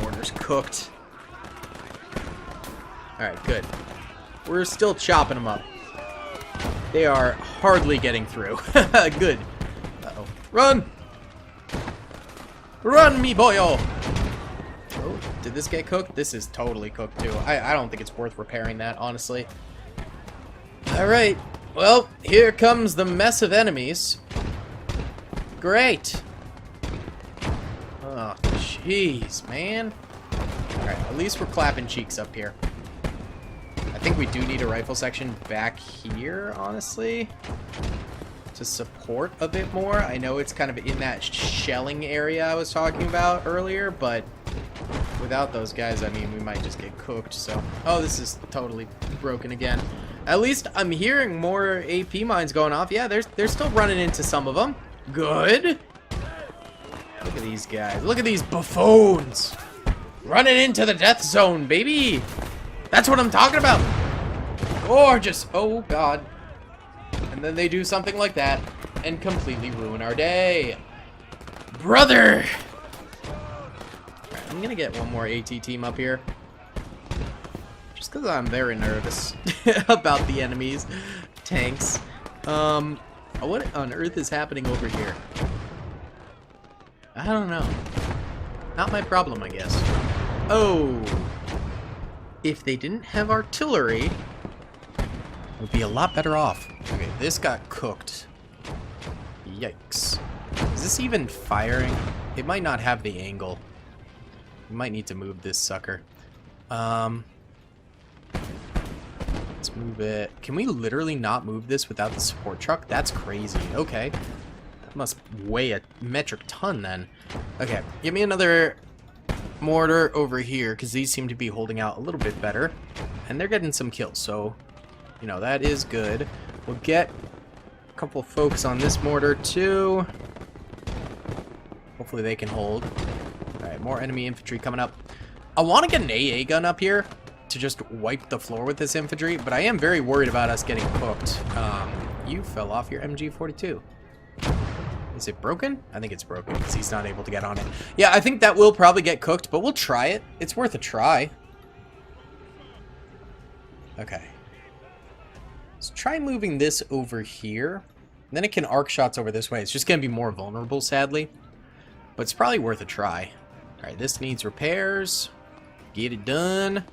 Mortar's cooked. Alright, good. We're still chopping them up. They are hardly getting through. Good. Uh-oh. Run! Run, me boyo! Oh, did this get cooked? This is totally cooked, too. I don't think it's worth repairing that, honestly. Alright. Well, here comes the mess of enemies. Great. Oh, jeez, man. Alright, at least we're clapping cheeks up here. I think we do need a rifle section back here, honestly, to support a bit more. I know it's kind of in that shelling area I was talking about earlier, but without those guys, I mean, we might just get cooked, so... Oh, this is totally broken again. At least I'm hearing more AP mines going off. Yeah, they're still running into some of them. Good. Look at these guys. Look at these buffoons. Running into the death zone, baby. That's what I'm talking about. Gorgeous. Oh, God. And then they do something like that and completely ruin our day. Brother. Right, I'm going to get one more AT team up here. Just because I'm very nervous about the enemies. Tanks. What on earth is happening over here? I don't know. Not my problem, I guess. Oh. If they didn't have artillery, we'd be a lot better off. Okay, this got cooked. Yikes. Is this even firing? It might not have the angle. We might need to move this sucker. Let's move it. Can we literally not move this without the support truck? That's crazy. Okay. That must weigh a metric ton then. Okay, give me another mortar over here, because these seem to be holding out a little bit better. And they're getting some kills, so, you know, that is good. We'll get a couple of folks on this mortar, too. Hopefully they can hold. Alright, more enemy infantry coming up. I want to get an AA gun up here to just wipe the floor with this infantry, but I am very worried about us getting cooked. You fell off your MG42. Is it broken? I think it's broken because he's not able to get on it. Yeah, I think that will probably get cooked, but we'll try it. It's worth a try. Okay. Let's try moving this over here. And then it can arc shots over this way. It's just going to be more vulnerable, sadly. But it's probably worth a try. Alright, this needs repairs. Get it done.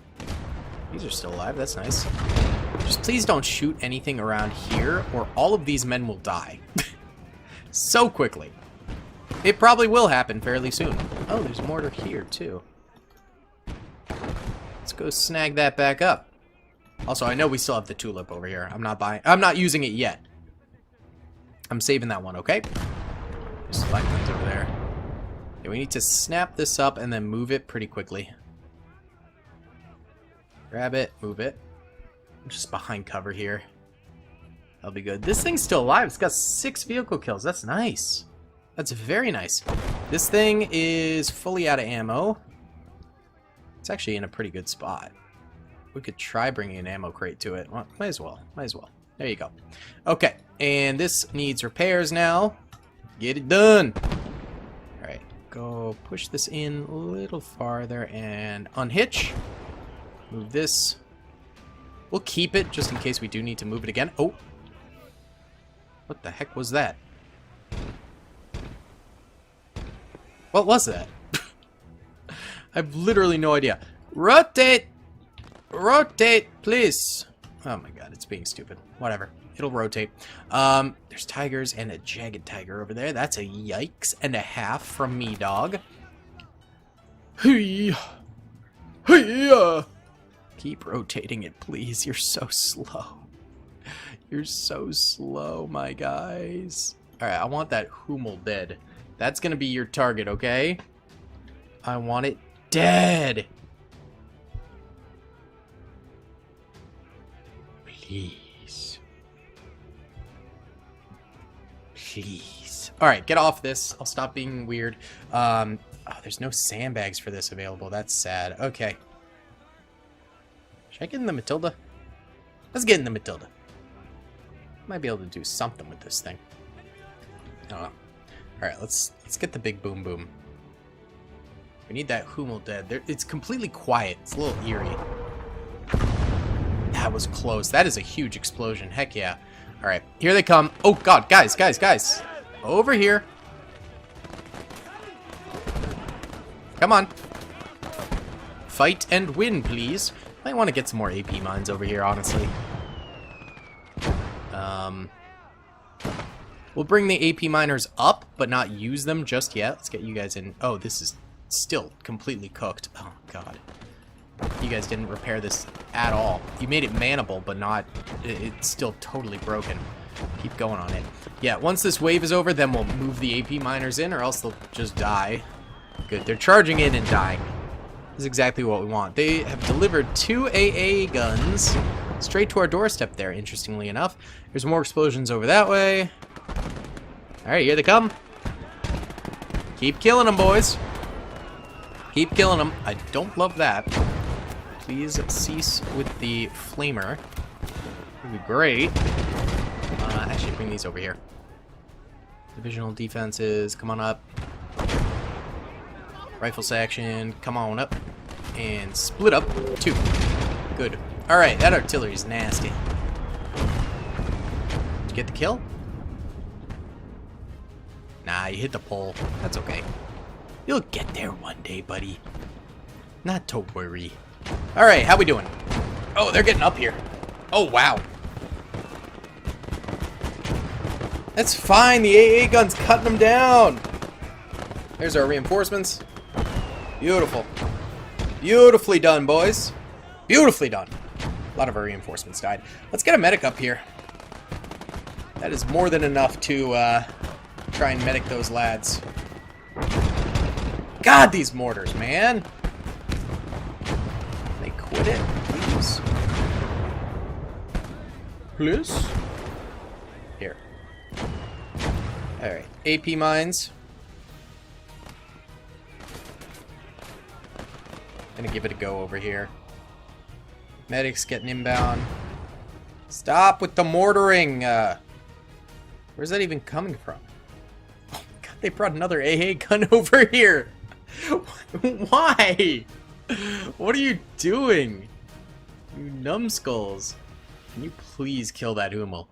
These are still alive. That's nice. Just please don't shoot anything around here, or all of these men will die. So quickly. It probably will happen fairly soon. Oh, there's a mortar here, too. Let's go snag that back up. Also, I know we still have the tulip over here. I'm not using it yet. I'm saving that one, okay? There's 5 guns over there. Yeah, we need to snap this up and then move it pretty quickly. Grab it, move it. I'm just behind cover here. That'll be good. This thing's still alive. It's got 6 vehicle kills. That's nice. That's very nice. This thing is fully out of ammo. It's actually in a pretty good spot. We could try bringing an ammo crate to it. Well, might as well. Might as well. There you go. Okay, and this needs repairs now. Get it done. All right, go push this in a little farther and unhitch. Move this. We'll keep it just in case we do need to move it again. Oh. What the heck was that? What was that? I have literally no idea. Rotate! Rotate, please! Oh my god, it's being stupid. Whatever. It'll rotate. There's tigers and a jagged tiger over there. That's a yikes and a half from me, dog. Hey! Hey! Keep rotating it, please. You're so slow. You're so slow, my guys. Alright, I want that Hummel dead. That's gonna be your target, okay? I want it dead. Please. Please. Alright, get off this. I'll stop being weird. Oh, there's no sandbags for this available. That's sad. Okay. Should I get in the Matilda? Let's get in the Matilda. Might be able to do something with this thing. I don't know. Alright, let's get the big boom boom. We need that Hummel dead. It's completely quiet. It's a little eerie. That was close. That is a huge explosion. Heck yeah. Alright, here they come. Oh god, guys. Over here. Come on. Fight and win, please. I want to get some more AP mines over here, honestly. We'll bring the AP miners up, but not use them just yet. Let's get you guys in. Oh, this is still completely cooked. Oh, God. You guys didn't repair this at all. You made it manable, but not... It's still totally broken. Keep going on it. Yeah, once this wave is over, then we'll move the AP miners in, or else they'll just die. Good. They're charging in and dying. This is exactly what we want. They have delivered 2 AA guns straight to our doorstep there, interestingly enough. There's more explosions over that way. Alright, here they come. Keep killing them, boys. Keep killing them. I don't love that. Please cease with the flamer. Would be great. Actually, bring these over here. Divisional defenses, come on up. Rifle section, come on up. And split up 2. Good. Alright, that artillery's nasty. Did you get the kill? Nah, you hit the pole. That's okay. You'll get there one day, buddy. Not to worry. Alright, how we doing? Oh, they're getting up here. Oh, wow. That's fine. The AA gun's cutting them down. There's our reinforcements. Beautiful. Beautifully done, boys. Beautifully done. A lot of our reinforcements died. Let's get a medic up here. That is more than enough to try and medic those lads. God, these mortars, man. They quit it, please. Please? Here. Alright. AP mines. Gonna give it a go over here. Medics getting inbound. Stop with the mortaring! Where's that even coming from? Oh my god, they brought another AA gun over here! Why? What are you doing? You numbskulls. Can you please kill that Hummel?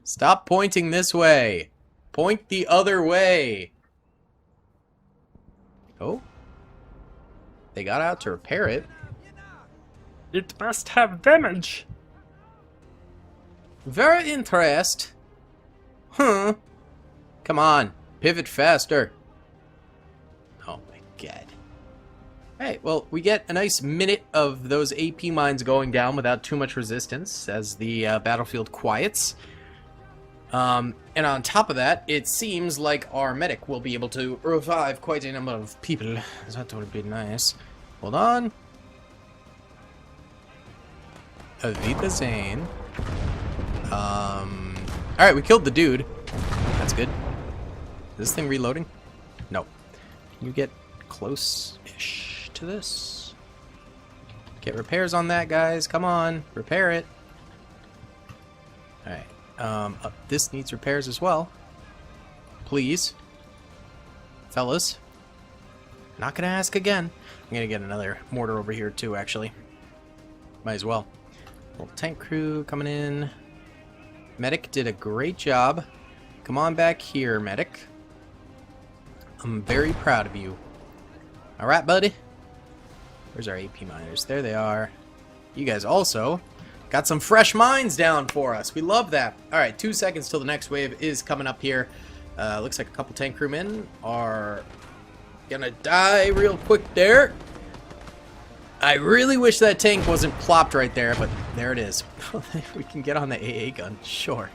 Stop pointing this way! Point the other way! Oh? They got out to repair it. It must have damage. Very interest. Huh. Come on. Pivot faster. Oh my god. Alright, well, we get a nice minute of those AP mines going down without too much resistance as the battlefield quiets. And on top of that, it seems like our medic will be able to revive quite a number of people. That would be nice. Hold on. Avita Zane. Alright, we killed the dude. That's good. Is this thing reloading? No. Can you get close-ish to this. Get repairs on that, guys. Come on, repair it. Alright, this needs repairs as well. Please. Fellas. Not gonna ask again. I'm gonna get another mortar over here too, actually. Might as well. Little tank crew coming in. Medic did a great job. Come on back here, medic. I'm very proud of you. Alright, buddy. Where's our AP miners? There they are. You guys also got some fresh mines down for us. We love that. Alright, 2 seconds till the next wave is coming up here. Looks like a couple tank crewmen are gonna die real quick there. I really wish that tank wasn't plopped right there, but there it is. We can get on the AA gun, sure.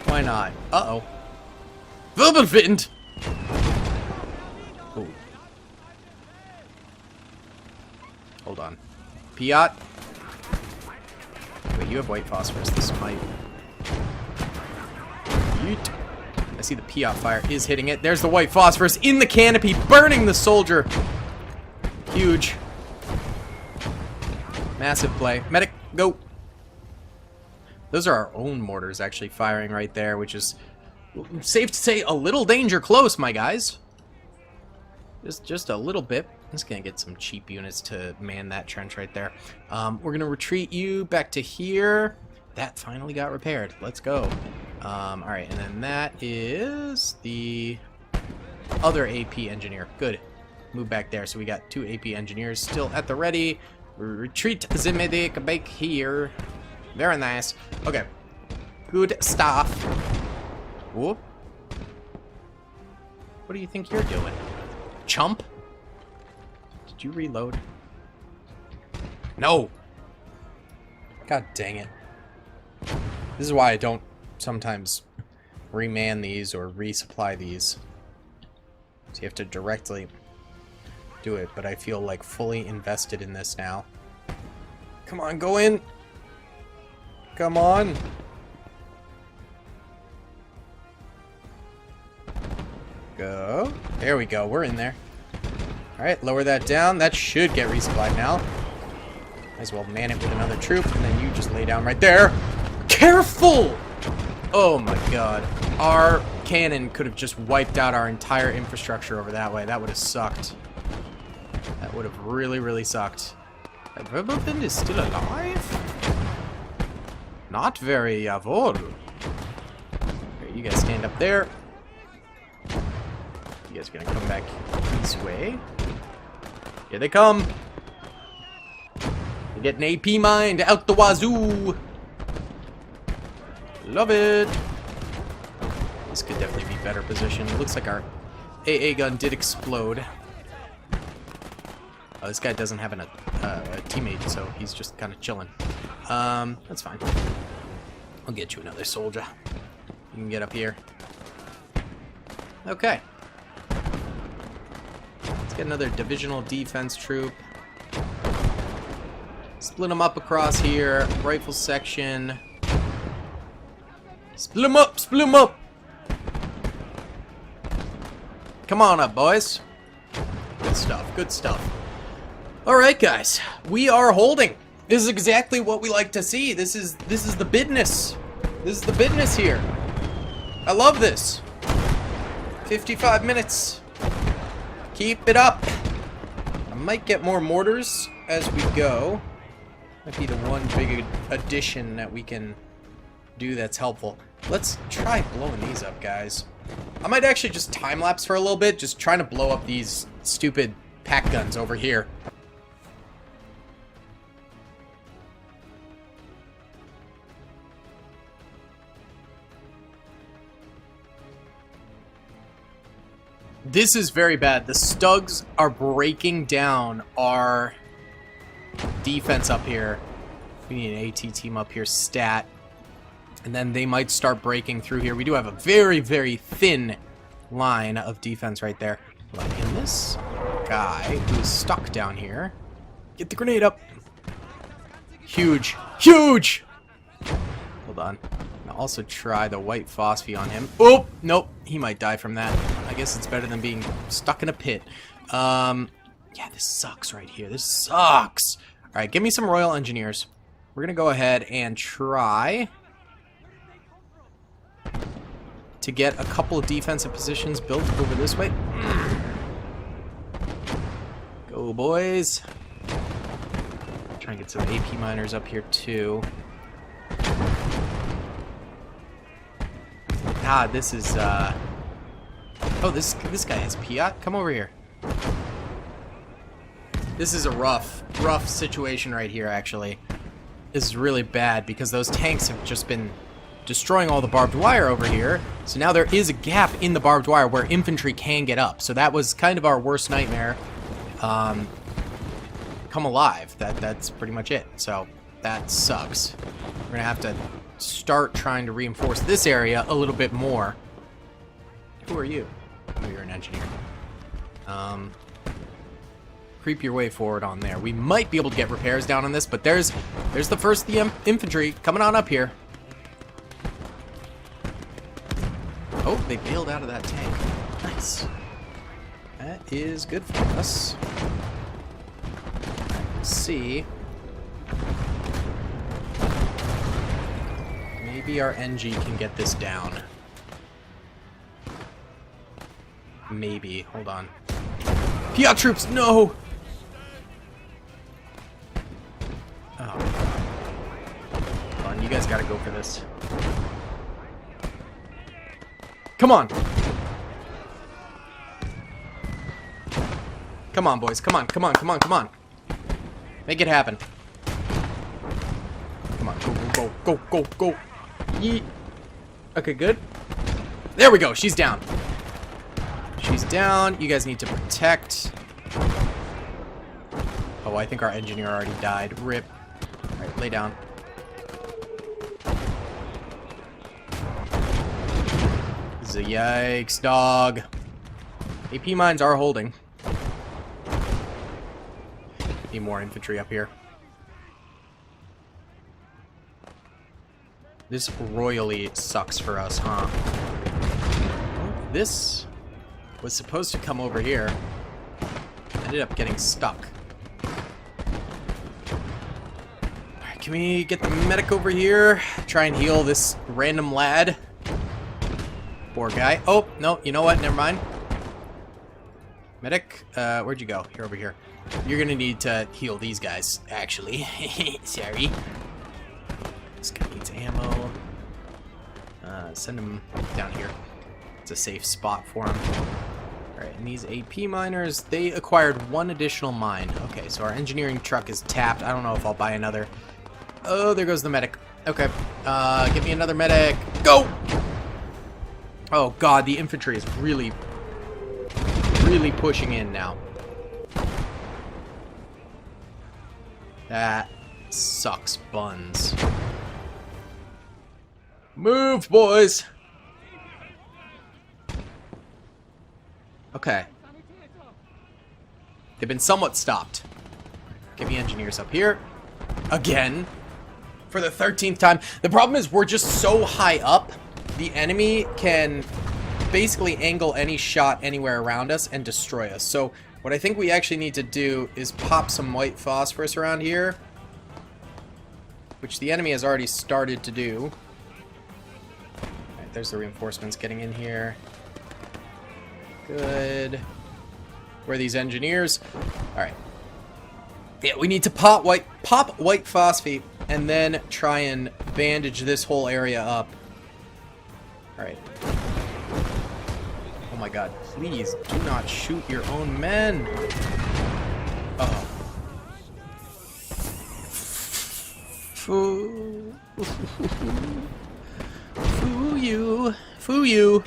Why not? Uh-oh. Wirbelwind! Ooh. Hold on. Piat. Wait, you have white phosphorus. This might... Yeet. I see the Piat fire is hitting it. There's the white phosphorus in the canopy, burning the soldier. Huge. Massive play. Medic, go. Those are our own mortars actually firing right there, which is safe to say a little danger close, my guys. Just a little bit. I'm just gonna get some cheap units to man that trench right there. We're gonna retreat you back to here. That finally got repaired. Let's go. Alright, and then that is the other AP engineer. Good. Move back there. So we got 2 AP engineers still at the ready. Retreat the medic back here. Very nice. Okay. Good stuff. Whoop. What do you think you're doing? Chump? Did you reload? No! God dang it. This is why I don't sometimes reman these or resupply these. So you have to directly do it, but I feel like fully invested in this now. Come on, go in! Come on! Go. There we go, we're in there. Alright, lower that down. That should get resupplied now. Might as well man it with another troop, and then you just lay down right there. Careful! Oh my god. Our cannon could have just wiped out our entire infrastructure over that way. That would have sucked. That would have really, really sucked. That Wirbelwind is still alive? Not very, jawohl. Okay, you guys stand up there. You guys are gonna come back this way. Here they come. They get an AP mined out the wazoo. Love it. This could definitely be better positioned. It looks like our AA gun did explode. Oh, this guy doesn't have a teammate, so he's just kind of chilling. That's fine. I'll get you another soldier. You can get up here. Okay. Let's get another divisional defense troop. Split them up across here. Rifle section. Split them up! Split them up! Come on up, boys. Good stuff. Good stuff. Alright, guys. We are holding. This is exactly what we like to see. This is the business. This is the business here. I love this. 55 minutes. Keep it up. I might get more mortars as we go. Might be the one big addition that we can do that's helpful. Let's try blowing these up, guys. I might actually just time-lapse for a little bit, just trying to blow up these stupid pack guns over here. This is very bad. The Stugs are breaking down our defense up here. We need an AT team up here, stat. And then they might start breaking through here. We do have a very, very thin line of defense right there. Like in this guy who's stuck down here. Get the grenade up. Huge. Huge! Hold on. I'll also try the white phosphine on him. Oh, nope. He might die from that. I guess it's better than being stuck in a pit. Yeah, this sucks right here. This sucks. Alright, give me some Royal Engineers. We're gonna go ahead and try to get a couple of defensive positions built over this way. Go, boys. Try and get some AP miners up here, too. Ah, this is, oh, this guy has Piat. Come over here. This is a rough situation right here, actually. This is really bad because those tanks have just been destroying all the barbed wire over here. So now there is a gap in the barbed wire where infantry can get up. So that was kind of our worst nightmare. Come alive. That's pretty much it. So that sucks. We're gonna have to start trying to reinforce this area a little bit more. Who are you? Oh, you're an engineer. Creep your way forward on there. We might be able to get repairs down on this, but there's the first infantry coming on up here. Oh, they bailed out of that tank. Nice. That is good for us. Let's see. Maybe our NG can get this down. Maybe. Hold on. Piat troops, no! Oh. Hold on, you guys gotta go for this. Come on! Come on, boys. Come on, come on, come on, come on. Make it happen. Come on, go, go, go, go, go, go. Yeet. Okay, good. There we go, she's down. She's down. You guys need to protect. Oh, I think our engineer already died. Rip. Alright, lay down. This is a yikes, dog. AP mines are holding. Need more infantry up here. This royally sucks for us, huh? This was supposed to come over here. Ended up getting stuck. Alright, can we get the medic over here? Try and heal this random lad. Poor guy. Oh, no, you know what? Never mind. Medic, where'd you go? You're over here. You're gonna need to heal these guys, actually. Sorry. This guy needs ammo. Send him down here. It's a safe spot for him. Alright, and these AP miners, they acquired one additional mine. Okay, so our engineering truck is tapped. I don't know if I'll buy another. Oh, there goes the medic. Okay, get me another medic. Go! Oh god, the infantry is really pushing in now. That sucks buns. Move, boys! Okay. They've been somewhat stopped. Get me engineers up here. Again. For the 13th time. The problem is we're just so high up, the enemy can basically angle any shot anywhere around us and destroy us. So what I think we actually need to do is pop some white phosphorus around here, which the enemy has already started to do. Alright, there's the reinforcements getting in here. Good. Where are these engineers? Alright. Yeah, we need to pop white phosphate and then try and bandage this whole area up. Alright. Oh my god, please do not shoot your own men. Uh-oh. Foo. Foo you. Foo you.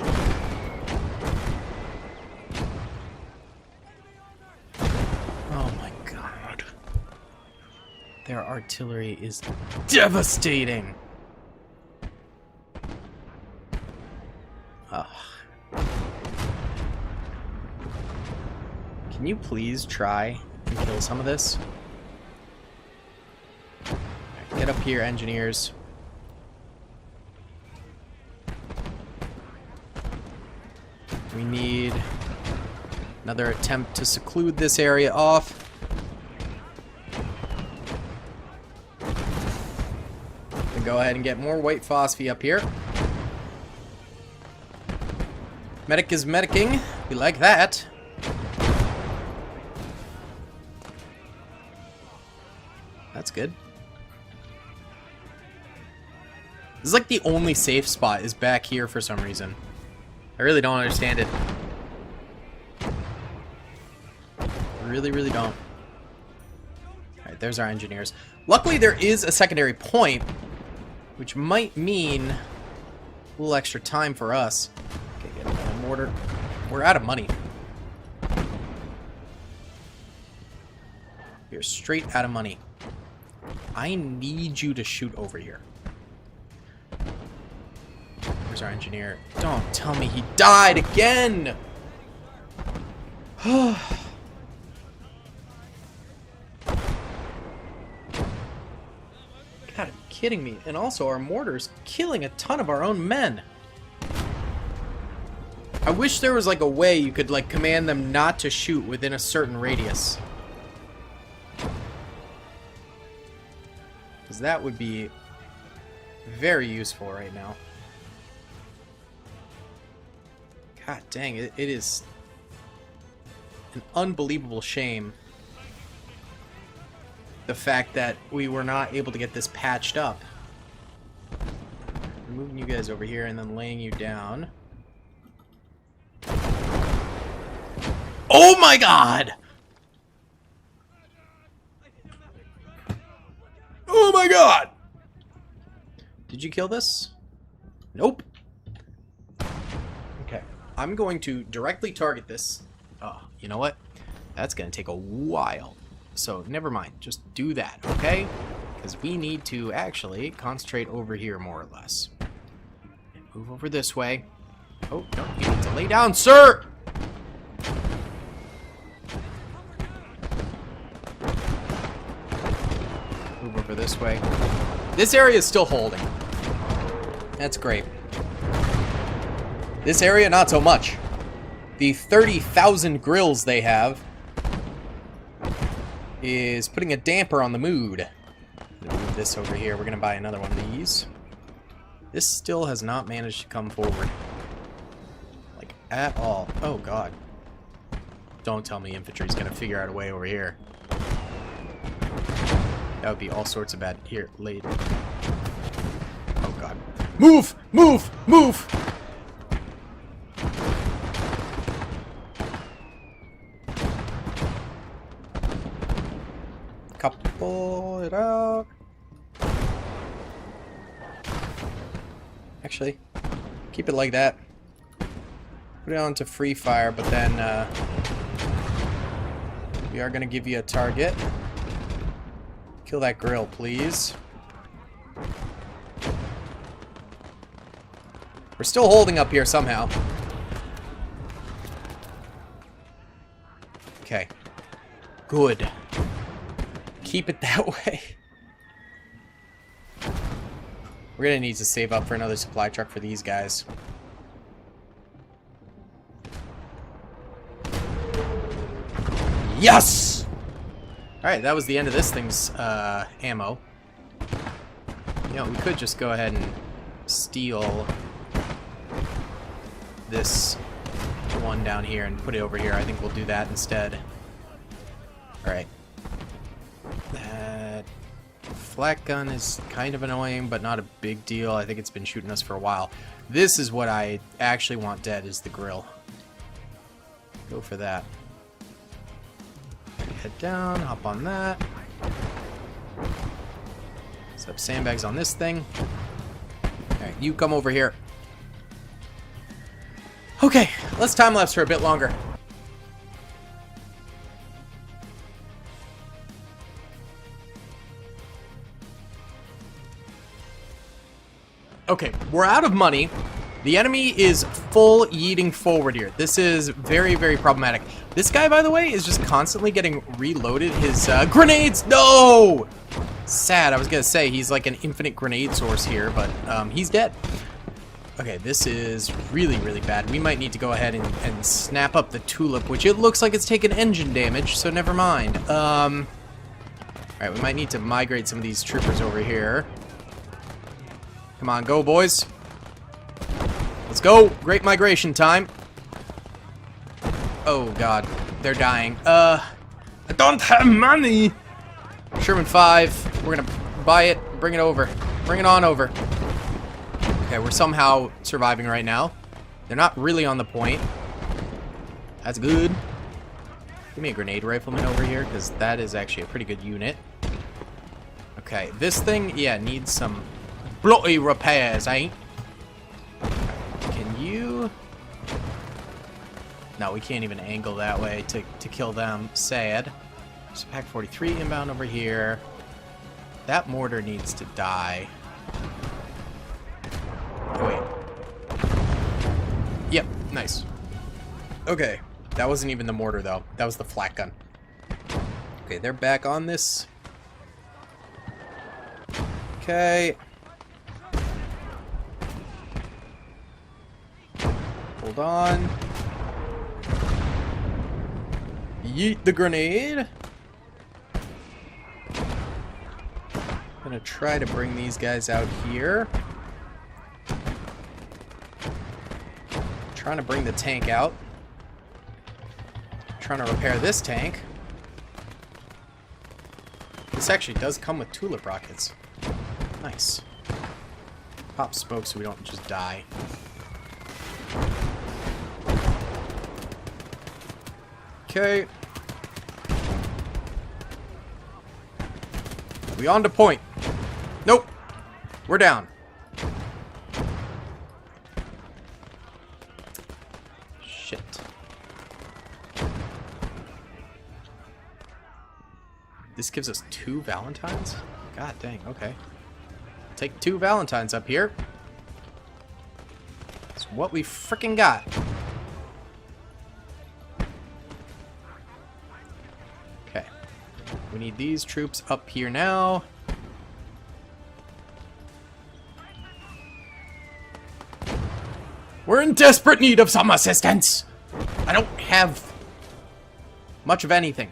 Oh my god. Their artillery is devastating. Ugh. Can you please try and kill some of this? Right, get up here, engineers. We need another attempt to seclude this area off. And go ahead and get more white phosphate up here. Medic is medicing. We like that. That's good. This is like the only safe spot is back here for some reason. I really don't understand it. Really, really don't. Alright, there's our engineers. Luckily, there is a secondary point, which might mean a little extra time for us. Okay, get another mortar. We're out of money. We're straight out of money. I need you to shoot over here. There's our engineer. Don't tell me he died again! God, are you kidding me? And also our mortar's killing a ton of our own men. I wish there was like a way you could like command them not to shoot within a certain radius. Because that would be very useful right now. God dang, it is an unbelievable shame. The fact that we were not able to get this patched up. Moving you guys over here and then laying you down. Oh my god! Oh my god! Did you kill this? Nope. Okay. I'm going to directly target this. Oh, you know what? That's going to take a while. So, never mind. Just do that, okay? Because we need to actually concentrate over here, more or less. And move over this way. Oh, no. You need to lay down, sir! Move over this way. This area is still holding. That's great. This area, not so much. The 30,000 grills they have is putting a damper on the mood. Move this over here. We're going to buy another one of these. This still has not managed to come forward. Like, at all. Oh, God. Don't tell me infantry's going to figure out a way over here. That would be all sorts of bad. Here, laid. Oh, God. Move! Move! Move! Couple it out. Actually, keep it like that. Put it on to free fire, but then we are going to give you a target. Kill that grill, please. We're still holding up here somehow. Okay. Good. Keep it that way. We're gonna need to save up for another supply truck for these guys. Yes! Alright, that was the end of this thing's ammo. You know, we could just go ahead and steal this one down here and put it over here. I think we'll do that instead. Alright. That flak gun is kind of annoying, but not a big deal. I think it's been shooting us for a while. This is what I actually want dead, is the grill. Go for that. Head down, hop on that. Set up sandbags on this thing. Alright, you come over here. Okay, let's time-lapse for a bit longer. Okay, we're out of money. The enemy is full yeeting forward here. This is very, very problematic. This guy, by the way, is just constantly getting reloaded. His grenades! No! Sad. I was gonna say he's like an infinite grenade source here, but he's dead. Okay, this is really, really bad. We might need to go ahead and snap up the tulip, which it looks like it's taken engine damage, so never mind. Alright, we might need to migrate some of these troopers over here. Come on, go, boys. Let's go. Great migration time. Oh, God. They're dying. I don't have money. Sherman 5. We're gonna buy it. Bring it over. Bring it on over. Okay, we're somehow surviving right now. They're not really on the point. That's good. Give me a grenade rifleman over here, because that is actually a pretty good unit. Okay, this thing, yeah, needs some bloody repairs, eh? Can you... No, we can't even angle that way to kill them. Sad. There's a Pack 43 inbound over here. That mortar needs to die. Oh, wait. Yep, nice. Okay, that wasn't even the mortar, though. That was the flak gun. Okay, they're back on this. Okay. Hold on. Yeet the grenade. Gonna try to bring these guys out here. Trying to bring the tank out. Trying to repair this tank. This actually does come with tulip rockets. Nice. Pop spokes so we don't just die. Okay. We on to point. Nope. We're down. Shit. This gives us 2 Valentines? God dang, okay. Take 2 Valentines up here. That's what we frickin' got. Okay. We need these troops up here now. We're in desperate need of some assistance. I don't have much of anything.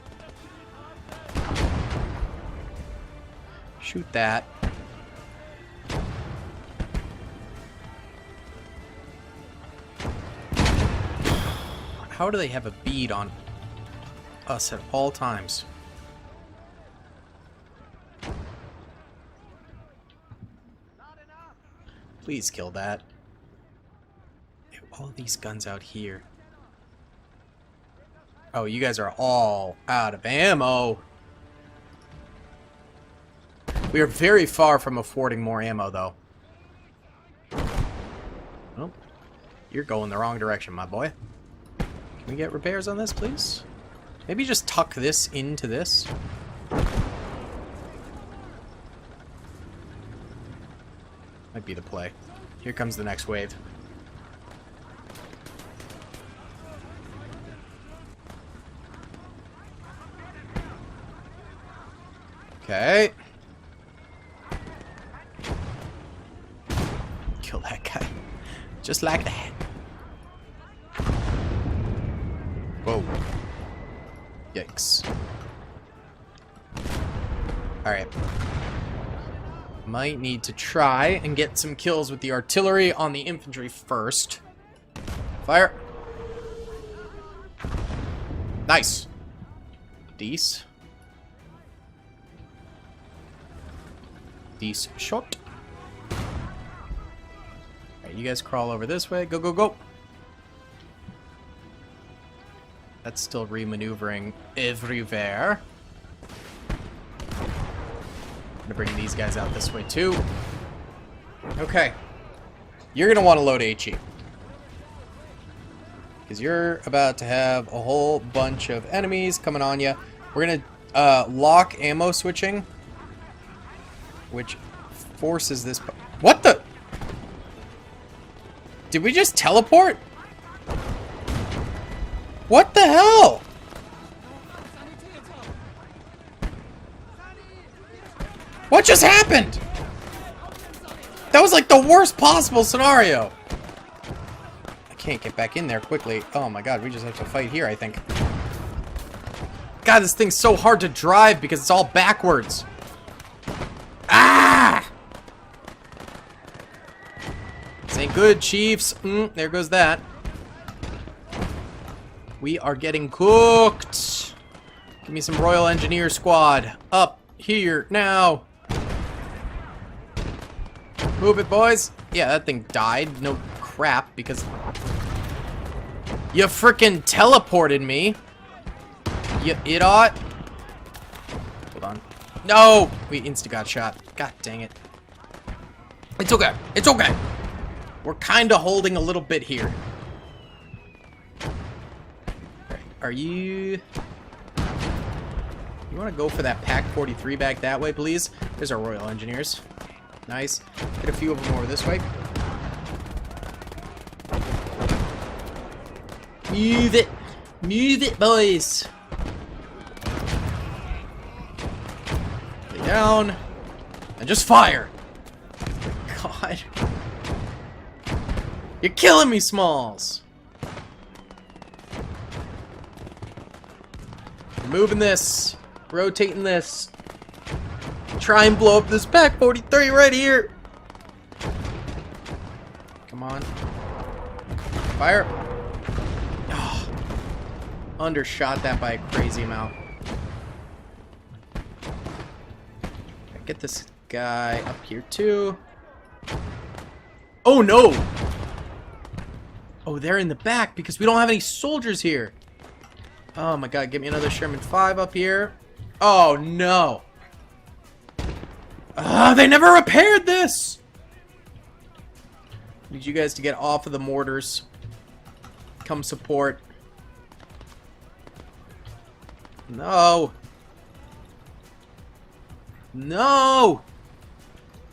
Shoot that. How do they have a bead on us at all times? Please kill that. All these guns out here. Oh, you guys are all out of ammo. We are very far from affording more ammo, though. Oh, you're going the wrong direction, my boy. Can we get repairs on this, please? Maybe just tuck this into this. Might be the play. Here comes the next wave. Okay. Kill that guy. Just like that. Whoa. Yikes. Alright. Might need to try and get some kills with the artillery on the infantry first. Fire. Nice. Dece. Dece shot. Alright, you guys crawl over this way. Go, go, go. That's still re-maneuvering everywhere. I'm gonna bring these guys out this way too. Okay. You're gonna want to load HE. Because you're about to have a whole bunch of enemies coming on you. We're gonna lock ammo switching. Which forces this... What the... Did we just teleport? What the hell? What just happened? That was like the worst possible scenario. can't get back in there quickly. Oh my god, we just have to fight here, I think. God, this thing's so hard to drive because it's all backwards. Ah! This ain't good, Chiefs. There goes that. We are getting cooked. Give me some Royal Engineer Squad. Up here now. Move it, boys. Yeah, that thing died. No crap, because you frickin' teleported me. You idiot. Hold on. No! We insta-got shot. God dang it. It's okay. It's okay. We're kinda holding a little bit here. Are you... You wanna go for that Pack 43 back that way, please? There's our Royal Engineers. Nice. Get a few of them over this way. Move it. Move it, boys. Lay down. And just fire. God. You're killing me, Smalls. Moving this. Rotating this. Try and blow up this Pack 43 right here. Come on. Fire. Oh, undershot that by a crazy amount. Get this guy up here too. Oh no! Oh, they're in the back because we don't have any soldiers here. Oh my god, get me another Sherman 5 up here. Oh no! They never repaired this! Need you guys to get off of the mortars. Come support. No! No!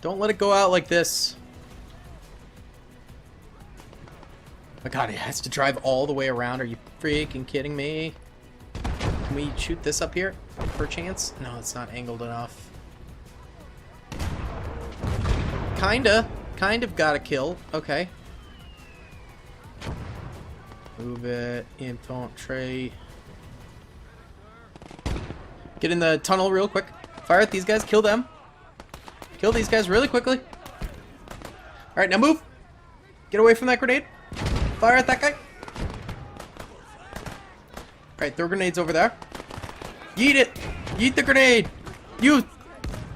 Don't let it go out like this. Oh my god, it has to drive all the way around. Are you freaking kidding me? Can we shoot this up here, perchance? No, it's not angled enough. Kind of got a kill. Okay. Move it, infantry. Get in the tunnel real quick. Fire at these guys, kill them. Kill these guys really quickly. Alright, now move. Get away from that grenade. Fire at that guy. Alright, throw grenades over there. Yeet it! Yeet the grenade! You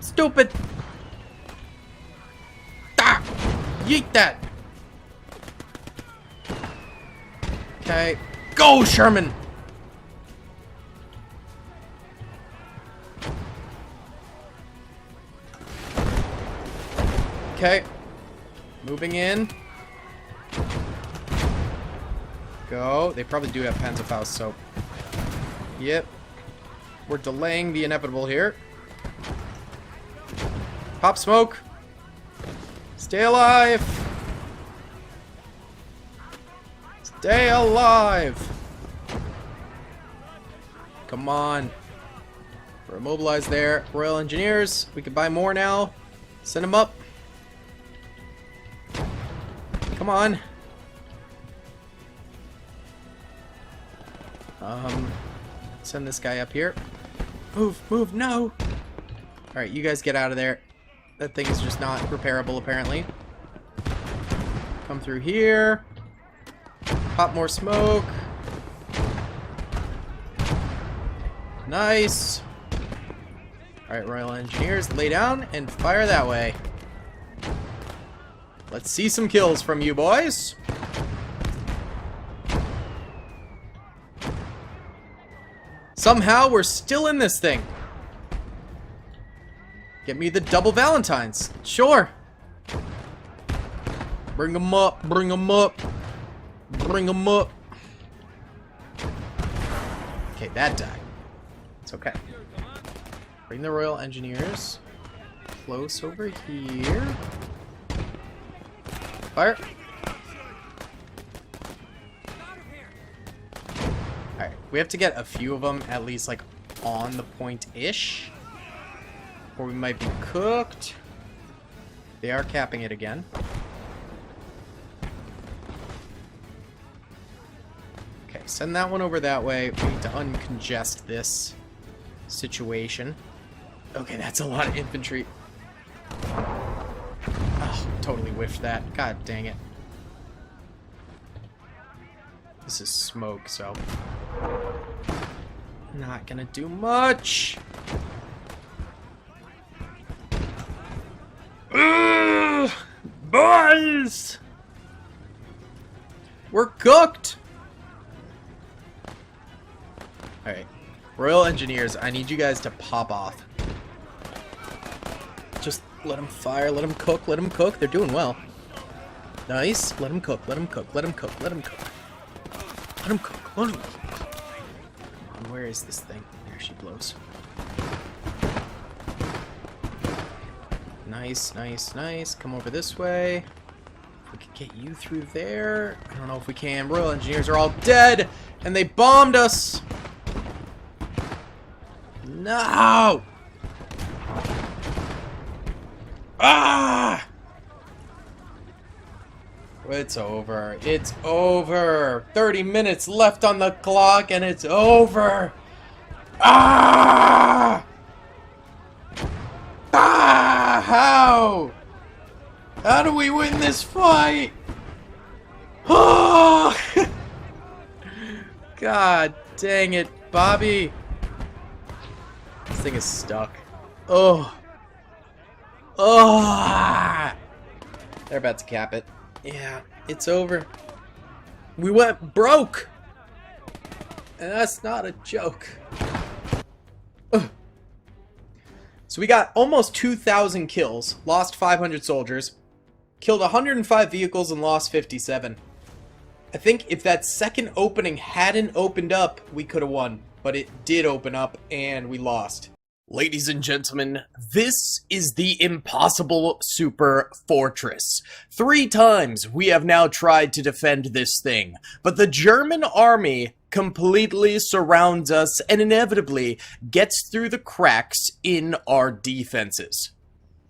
stupid! Ah! Yeet that! Okay. Go, Sherman! Okay. Moving in. Go. They probably do have Panzerfaust, so... Yep. We're delaying the inevitable here. Pop smoke. Stay alive. Stay alive. Come on. We're immobilized there. Royal Engineers. We can buy more now. Send them up. Come on. Send this guy up here. Move, move, no! Alright, you guys get out of there. That thing is just not repairable, apparently. Come through here. Pop more smoke. Nice. Alright, Royal Engineers, lay down and fire that way. Let's see some kills from you boys. Somehow we're still in this thing. Get me the double Valentines. Sure. Bring them up. Bring them up. Bring them up. Okay, that died. It's okay. Bring the Royal Engineers close over here. Fire. Alright, we have to get a few of them at least like on the point-ish, or we might be cooked. They are capping it again. send that one over that way. We need to uncongest this situation. Okay, that's a lot of infantry. Oh, totally whiffed that. God dang it. This is smoke, so not gonna do much. Boys! We're cooked! Alright. Royal Engineers, I need you guys to pop off. Just let them fire, let them cook, let them cook. They're doing well. Nice. Let them cook, let them cook, let them cook, let them cook. Let them cook, let them cook. And where is this thing? There she blows. Nice, nice, nice. Come over this way. If we could get you through there. I don't know if we can. Royal Engineers are all dead, and they bombed us. No! Ah! It's over. It's over. 30 minutes left on the clock, and it's over. Ah! Ah! How? How do we win this fight? Oh! God dang it, Bobby. This thing is stuck. Oh. Oh. They're about to cap it. Yeah, it's over. We went broke. And that's not a joke. Ugh. So we got almost 2,000 kills, lost 500 soldiers, killed 105 vehicles and lost 57. I think if that second opening hadn't opened up, we could have won. But it did open up and we lost. Ladies and gentlemen, this is the impossible super fortress. 3 times we have now tried to defend this thing, but the German army completely surrounds us and inevitably gets through the cracks in our defenses.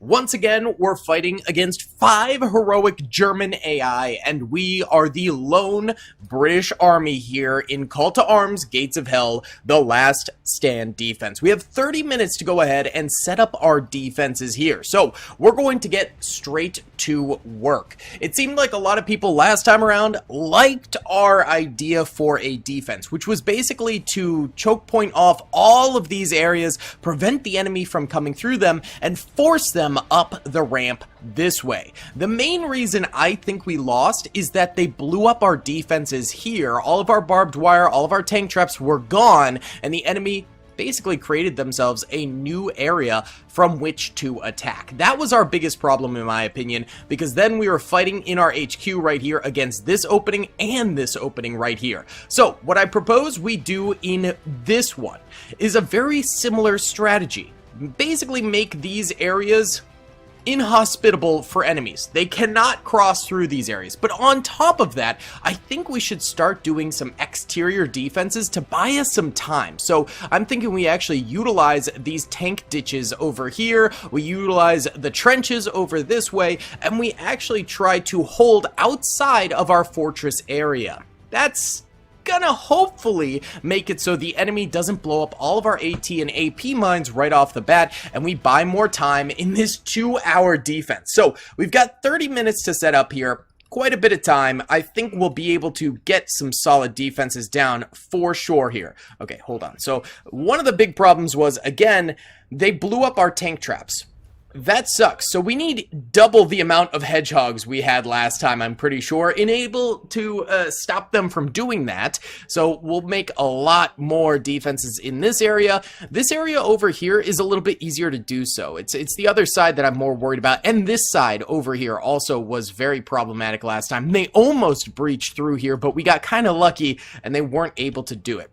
Once again, we're fighting against 5 heroic German AI, and we are the lone British army here in Call to Arms, Gates of Hell, the last stand defense. We have 30 minutes to go ahead and set up our defenses here. So we're going to get straight to work. It seemed like a lot of people last time around liked our idea for a defense, which was basically to choke point off all of these areas, prevent the enemy from coming through them, and force them up the ramp this way. The main reason I think we lost is that they blew up our defenses here. All of our barbed wire, all of our tank traps were gone, and the enemy basically created themselves a new area from which to attack. That was our biggest problem in my opinion, because then we were fighting in our HQ right here against this opening and this opening right here. So what I propose we do in this one is a very similar strategy. Basically make these areas inhospitable for enemies. They cannot cross through these areas. But on top of that, I think we should start doing some exterior defenses to buy us some time. So I'm thinking we actually utilize these tank ditches over here, we utilize the trenches over this way, and we actually try to hold outside of our fortress area. That's gonna hopefully make it so the enemy doesn't blow up all of our AT and AP mines right off the bat, and we buy more time in this 2-hour defense. So we've got 30 minutes to set up here, quite a bit of time. I think we'll be able to get some solid defenses down for sure here. Okay, hold on. So one of the big problems was, again, they blew up our tank traps. That sucks. So we need double the amount of hedgehogs we had last time, I'm pretty sure, and able to stop them from doing that. So we'll make a lot more defenses in this area. This area over here is a little bit easier to do so. It's the other side that I'm more worried about, and this side over here also was very problematic last time. They almost breached through here, but we got kind of lucky, and they weren't able to do it.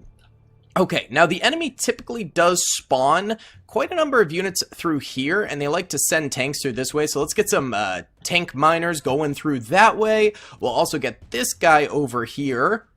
Okay, now the enemy typically does spawn quite a number of units through here, and they like to send tanks through this way, so let's get some tank miners going through that way. We'll also get this guy over here.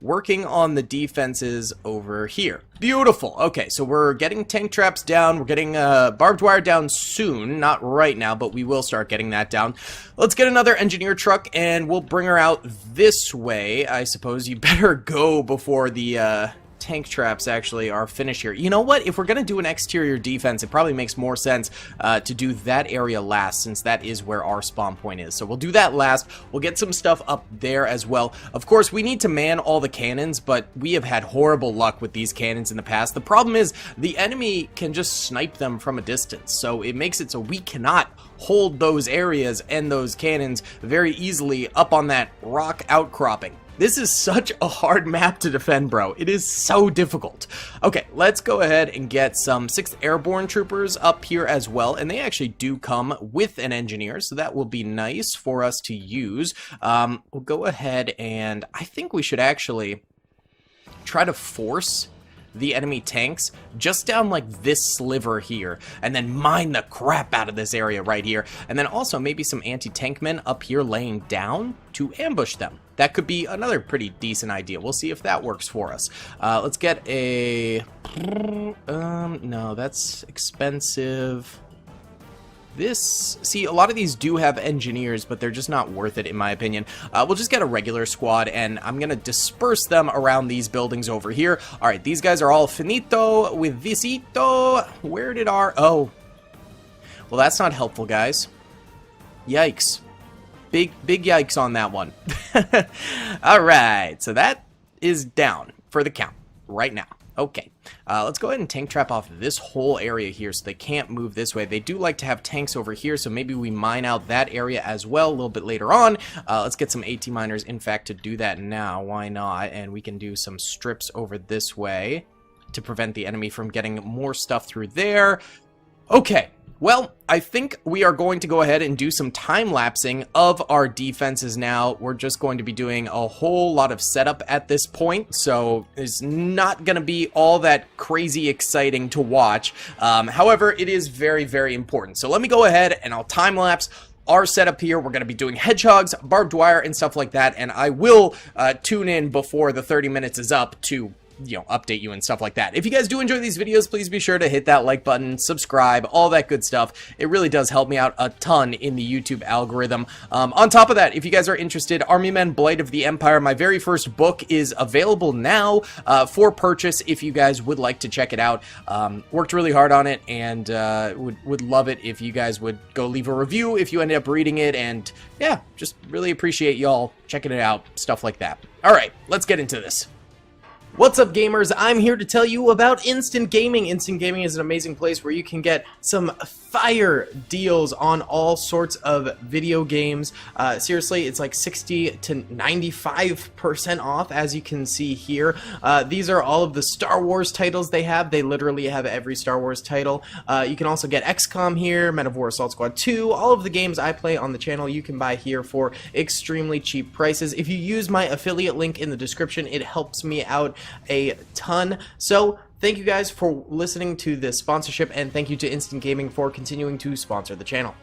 working on the defenses over here. Beautiful. Okay, so we're getting tank traps down. We're getting barbed wire down soon. Not right now, but we will start getting that down. Let's get another engineer truck, and we'll bring her out this way. I suppose you better go before the tank traps actually are finished here. You know what? If we're going to do an exterior defense, it probably makes more sense to do that area last, since that is where our spawn point is. So we'll do that last. We'll get some stuff up there as well. Of course, we need to man all the cannons, but we have had horrible luck with these cannons in the past. The problem is the enemy can just snipe them from a distance, so it makes it so we cannot hold those areas and those cannons very easily up on that rock outcropping. This is such a hard map to defend, bro. It is so difficult. Okay, let's go ahead and get some 6th Airborne Troopers up here as well. And they actually do come with an engineer, so that will be nice for us to use. We'll go ahead and I think we should actually try to force the enemy tanks just down like this sliver here, and then mine the crap out of this area right here, and then also maybe some anti-tank men up here laying down to ambush them. That could be another pretty decent idea. We'll see if that works for us. Let's get a no, that's expensive. See, a lot of these do have engineers, but they're just not worth it in my opinion. We'll just get a regular squad, and I'm gonna disperse them around these buildings over here. All right, these guys are all finito with visito. Where did our... Oh. Well, that's not helpful, guys. Yikes. Big yikes on that one. All right, so that is down for the count right now. Okay, let's go ahead and tank trap off this whole area here so they can't move this way. They do like to have tanks over here, so maybe we mine out that area as well a little bit later on. Let's get some AT miners, in fact, to do that now. Why not? And we can do some strips over this way to prevent the enemy from getting more stuff through there. Okay. Well, I think we are going to go ahead and do some time-lapsing of our defenses now. We're just going to be doing a whole lot of setup at this point, so it's not going to be all that crazy exciting to watch. However, it is very, very important. So let me go ahead and I'll time-lapse our setup here. We're going to be doing hedgehogs, barbed wire, and stuff like that, and I will tune in before the 30 minutes is up to update you and stuff like that. If you guys do enjoy these videos, please be sure to hit that like button, subscribe, all that good stuff. It really does help me out a ton in the YouTube algorithm. On top of that, if you guys are interested, Army Men Blight of the Empire, my very first book, is available now for purchase if you guys would like to check it out. Worked really hard on it, and would love it if you guys would go leave a review if you ended up reading it, and yeah, just really appreciate y'all checking it out, stuff like that. Alright, let's get into this. What's up, gamers? I'm here to tell you about Instant Gaming. Instant Gaming is an amazing place where you can get some fire deals on all sorts of video games. Seriously, it's like 60 to 95% off, as you can see here. These are all of the Star Wars titles they have. They literally have every Star Wars title. You can also get XCOM here, Men of War Assault Squad 2. All of the games I play on the channel you can buy here for extremely cheap prices. If you use my affiliate link in the description, it helps me out a ton. So thank you guys for listening to this sponsorship, and thank you to Instant Gaming for continuing to sponsor the channel.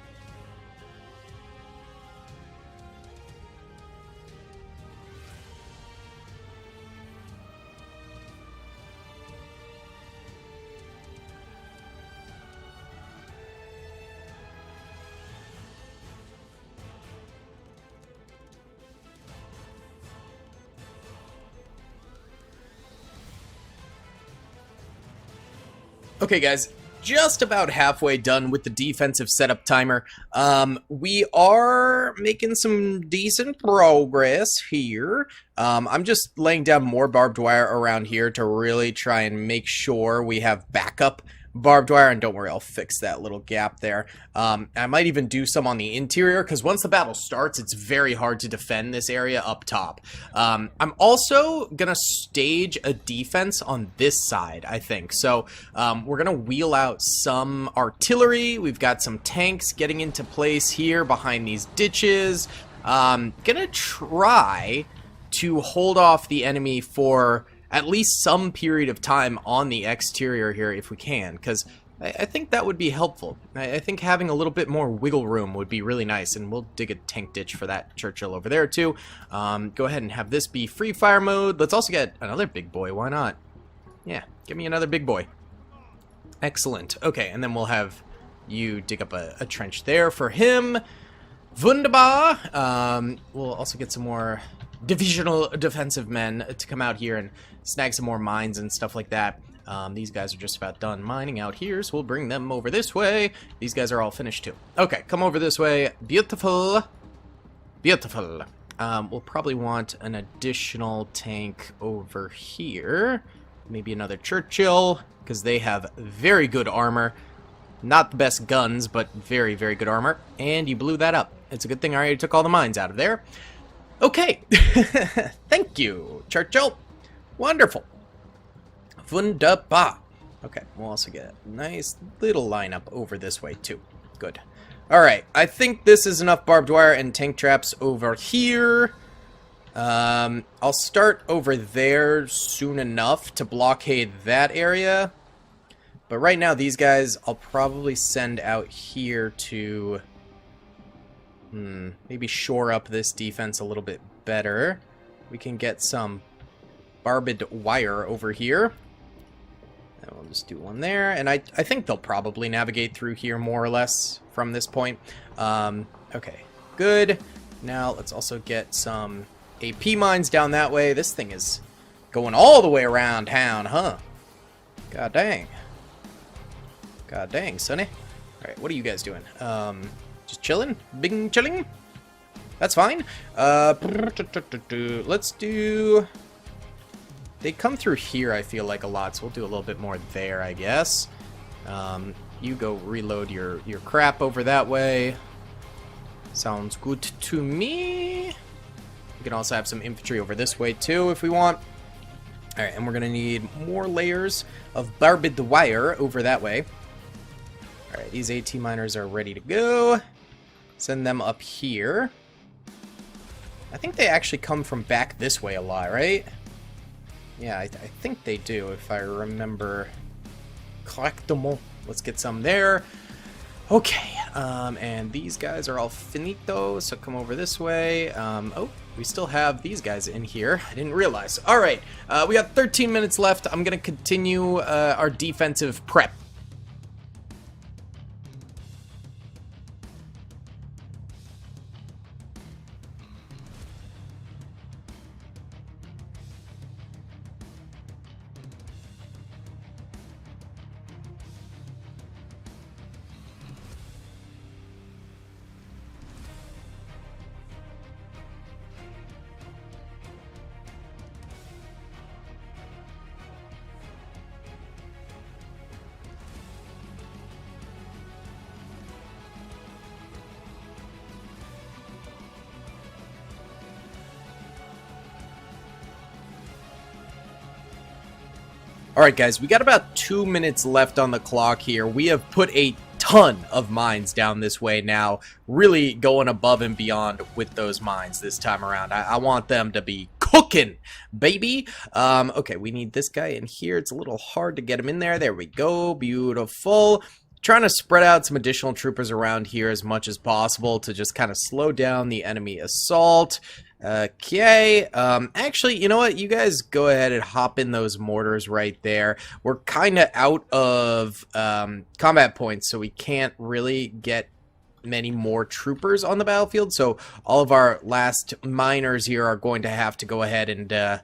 Okay, guys, just about halfway done with the defensive setup timer. We are making some decent progress here. I'm just laying down more barbed wire around here to really try and make sure we have backup barbed wire, and don't worry, I'll fix that little gap there. I might even do some on the interior, because once the battle starts, it's very hard to defend this area up top. I'm also gonna stage a defense on this side, I think. So we're gonna wheel out some artillery. We've got some tanks getting into place here behind these ditches. Gonna try to hold off the enemy for at least some period of time on the exterior here if we can, because I think that would be helpful. I think having a little bit more wiggle room would be really nice, and we'll dig a tank ditch for that Churchill over there too. Go ahead and have this be free fire mode. Let's also get another big boy. Why not? Yeah, give me another big boy. Excellent. Okay, and then we'll have you dig up a trench there for him. Wunderbar. We'll also get some more divisional defensive men to come out here and snag some more mines and stuff like that. These guys are just about done mining out here, so we'll bring them over this way. These guys are all finished too. Okay, come over this way. Beautiful. Beautiful. We'll probably want an additional tank over here. Maybe another Churchill, because they have very good armor. Not the best guns, but very, very good armor. And you blew that up. It's a good thing I already took all the mines out of there. Okay. Thank you, Churchill. Wonderful. Wunderbar. Okay, we'll also get a nice little lineup over this way, too. Good. Alright, I think this is enough barbed wire and tank traps over here. I'll start over there soon enough to blockade that area. But right now, these guys, I'll probably send out here to maybe shore up this defense a little bit better. We can get some barbed wire over here. And we'll just do one there. And I think they'll probably navigate through here more or less from this point. Okay, good. Now let's also get some AP mines down that way. This thing is going all the way around town, huh? God dang. God dang, sonny. Alright, what are you guys doing? Just chilling? Bing chilling? That's fine. Let's do... They come through here, I feel like, a lot, so we'll do a little bit more there, I guess. You go reload your crap over that way. Sounds good to me. We can also have some infantry over this way, too, if we want. Alright, and we're going to need more layers of barbed wire over that way. Alright, these AT miners are ready to go. Send them up here. I think they actually come from back this way a lot, right? Yeah, I think they do, if I remember correctement. Let's get some there. Okay, and these guys are all finito, so come over this way. Oh, we still have these guys in here. I didn't realize. All right, we got 13 minutes left. I'm going to continue our defensive prep. Alright guys, we got about 2 minutes left on the clock here. We have put a ton of mines down this way now, really going above and beyond with those mines this time around. I want them to be cooking, baby. Okay, we need this guy in here. It's a little hard to get him in there. There we go. Beautiful. Trying to spread out some additional troopers around here as much as possible to just kind of slow down the enemy assault. Okay, actually, you know what? You guys go ahead and hop in those mortars right there. We're kind of out of combat points, so we can't really get many more troopers on the battlefield. So all of our last miners here are going to have to go ahead and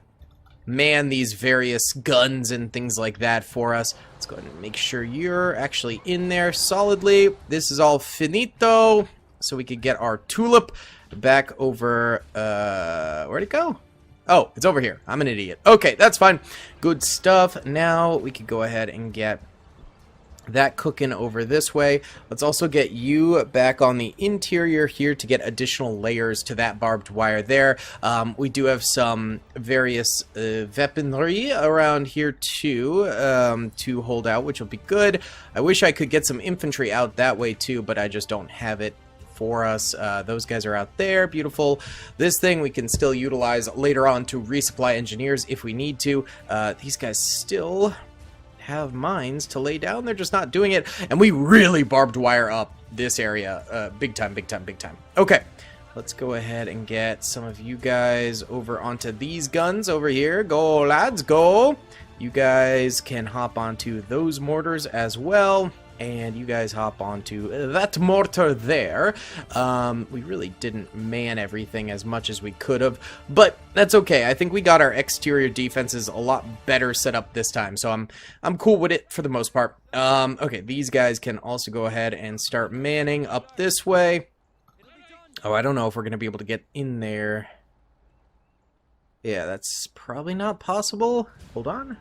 man these various guns and things like that for us. Let's go ahead and make sure you're actually in there solidly. This is all finito, so we could get our tulip back over, where'd it go? Oh, it's over here. I'm an idiot. Okay, that's fine. Good stuff. Now we could go ahead and get that cooking over this way. Let's also get you back on the interior here to get additional layers to that barbed wire there. We do have some various weaponry around here too to hold out, which will be good. I wish I could get some infantry out that way too, but I just don't have it for us. Those guys are out there. Beautiful. This thing we can still utilize later on to resupply engineers if we need to. These guys still have mines to lay down. They're just not doing it. And we really barbed wire up this area. Big time, big time, big time. Okay. Let's go ahead and get some of you guys over onto these guns over here. Go, lads, go. You guys can hop onto those mortars as well. And you guys hop onto that mortar there. We really didn't man everything as much as we could have, but that's okay. I think we got our exterior defenses a lot better set up this time, so I'm cool with it for the most part. Okay, these guys can also go ahead and start manning up this way. Oh, I don't know if we're going to be able to get in there. Yeah, that's probably not possible. Hold on.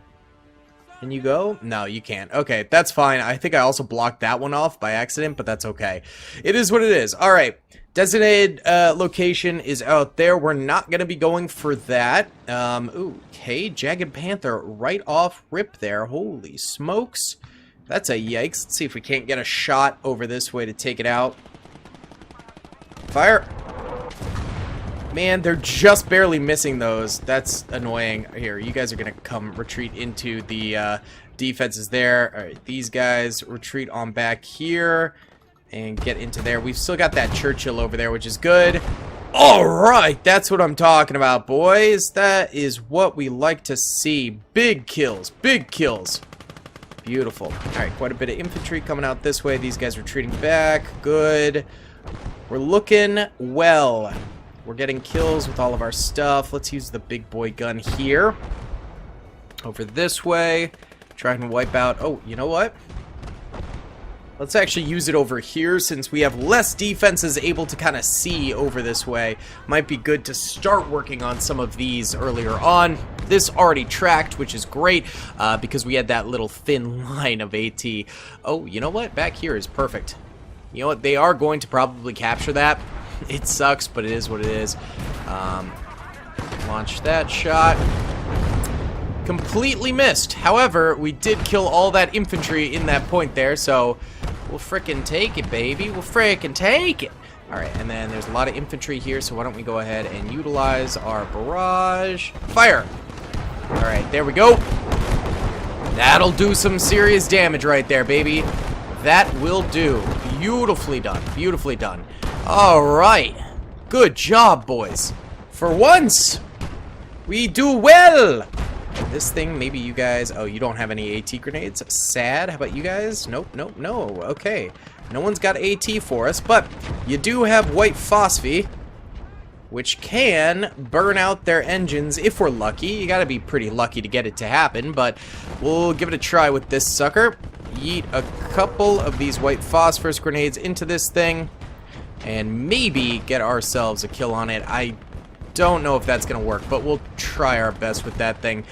Can you go? No, you can't. Okay, that's fine. I think I also blocked that one off by accident, but that's okay. It is what it is. All right. Designated location is out there. We're not going to be going for that. Ooh, okay. Jagged Panther right off rip there. Holy smokes. That's a yikes. Let's see if we can't get a shot over this way to take it out. Fire. Man, they're just barely missing those. That's annoying. Here, you guys are going to come retreat into the defenses there. All right, these guys retreat on back here and get into there. We've still got that Churchill over there, which is good. All right, that's what I'm talking about, boys. That is what we like to see. Big kills, big kills. Beautiful. All right, quite a bit of infantry coming out this way. These guys retreating back. Good. We're looking well. We're getting kills with all of our stuff. Let's use the big boy gun here. Over this way. Try and wipe out... Oh, you know what? Let's actually use it over here since we have less defenses able to kind of see over this way. Might be good to start working on some of these earlier on. This already tracked, which is great because we had that little thin line of AT. Oh, you know what? Back here is perfect. You know what? They are going to probably capture that. It sucks, but it is what it is. Launch that shot. Completely missed. However, we did kill all that infantry in that point there, so we'll frickin' take it, baby. We'll frickin' take it. Alright, and then there's a lot of infantry here, so why don't we go ahead and utilize our barrage. Fire! Alright, there we go. That'll do some serious damage right there, baby. That will do. Beautifully done. Beautifully done. Alright. Good job, boys. For once, we do well. This thing, maybe you guys... Oh, you don't have any AT grenades? Sad. How about you guys? Nope, nope, no. Okay. No one's got AT for us, but you do have white phosphate, which can burn out their engines if we're lucky. You gotta be pretty lucky to get it to happen, but we'll give it a try with this sucker. Yeet a couple of these white phosphorus grenades into this thing and maybe get ourselves a kill on it. I don't know if that's gonna work, but we'll try our best with that thing.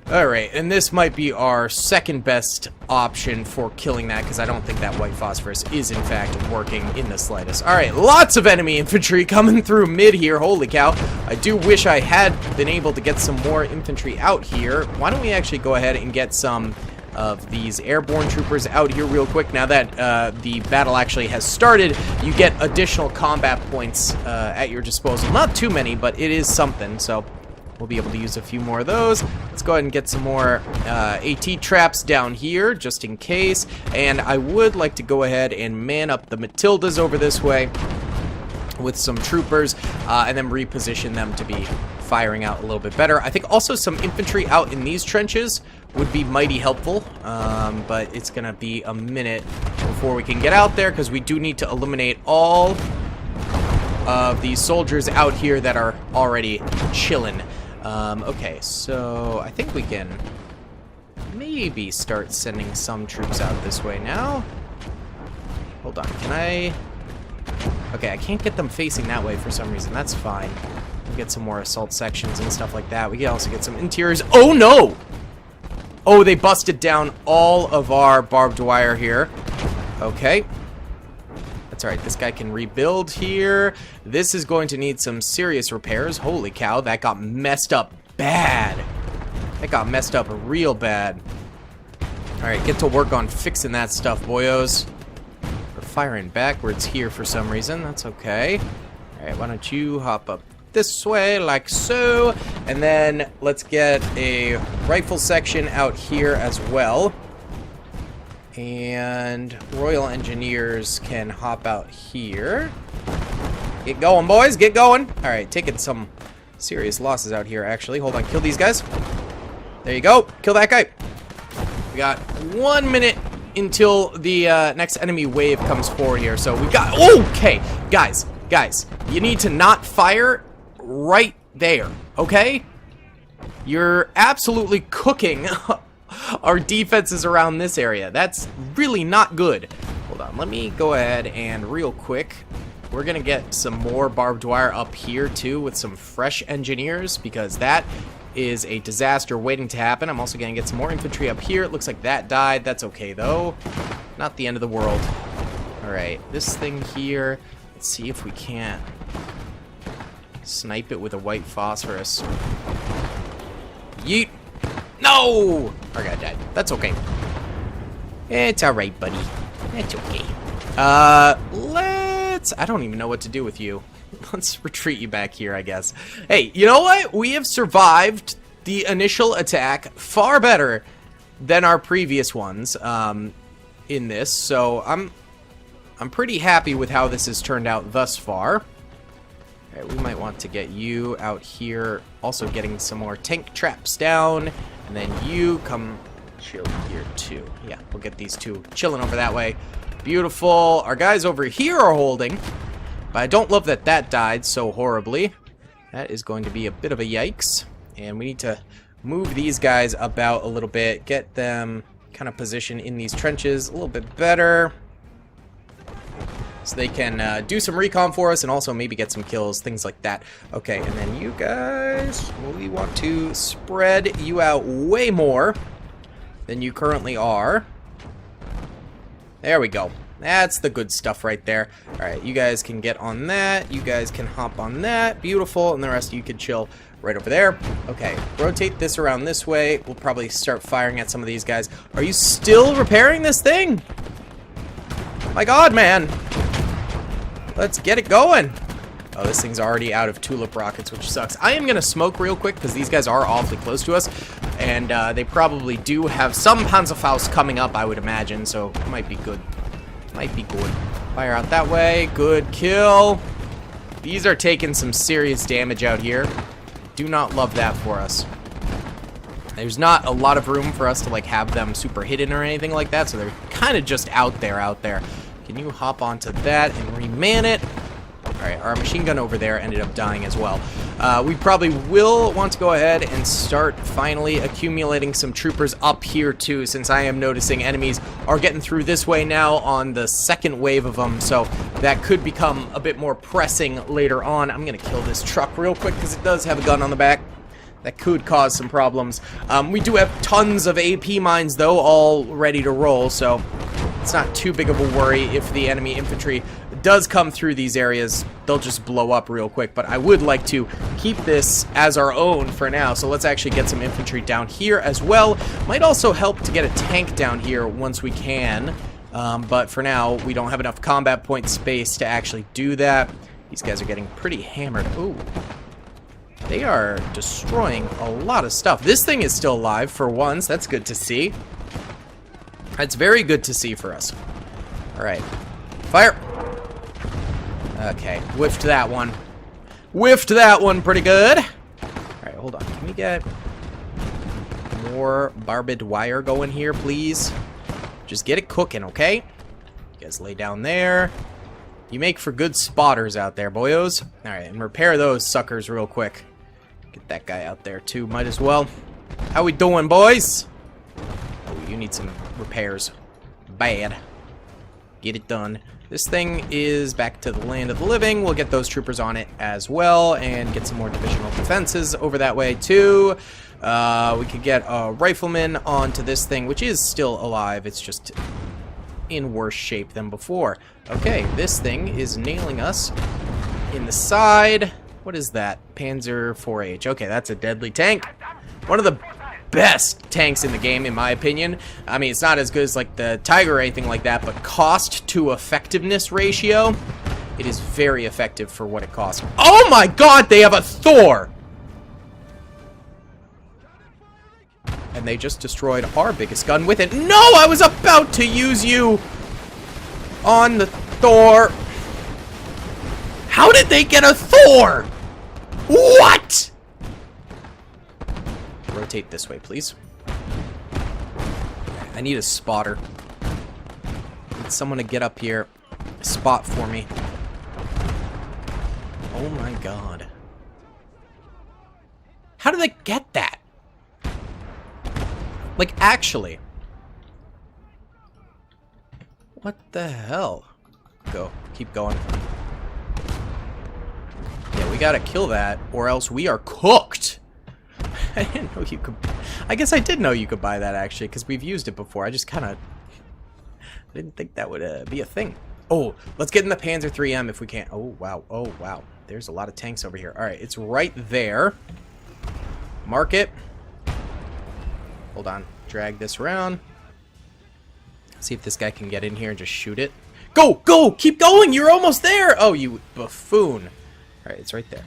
Alright, and this might be our second best option for killing that, because I don't think that white phosphorus is in fact working in the slightest. Alright, lots of enemy infantry coming through mid here. Holy cow. I do wish I had been able to get some more infantry out here. Why don't we actually go ahead and get some of these airborne troopers out here real quick. Now that the battle actually has started, you get additional combat points at your disposal. Not too many, but it is something, so we'll be able to use a few more of those. Let's go ahead and get some more AT traps down here, just in case. And I would like to go ahead and man up the Matildas over this way with some troopers, and then reposition them to be firing out a little bit better. I think also some infantry out in these trenches would be mighty helpful, but it's gonna be a minute before we can get out there, because we do need to eliminate all of these soldiers out here that are already chilling. Okay, so I think we can maybe start sending some troops out this way now. Hold on, can I... Okay, I can't get them facing that way for some reason. That's fine. We'll get some more assault sections and stuff like that. We can also get some interiors. Oh, no! Oh, they busted down all of our barbed wire here. Okay. That's alright. This guy can rebuild here. This is going to need some serious repairs. Holy cow, that got messed up bad. That got messed up real bad. Alright, get to work on fixing that stuff, boyos. We're firing backwards here for some reason. That's okay. Alright, why don't you hop up this way, like so. And then let's get a rifle section out here as well. And Royal Engineers can hop out here. Get going, boys. Get going. All right, taking some serious losses out here, actually. Hold on. Kill these guys. There you go. Kill that guy. We got 1 minute until the next enemy wave comes forward here. So we got... Okay. Guys. You need to not fire right there. Okay? You're absolutely cooking our defenses around this area. That's really not good. Hold on. Let me go ahead and real quick... We're going to get some more barbed wire up here, too, with some fresh engineers, because that is a disaster waiting to happen. I'm also going to get some more infantry up here. It looks like that died. That's okay, though. Not the end of the world. All right, this thing here, let's see if we can't snipe it with a white phosphorus. Yeet. No! Our guy died. That's okay. It's all right, buddy. That's okay. I don't even know what to do with you. Let's retreat you back here, I guess. Hey, you know what? We have survived the initial attack far better than our previous ones in this, so I'm pretty happy with how this has turned out thus far. All right, we might want to get you out here, also getting some more tank traps down, and then you come chill here too. Yeah, we'll get these two chilling over that way. Beautiful. Our guys over here are holding, but I don't love that that died so horribly. That is going to be a bit of a yikes, and we need to move these guys about a little bit, get them kind of positioned in these trenches a little bit better, so they can do some recon for us and also maybe get some kills, things like that. Okay, and then you guys, we want to spread you out way more than you currently are. There we go. That's the good stuff right there. Alright, you guys can get on that. You guys can hop on that. Beautiful. And the rest of you can chill right over there. Okay, rotate this around this way. We'll probably start firing at some of these guys. Are you still repairing this thing? My god, man. Let's get it going. Oh, this thing's already out of tulip rockets, which sucks. I am going to smoke real quick because these guys are awfully close to us. And they probably do have some Panzerfaust coming up, I would imagine. So it might be good. Might be good. Fire out that way. Good kill. These are taking some serious damage out here. Do not love that for us. There's not a lot of room for us to like have them super hidden or anything like that. So they're kind of just out there. Can you hop onto that and reman it? Alright, our machine gun over there ended up dying as well. We probably will want to go ahead and start finally accumulating some troopers up here too, since I am noticing enemies are getting through this way now on the second wave of them, so that could become a bit more pressing later on. I'm going to kill this truck real quick because it does have a gun on the back. That could cause some problems. We do have tons of AP mines though, all ready to roll, so it's not too big of a worry if the enemy infantry does come through these areas. They'll just blow up real quick, but I would like to keep this as our own for now, so let's actually get some infantry down here as well. Might also help to get a tank down here once we can, but for now we don't have enough combat point space to actually do that. These guys are getting pretty hammered. Ooh, they are destroying a lot of stuff. This thing is still alive for once. That's good to see. That's very good to see for us. Alright. Fire! Okay, whiffed that one. Whiffed that one pretty good. Alright, hold on. Can we get more barbed wire going here, please? Just get it cooking, okay? You guys lay down there. You make for good spotters out there, boyos. Alright, and repair those suckers real quick. Get that guy out there, too. Might as well. How we doing, boys? Oh, you need some repairs. Bad. Get it done. This thing is back to the land of the living. We'll get those troopers on it as well and get some more divisional defenses over that way too. We could get a rifleman onto this thing, which is still alive. It's just in worse shape than before. Okay, this thing is nailing us in the side. What is that? Panzer 4H. Okay, that's a deadly tank. One of the best tanks in the game, in my opinion. I mean, it's not as good as like the Tiger or anything like that, but cost to effectiveness ratio, It is very effective for what it costs. Oh my god, they have a Thor! And they just destroyed our biggest gun with it. No, I was about to use you on the Thor. How did they get a Thor? What? Rotate this way, please. I need a spotter. Need someone to get up here. Spot for me. Oh my god. How do they get that? Like, actually. What the hell? Go. Keep going. Yeah, we gotta kill that, or else we are cooked. I didn't know you could... I guess I did know you could buy that, actually, because we've used it before. I just kind of... didn't think that would be a thing. Oh, let's get in the Panzer 3M if we can. Oh, wow. Oh, wow. There's a lot of tanks over here. All right, it's right there. Mark it. Hold on. Drag this around. See if this guy can get in here and just shoot it. Go! Go! Keep going! You're almost there! Oh, you buffoon. Alright, it's right there.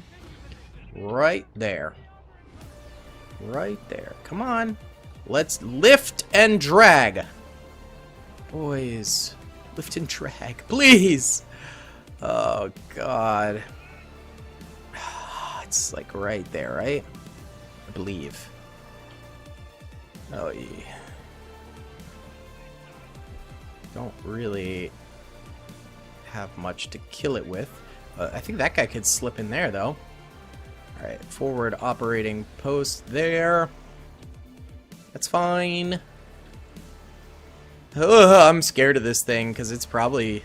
Right there. Right there. Come on. Let's lift and drag. Boys. Lift and drag. Please! Oh, God. It's like right there, right? I believe. Oh, yeah. Don't really have much to kill it with. I think that guy could slip in there, though. Alright, forward operating post there. That's fine. Ugh, I'm scared of this thing, because it's probably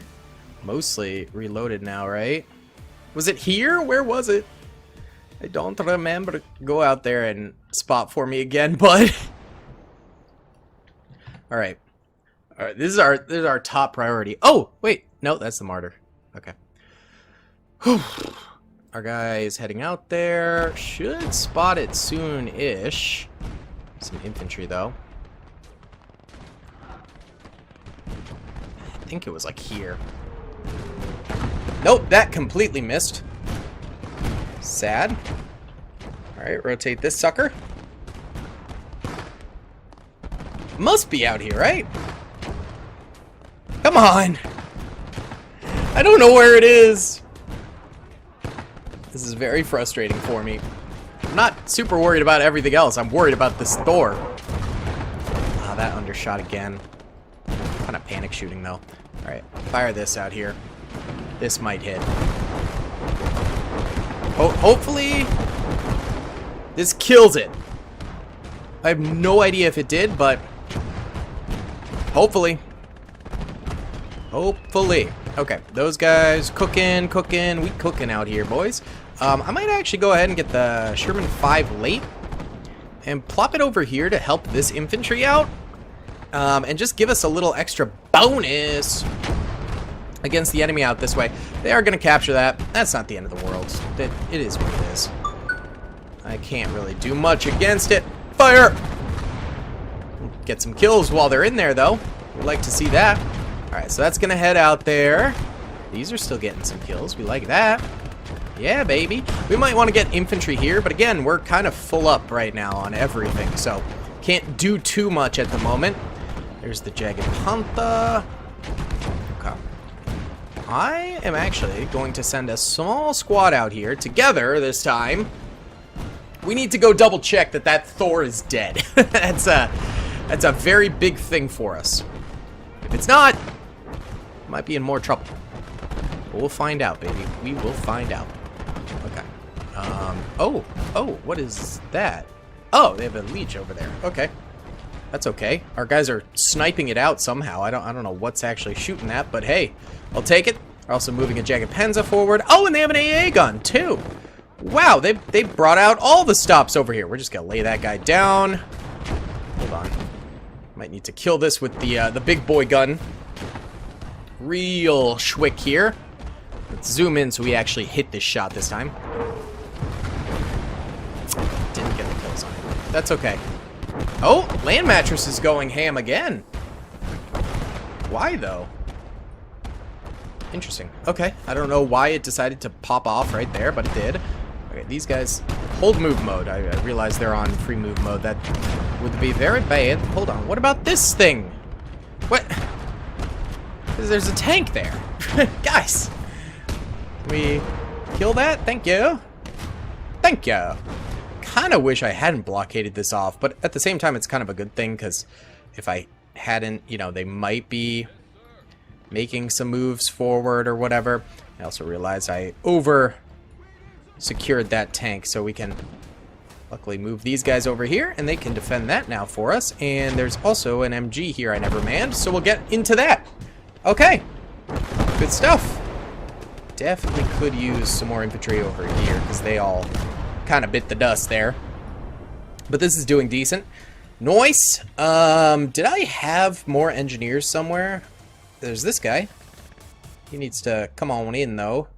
mostly reloaded now, right? Was it here? Where was it? I don't remember. Go out there and spot for me again, bud. Alright. Alright, this is our top priority. Oh, wait. No, that's the martyr. Okay. Whew. Our guy is heading out there. Should spot it soon-ish. Some infantry, though. I think it was like here. Nope, that completely missed. Sad. Alright, rotate this sucker. Must be out here, right? Come on! I don't know where it is! This is very frustrating for me. I'm not super worried about everything else. I'm worried about this Thor. Ah, that undershot again. Kind of panic shooting, though. Alright, fire this out here. This might hit. Hopefully, this kills it. I have no idea if it did, but hopefully. Hopefully. Okay, those guys cooking. We cooking out here, boys. I might actually go ahead and get the Sherman 5 late and plop it over here to help this infantry out. And just give us a little extra bonus against the enemy out this way. They are going to capture that. That's not the end of the world. It is what it is. I can't really do much against it. Fire! Get some kills while they're in there, though. We'd like to see that. Alright, so that's going to head out there. These are still getting some kills. We like that. Yeah, baby. We might want to get infantry here, but again, we're kind of full up right now on everything, so can't do too much at the moment. There's the Jagged Panther. Okay. I am actually going to send a small squad out here together this time. We need to go double check that Thor is dead. That's a very big thing for us. If it's not, might be in more trouble. But we'll find out, baby. We will find out. Okay. Oh, what is that? Oh, they have a leech over there. Okay. That's okay. Our guys are sniping it out somehow. I don't know what's actually shooting that, but hey, I'll take it. They're also moving a Jagged Panzer forward. Oh, and they have an AA gun too. Wow, they brought out all the stops over here. We're just gonna lay that guy down. Hold on. Might need to kill this with the big boy gun. Real schwick here. Let's zoom in so we actually hit this shot this time. Didn't get the kills on it. That's okay. Oh, Land Mattress is going ham again. Why, though? Interesting. Okay, I don't know why it decided to pop off right there, but it did. Okay, these guys hold move mode. I realize they're on free move mode. That would be very bad. Hold on, what about this thing? What? There's a tank there. Guys, can we kill that? Thank you. Thank you. Kind of wish I hadn't blockaded this off, but at the same time, it's kind of a good thing, because if I hadn't, you know, they might be making some moves forward or whatever. I also realized I secured that tank, so we can luckily move these guys over here, and they can defend that now for us. And there's also an MG here I never manned, so we'll get into that. Okay, good stuff. Definitely could use some more infantry over here, because they all kind of bit the dust there. But this is doing decent. Nice. Did I have more engineers somewhere? There's this guy. He needs to come on in, though.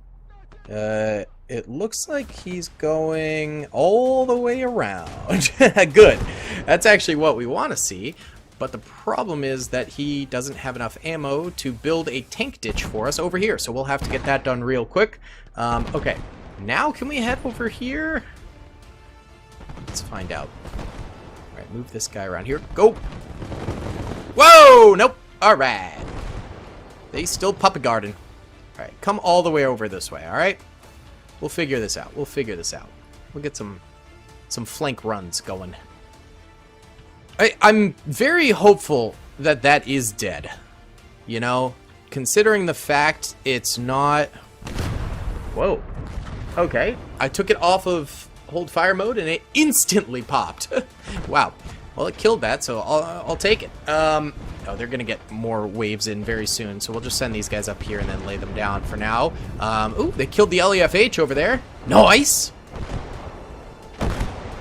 It looks like he's going all the way around. Good. That's actually what we want to see. But the problem is that he doesn't have enough ammo to build a tank ditch for us over here. So we'll have to get that done real quick. Okay. Now can we head over here? Let's find out. Alright, move this guy around here. Go! Whoa! Nope. Alright. They still puppet garden. Alright, come all the way over this way, alright? We'll figure this out. We'll figure this out. We'll get some flank runs going. I'm very hopeful that that is dead. You know? Considering the fact it's not... Whoa. Okay. I took it off of hold fire mode and it instantly popped. Wow. Well, it killed that, so I'll take it. Oh, they're gonna get more waves in very soon, so we'll just send these guys up here and then lay them down for now. Ooh, they killed the LEFH over there. Nice!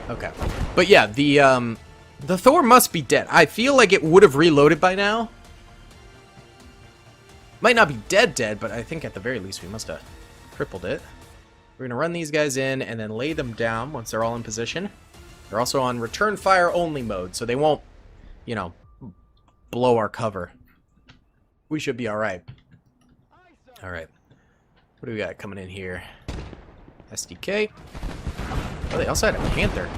Okay. But yeah, the Thor must be dead. I feel like it would have reloaded by now. Might not be dead, but I think at the very least we must have crippled it. We're gonna run these guys in and then lay them down once they're all in position. They're also on return fire only mode, so they won't, you know, blow our cover. We should be alright. Alright. What do we got coming in here? SDK. Oh, they also had a Panther.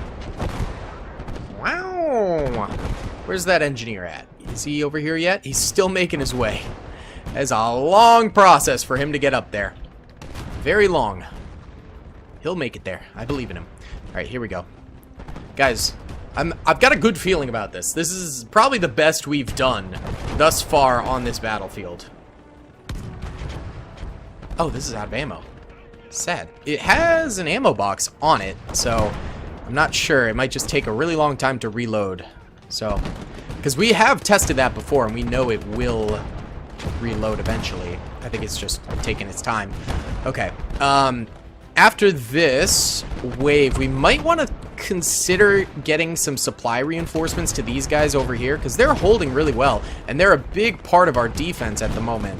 Wow. Where's that engineer at? Is he over here yet? He's still making his way. It's a long process for him to get up there. Very long. He'll make it there. I believe in him. Alright, here we go. Guys, I've got a good feeling about this. This is probably the best we've done thus far on this battlefield. Oh, this is out of ammo. Sad. It has an ammo box on it, so I'm not sure. It might just take a really long time to reload. So, because we have tested that before, and we know it will reload eventually. I think it's just taking its time. Okay. After this wave, we might want to consider getting some supply reinforcements to these guys over here, because they're holding really well, and they're a big part of our defense at the moment.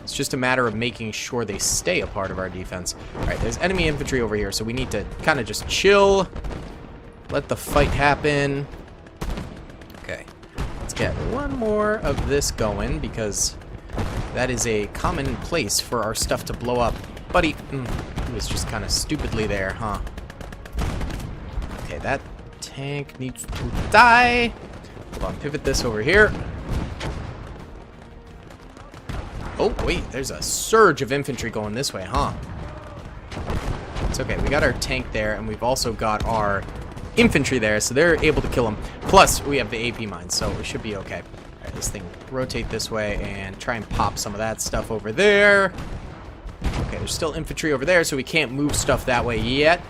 It's just a matter of making sure they stay a part of our defense. Alright, there's enemy infantry over here, so we need to kind of just chill, let the fight happen. Okay, let's get one more of this going, because that is a common place for our stuff to blow up. Buddy, he was just kind of stupidly there, huh? Okay, that tank needs to die. Hold on, pivot this over here. Oh, wait, there's a surge of infantry going this way, huh? It's okay, we got our tank there, and we've also got our infantry there, so they're able to kill them. Plus, we have the AP mines, so we should be okay. Alright, this thing, rotate this way and try and pop some of that stuff over there. Okay, there's still infantry over there, so we can't move stuff that way yet.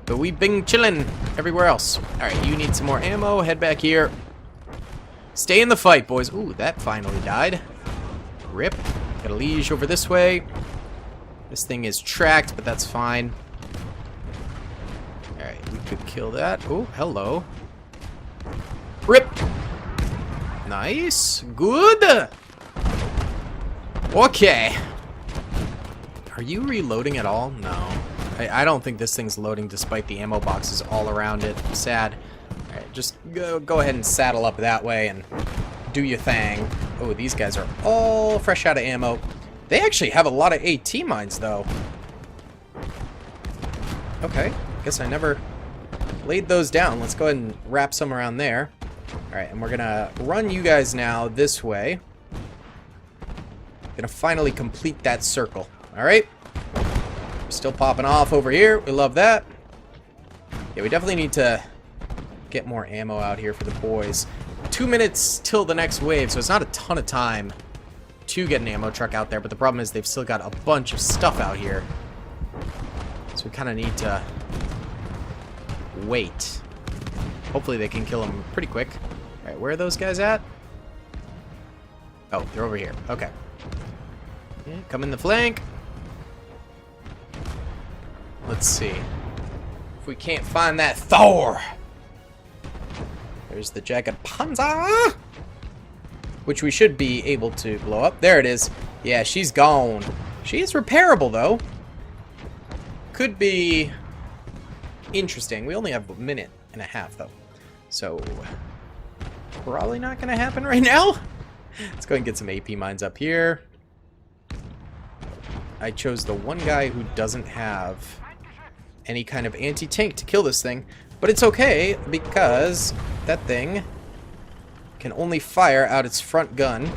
But we've been chilling everywhere else. Alright, you need some more ammo. Head back here. Stay in the fight, boys. Ooh, that finally died. Rip. Got a liege over this way. This thing is tracked, but that's fine. Alright, we could kill that. Oh, hello. Rip. Nice. Good. Okay. Are you reloading at all? No. I don't think this thing's loading despite the ammo boxes all around it. Sad. Alright, just go ahead and saddle up that way and do your thing. Oh, these guys are all fresh out of ammo. They actually have a lot of AT mines, though. Okay, guess I never laid those down. Let's go ahead and wrap some around there. Alright, and we're gonna run you guys now this way. Gonna finally complete that circle. Alright. Still popping off over here. We love that. Yeah, we definitely need to get more ammo out here for the boys. 2 minutes till the next wave, so it's not a ton of time to get an ammo truck out there, but the problem is they've still got a bunch of stuff out here. So we kind of need to wait. Hopefully they can kill them pretty quick. Alright, where are those guys at? Oh, they're over here. Okay. Yeah, come in the flank. Let's see. If we can't find that Thor. There's the Jagged Panzer, which we should be able to blow up. There it is. Yeah, she's gone. She is repairable, though. Could be interesting. We only have a minute and a half, though. So, probably not going to happen right now. Let's go ahead and get some AP mines up here. I chose the one guy who doesn't have any kind of anti-tank to kill this thing. But it's okay, because that thing can only fire out its front gun.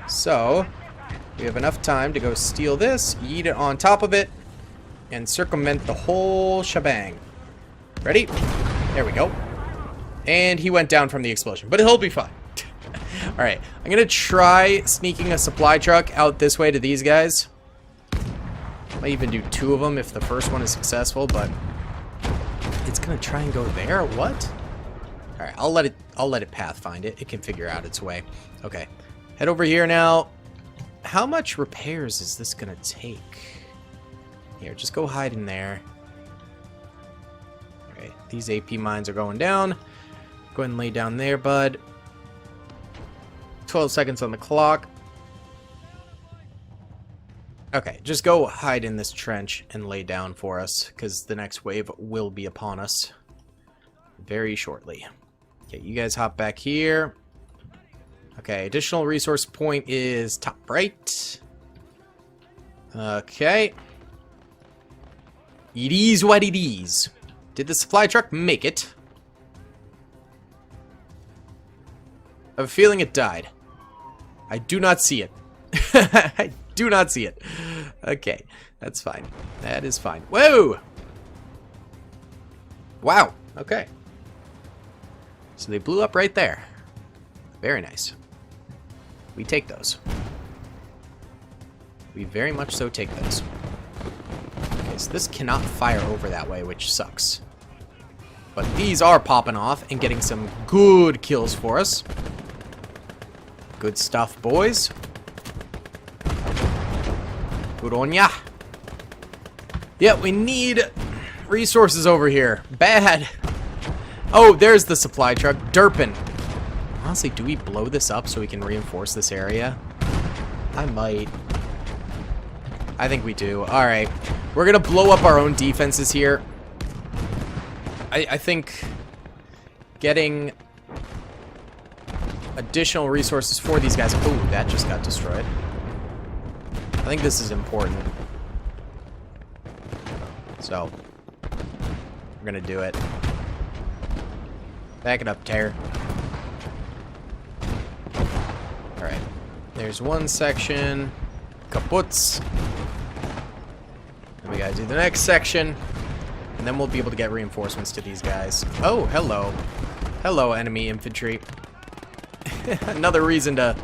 So, we have enough time to go steal this, yeet it on top of it, and circumvent the whole shebang. Ready? There we go. And he went down from the explosion, but he'll be fine. Alright, I'm going to try sneaking a supply truck out this way to these guys. Might even do 2 of them if the first one is successful, but it's gonna try and go there. What? All right, I'll let it path find it. It can figure out its way. Okay, head over here now. How much repairs is this gonna take? Here, just go hide in there. All right, these AP mines are going down. Go ahead and lay down there, bud. 12 seconds on the clock. Okay, just go hide in this trench and lay down for us, because the next wave will be upon us very shortly. Okay, you guys hop back here. Okay, additional resource point is top right. Okay. It is what it is. Did the supply truck make it? I have a feeling it died. I do not see it. I do not see it. Okay, that's fine. That is fine. Whoa! Wow, okay. So they blew up right there. Very nice. We take those. We very much so take those. Okay, so this cannot fire over that way, which sucks. But these are popping off and getting some good kills for us. Good stuff, boys. Good on ya. Yeah, we need resources over here. Bad. Oh, there's the supply truck. Derpin. Honestly, do we blow this up so we can reinforce this area? I might. I think we do. Alright. We're going to blow up our own defenses here. I think getting additional resources for these guys. Ooh, that just got destroyed. I think this is important. So, we're gonna do it. Back it up, Terror. Alright. There's one section. Kaputs. And we gotta do the next section. And then we'll be able to get reinforcements to these guys. Oh, hello. Hello, enemy infantry. Another reason to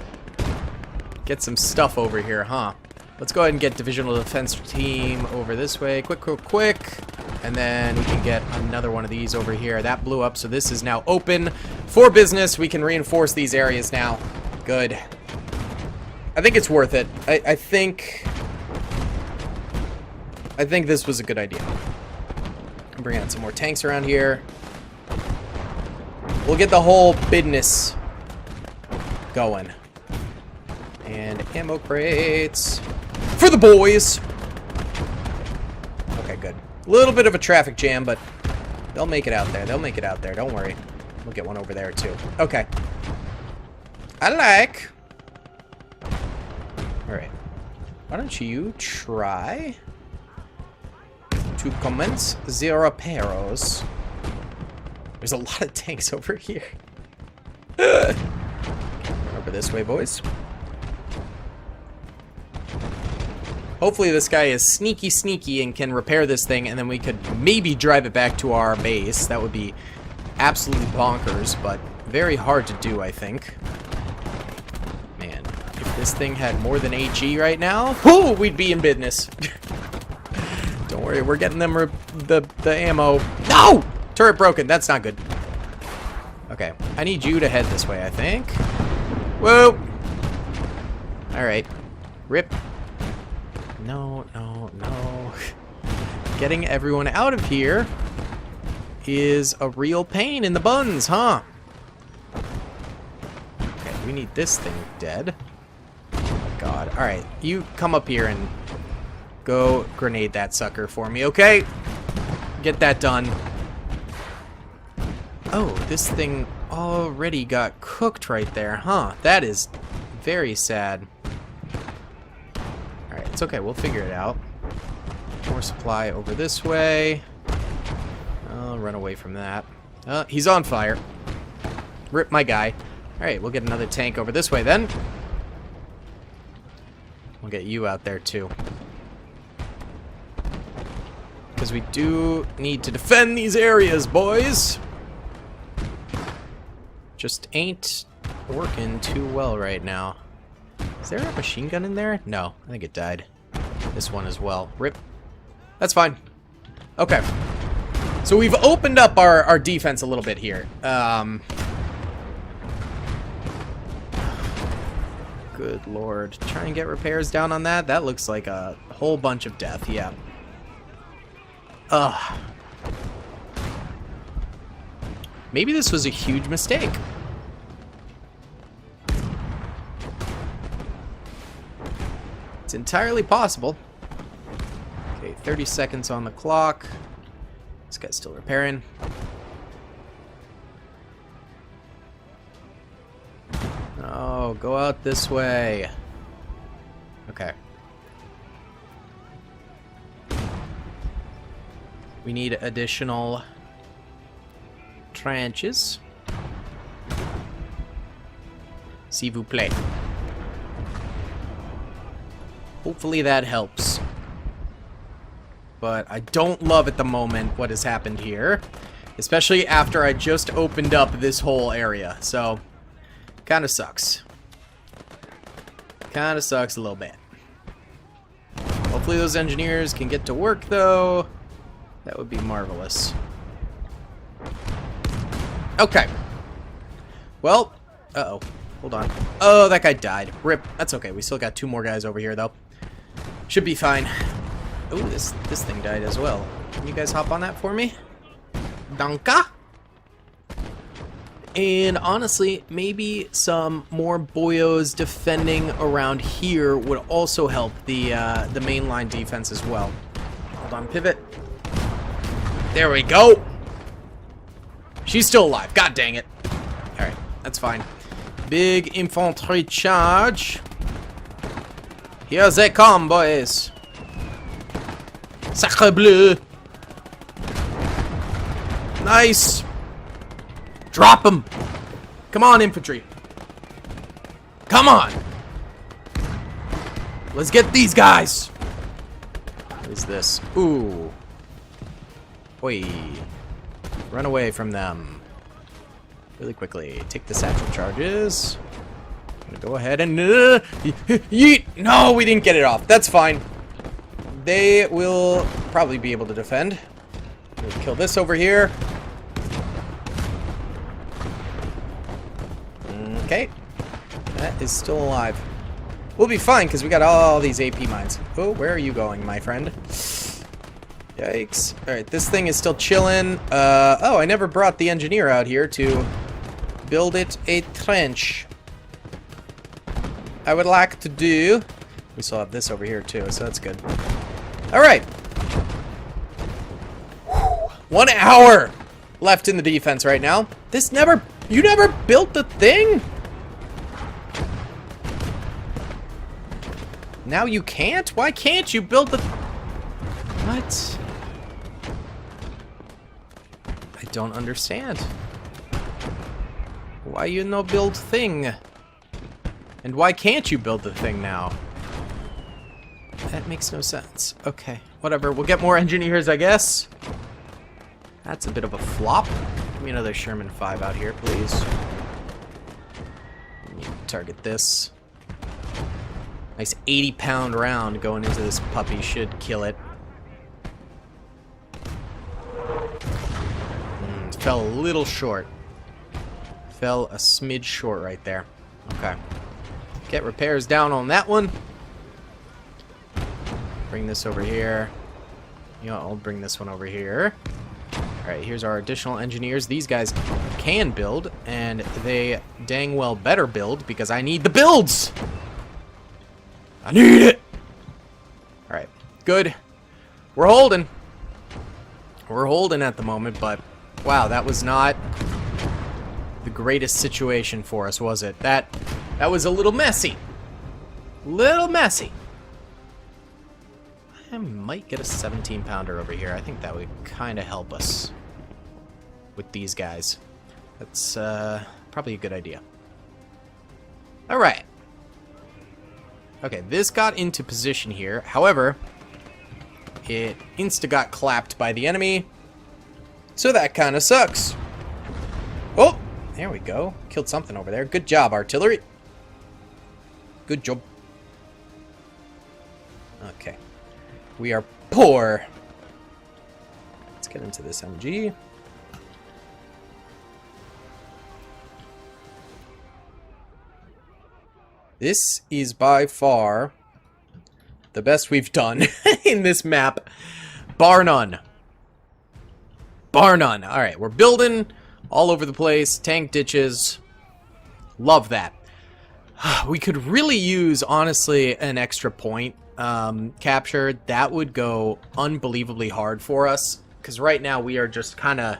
get some stuff over here, huh? Let's go ahead and get Divisional Defense Team over this way. Quick, quick, quick. And then we can get another one of these over here. That blew up, so this is now open for business. We can reinforce these areas now. Good. I think it's worth it. I think this was a good idea. Bring out some more tanks around here. We'll get the whole business going. And ammo crates for the boys. Okay, good. A little bit of a traffic jam, but they'll make it out there. They'll make it out there. Don't worry. We'll get one over there, too. Okay. I like. Alright. Why don't you try to commence the repairs? There's a lot of tanks over here. Over this way, boys. Hopefully this guy is sneaky and can repair this thing, and then we could maybe drive it back to our base. That would be absolutely bonkers, but very hard to do, I think. Man, if this thing had more than 8G right now, whoo, we'd be in business. Don't worry, we're getting them the ammo. No! Turret broken. That's not good. Okay, I need you to head this way, I think. Whoa! Alright. Rip. No. Getting everyone out of here is a real pain in the buns, huh? Okay, we need this thing dead. Oh my god. Alright, you come up here and go grenade that sucker for me, okay? Get that done. Oh, this thing already got cooked right there, huh? That is very sad. Alright, it's okay, we'll figure it out. More supply over this way. I'll run away from that. He's on fire. Rip my guy. Alright, we'll get another tank over this way then. We'll get you out there too. Because we do need to defend these areas, boys. Just ain't working too well right now. Is there a machine gun in there? No, I think it died. This one as well. Rip. That's fine. Okay. So we've opened up our defense a little bit here. Good lord. Try and get repairs down on that. That looks like a whole bunch of death, yeah. Ugh. Maybe this was a huge mistake. It's entirely possible. Okay, 30 seconds on the clock. This guy's still repairing. Oh, go out this way. Okay. We need additional trenches. S'il vous plaît. Hopefully that helps. But I don't love at the moment what has happened here. Especially after I just opened up this whole area. So, kind of sucks. Kind of sucks a little bit. Hopefully those engineers can get to work though. That would be marvelous. Okay. Well, uh-oh. Hold on. Oh, that guy died. Rip. That's okay. We still got 2 more guys over here though. Should be fine. Oh, this thing died as well. Can you guys hop on that for me? Danka? And honestly, maybe some more boyos defending around here would also help the mainline defense as well. Hold on, pivot. There we go. She's still alive. God dang it. Alright, that's fine. Big infantry charge. Here they come, boys. Sacre bleu. Nice. Drop them. Come on, infantry. Come on. Let's get these guys. What is this? Ooh. Oi. Run away from them. Really quickly. Take the satchel charges. I'm gonna go ahead and... yeet! No, we didn't get it off. That's fine. They will probably be able to defend. We'll kill this over here. Okay. That is still alive. We'll be fine because we got all these AP mines. Oh, where are you going, my friend? Yikes. Alright, this thing is still chilling. Oh, I never brought the engineer out here to build it a trench. I would like to do... We still have this over here too, so that's good. Alright. 1 hour left in the defense right now. This never... You never built the thing? Now you can't? Why can't you build the... What? I don't understand. Why you no build thing? And why can't you build the thing now? That makes no sense. Okay, whatever. We'll get more engineers, I guess. That's a bit of a flop. Give me another Sherman 5 out here, please. Need to target this. Nice 80-pound round going into this puppy should kill it. Fell a little short. Fell a smidge short right there. Okay. Get repairs down on that one. Bring this over here. You know, I'll bring this one over here. Alright, here's our additional engineers. These guys can build, and they dang well better build, because I need the builds! I need it! Alright, good. We're holding. We're holding at the moment, but wow, that was not the greatest situation for us, was it? That was a little messy. Little messy. I might get a 17-pounder over here. I think that would kind of help us with these guys. That's probably a good idea. Alright. Okay, this got into position here. However, it insta-got clapped by the enemy. So that kind of sucks. Oh, there we go. Killed something over there. Good job, artillery. Good job. Okay. We are poor. Let's get into this MG. This is by far the best we've done in this map. Bar none. Bar none. Alright, we're building all over the place. Tank ditches. Love that. We could really use, honestly, an extra point capture. That would go unbelievably hard for us. Because right now we are just kind of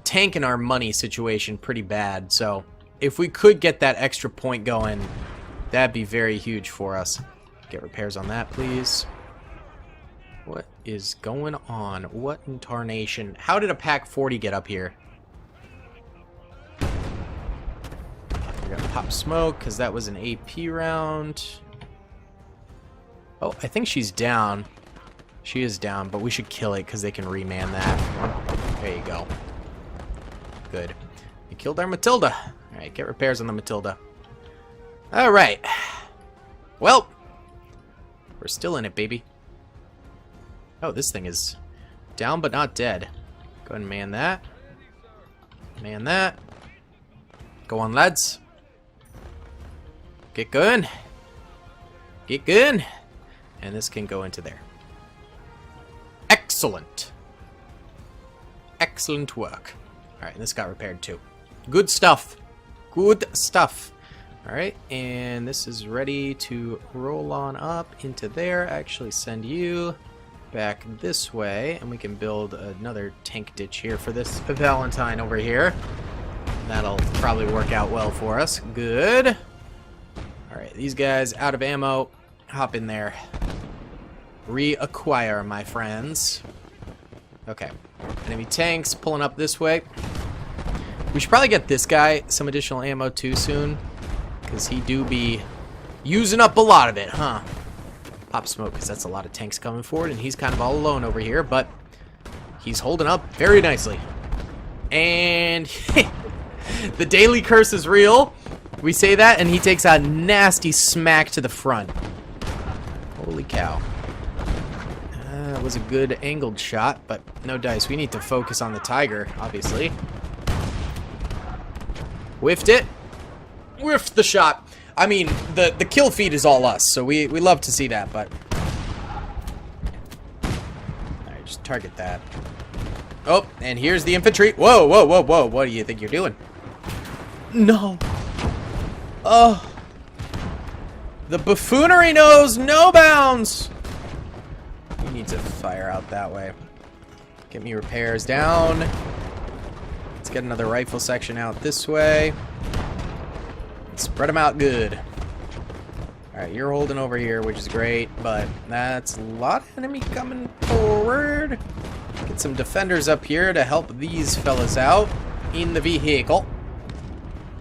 tanking our money situation pretty bad. So if we could get that extra point going, that'd be very huge for us. Get repairs on that, please. What is going on? What in tarnation? How did a Pack 40 get up here? We're gonna pop smoke because that was an AP round. Oh, I think she's down. She is down, but we should kill it because they can reman that. There you go. Good. We killed our Matilda. Alright, get repairs on the Matilda. Alright. Well, we're still in it, baby. Oh, this thing is down but not dead. Go ahead and man that. Man that. Go on, lads. Get going. Get going. And this can go into there. Excellent. Excellent work. Alright, and this got repaired too. Good stuff. Good stuff. Alright, and this is ready to roll on up into there. Actually send you back this way, and we can build another tank ditch here for this Valentine over here. That'll probably work out well for us. Good. Alright, these guys out of ammo. Hop in there. Reacquire, my friends. Okay. Enemy tanks pulling up this way. We should probably get this guy some additional ammo too soon, because he do be using up a lot of it, huh? Pop smoke, because that's a lot of tanks coming forward, and he's kind of all alone over here, but he's holding up very nicely. And the daily curse is real. We say that, and he takes a nasty smack to the front. Holy cow. That was a good angled shot, but no dice. We need to focus on the Tiger, obviously. Whiffed it. Whiffed the shot. I mean, the kill feed is all us, so we love to see that, but... Alright, just target that. Oh, and here's the infantry. Whoa, whoa, whoa, whoa. What do you think you're doing? No. Oh. The buffoonery knows no bounds. You need to fire out that way. Get me repairs down. Let's get another rifle section out this way. Spread them out good. Alright, you're holding over here, which is great, but that's a lot of enemy coming forward. Get some defenders up here to help these fellas out in the vehicle.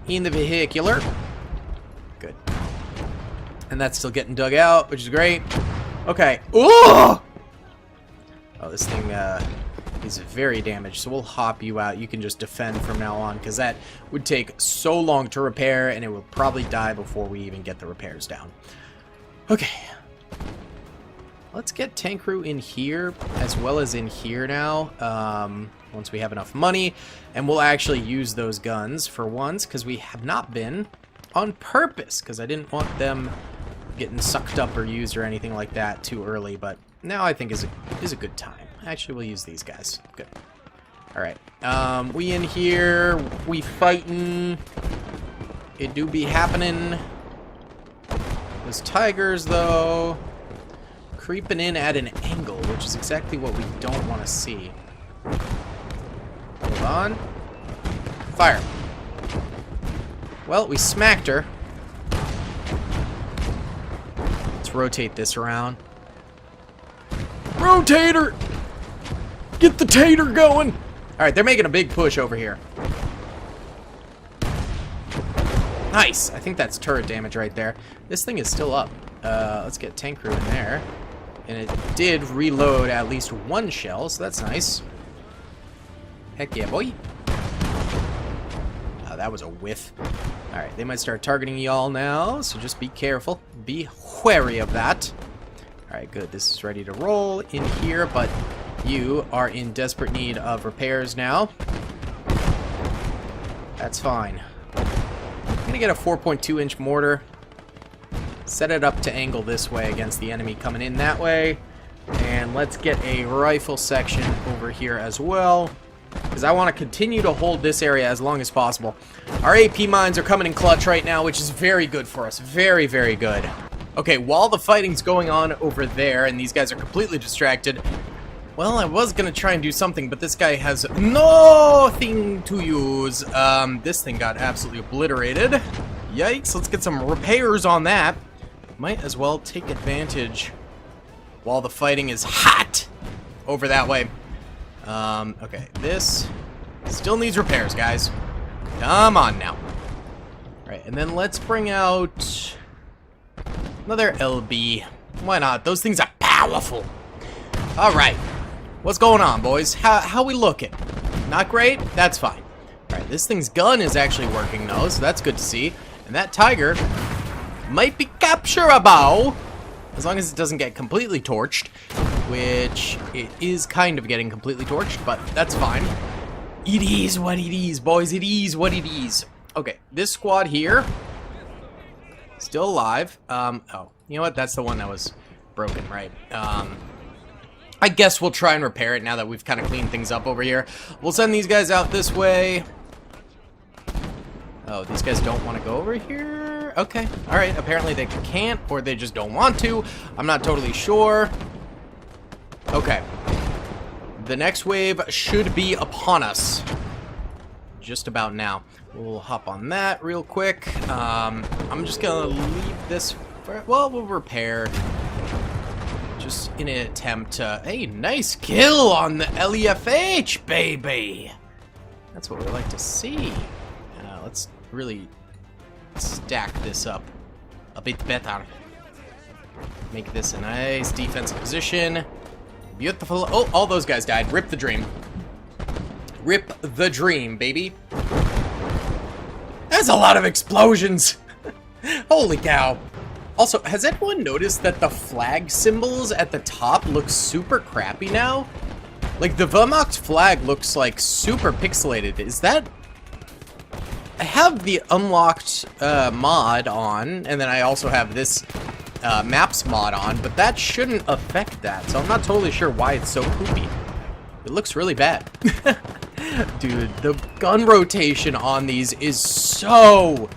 In the vehicular. Good. And that's still getting dug out, which is great. Okay. Ooh! Oh, this thing is very damaged, so we'll hop you out. You can just defend from now on, because that would take so long to repair, and it will probably die before we even get the repairs down. Okay. Let's get tank crew in here, as well as in here now, once we have enough money, and we'll actually use those guns for once, because we have not been on purpose, because I didn't want them getting sucked up or used or anything like that too early, but now I think is a good time. Actually, we'll use these guys. Good. Alright. We in here. We fighting. It do be happening. Those tigers, though, creeping in at an angle, which is exactly what we don't want to see. Hold on. Fire. Well, we smacked her. Let's rotate this around. Rotator! Get the tater going! Alright, they're making a big push over here. Nice! I think that's turret damage right there. This thing is still up. Let's get tank crew in there. And it did reload at least one shell, so that's nice. Heck yeah, boy. That was a whiff. Alright, they might start targeting y'all now, so just be careful. Be wary of that. Alright, good. This is ready to roll in here, but you are in desperate need of repairs now. That's fine. I'm gonna get a 4.2-inch mortar. Set it up to angle this way against the enemy coming in that way. And let's get a rifle section over here as well, because I want to continue to hold this area as long as possible. Our AP mines are coming in clutch right now, which is very good for us. Very, very good. Okay, while the fighting's going on over there and these guys are completely distracted, well, I was going to try and do something, but this guy has nothing to use. This thing got absolutely obliterated. Yikes, let's get some repairs on that. Might as well take advantage while the fighting is hot over that way. Okay, this still needs repairs, guys. Come on now. Alright, and then let's bring out another LB. Why not? Those things are powerful. Alright. What's going on, boys? How we looking? Not great? That's fine. Alright, this thing's gun is actually working, though, so that's good to see. And that tiger might be capturable, as long as it doesn't get completely torched, which it is kind of getting completely torched, but that's fine. It is what it is, boys. It is what it is. Okay, this squad here, still alive. Oh, you know what? That's the one that was broken, right? I guess we'll try and repair it now that we've kind of cleaned things up over here. We'll send these guys out this way. Oh, these guys don't want to go over here? Okay, alright. Apparently they can't, or they just don't want to. I'm not totally sure. Okay. The next wave should be upon us. Just about now. We'll hop on that real quick. I'm just gonna leave this for, well, we'll repair. Just in an attempt to, hey, nice kill on the LEFH, baby. That's what we like to see. Let's really stack this up a bit better. Make this a nice defensive position. Beautiful. Oh, all those guys died. Rip the dream. Rip the dream, baby. That's a lot of explosions. Holy cow. Also, has anyone noticed that the flag symbols at the top look super crappy now? Like, the Wehrmacht flag looks like super pixelated. Is that... I have the unlocked mod on, and then I also have this maps mod on, but that shouldn't affect that, so I'm not totally sure why it's so poopy. It looks really bad. Dude, the gun rotation on these is so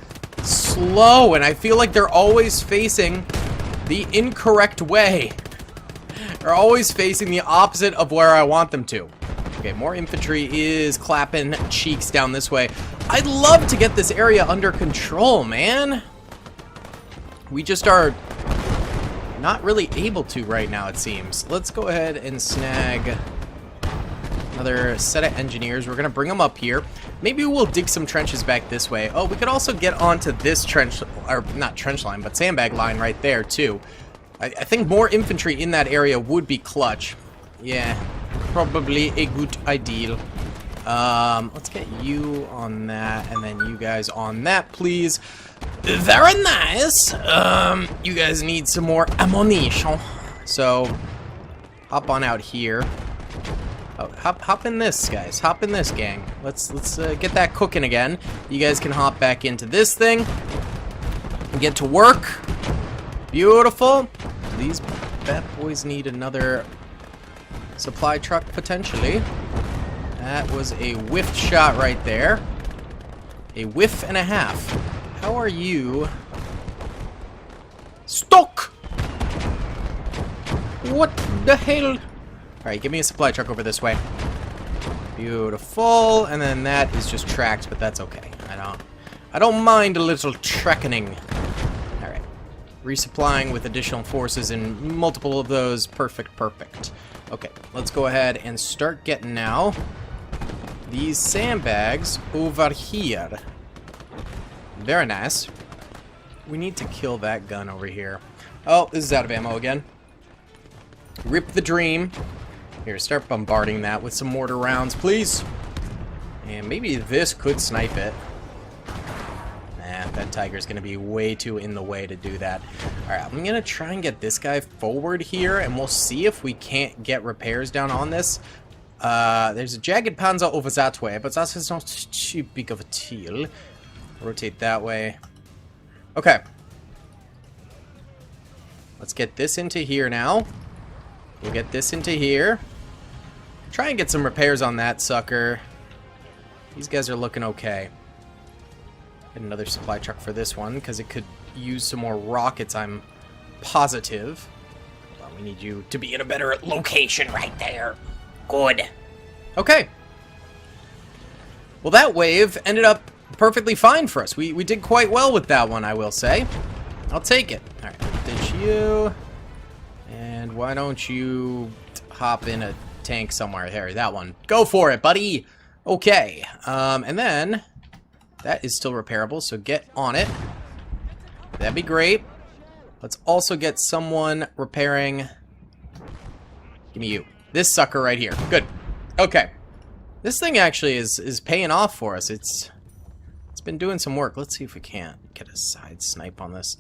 slow, and I feel like they're always facing the incorrect way. They're always facing the opposite of where I want them to. Okay, more infantry is clapping cheeks down this way. I'd love to get this area under control, man. We just are not really able to right now, it seems. Let's go ahead and snag another set of engineers. We're going to bring them up here. Maybe we'll dig some trenches back this way. Oh, we could also get onto this trench, or not trench line, but sandbag line right there, too. I think more infantry in that area would be clutch. Yeah, probably a good idea. Let's get you on that, and then you guys on that, please. Very nice. You guys need some more ammunition. So, hop on out here. Oh, hop in this, guys. Hop in this, gang. Let's get that cooking again. You guys can hop back into this thing and get to work. Beautiful. These bad boys need another supply truck, potentially. That was a whiffed shot right there. A whiff and a half. How are you? Stuck! What the hell? Alright, give me a supply truck over this way. Beautiful. And then that is just tracked, but that's okay. I don't mind a little trekking. Alright. Resupplying with additional forces and multiple of those. Perfect, perfect. Okay, let's go ahead and start getting now these sandbags over here. Very nice. We need to kill that gun over here. Oh, this is out of ammo again. Rip the dream. Here, start bombarding that with some mortar rounds, please. And maybe this could snipe it. Nah, that tiger's gonna be way too in the way to do that. Alright, I'm gonna try and get this guy forward here, and we'll see if we can't get repairs down on this. There's a jagged panzer over that way, but that is not too big of a deal. Rotate that way. Okay. Let's get this into here now. We'll get this into here. Try and get some repairs on that sucker. These guys are looking okay. Get another supply truck for this one, because it could use some more rockets, I'm positive. Well, we need you to be in a better location right there. Good. Okay. Well, that wave ended up perfectly fine for us. We did quite well with that one, I will say. I'll take it. Alright, ditch you. And why don't you hop in a tank somewhere? There, that one. Go for it, buddy! Okay. And then that is still repairable, so get on it. That'd be great. Let's also get someone repairing. Give me you. This sucker right here. Good. Okay. This thing actually is paying off for us. It's been doing some work. Let's see if we can't get a side snipe on this.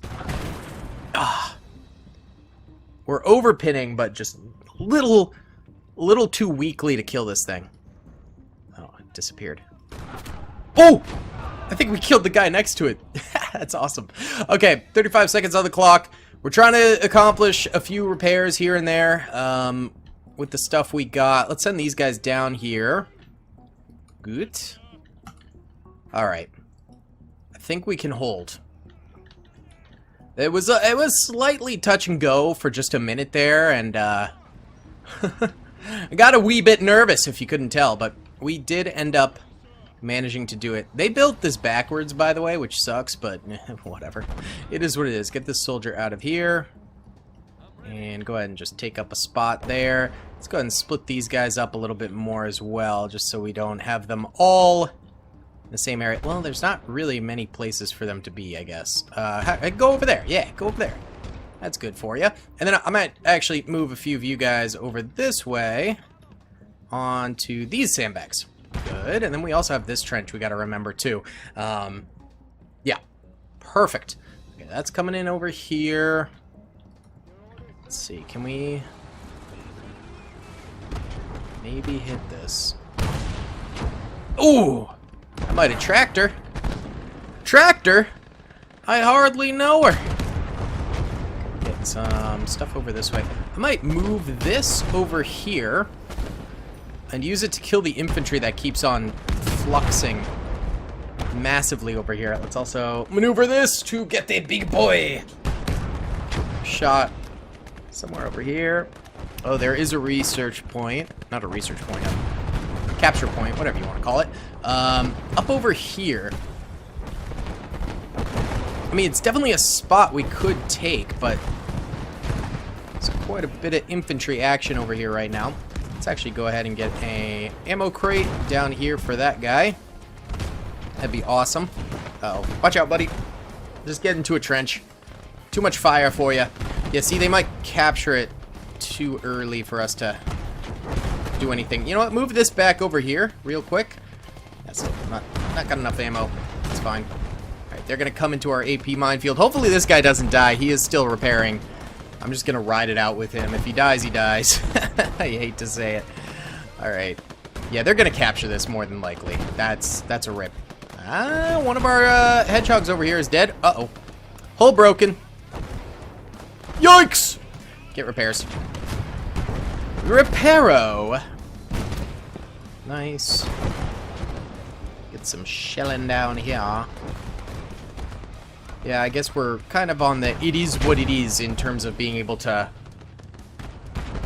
Ah. We're overpinning, but just little too weakly to kill this thing. Oh, it disappeared. Oh! I think we killed the guy next to it. That's awesome. Okay, 35 seconds on the clock. We're trying to accomplish a few repairs here and there with the stuff we got. Let's send these guys down here. Good. Alright. I think we can hold. It was slightly touch and go for just a minute there, and I got a wee bit nervous, if you couldn't tell, but we did end up managing to do it. They built this backwards, by the way, which sucks, but whatever. It is what it is. Get this soldier out of here. And go ahead and just take up a spot there. Let's go ahead and split these guys up a little bit more as well, just so we don't have them all in the same area. Well, there's not really many places for them to be, I guess. Go over there. Yeah, go over there. That's good for you. And then I might actually move a few of you guys over this way onto these sandbags. Good. And then we also have this trench we got to remember too. Yeah. Perfect. Okay, that's coming in over here. Let's see. Can we maybe hit this? Ooh! I might have tracked her. Tracked her? I hardly know her. Get some stuff over this way. I might move this over here and use it to kill the infantry that keeps on fluxing massively over here. Let's also maneuver this to get the big boy shot somewhere over here. Oh, there is a research point. Not a research point, a capture point, whatever you want to call it. Up over here. I mean, it's definitely a spot we could take, but quite a bit of infantry action over here right now. Let's actually go ahead and get a ammo crate down here for that guy. That'd be awesome. Uh-oh. Watch out, buddy. Just get into a trench. Too much fire for you. Yeah, see, they might capture it too early for us to do anything. You know what? Move this back over here real quick. That's still not got enough ammo. It's fine. Alright, they're going to come into our AP minefield. Hopefully this guy doesn't die. He is still repairing. I'm just going to ride it out with him. If he dies, he dies. I hate to say it. Alright. Yeah, they're going to capture this more than likely. That's a rip. One of our hedgehogs over here is dead. Uh-oh. Hull broken. Yikes! Get repairs. Reparo. Nice. Get some shelling down here. Yeah, I guess we're kind of on the it is what it is in terms of being able to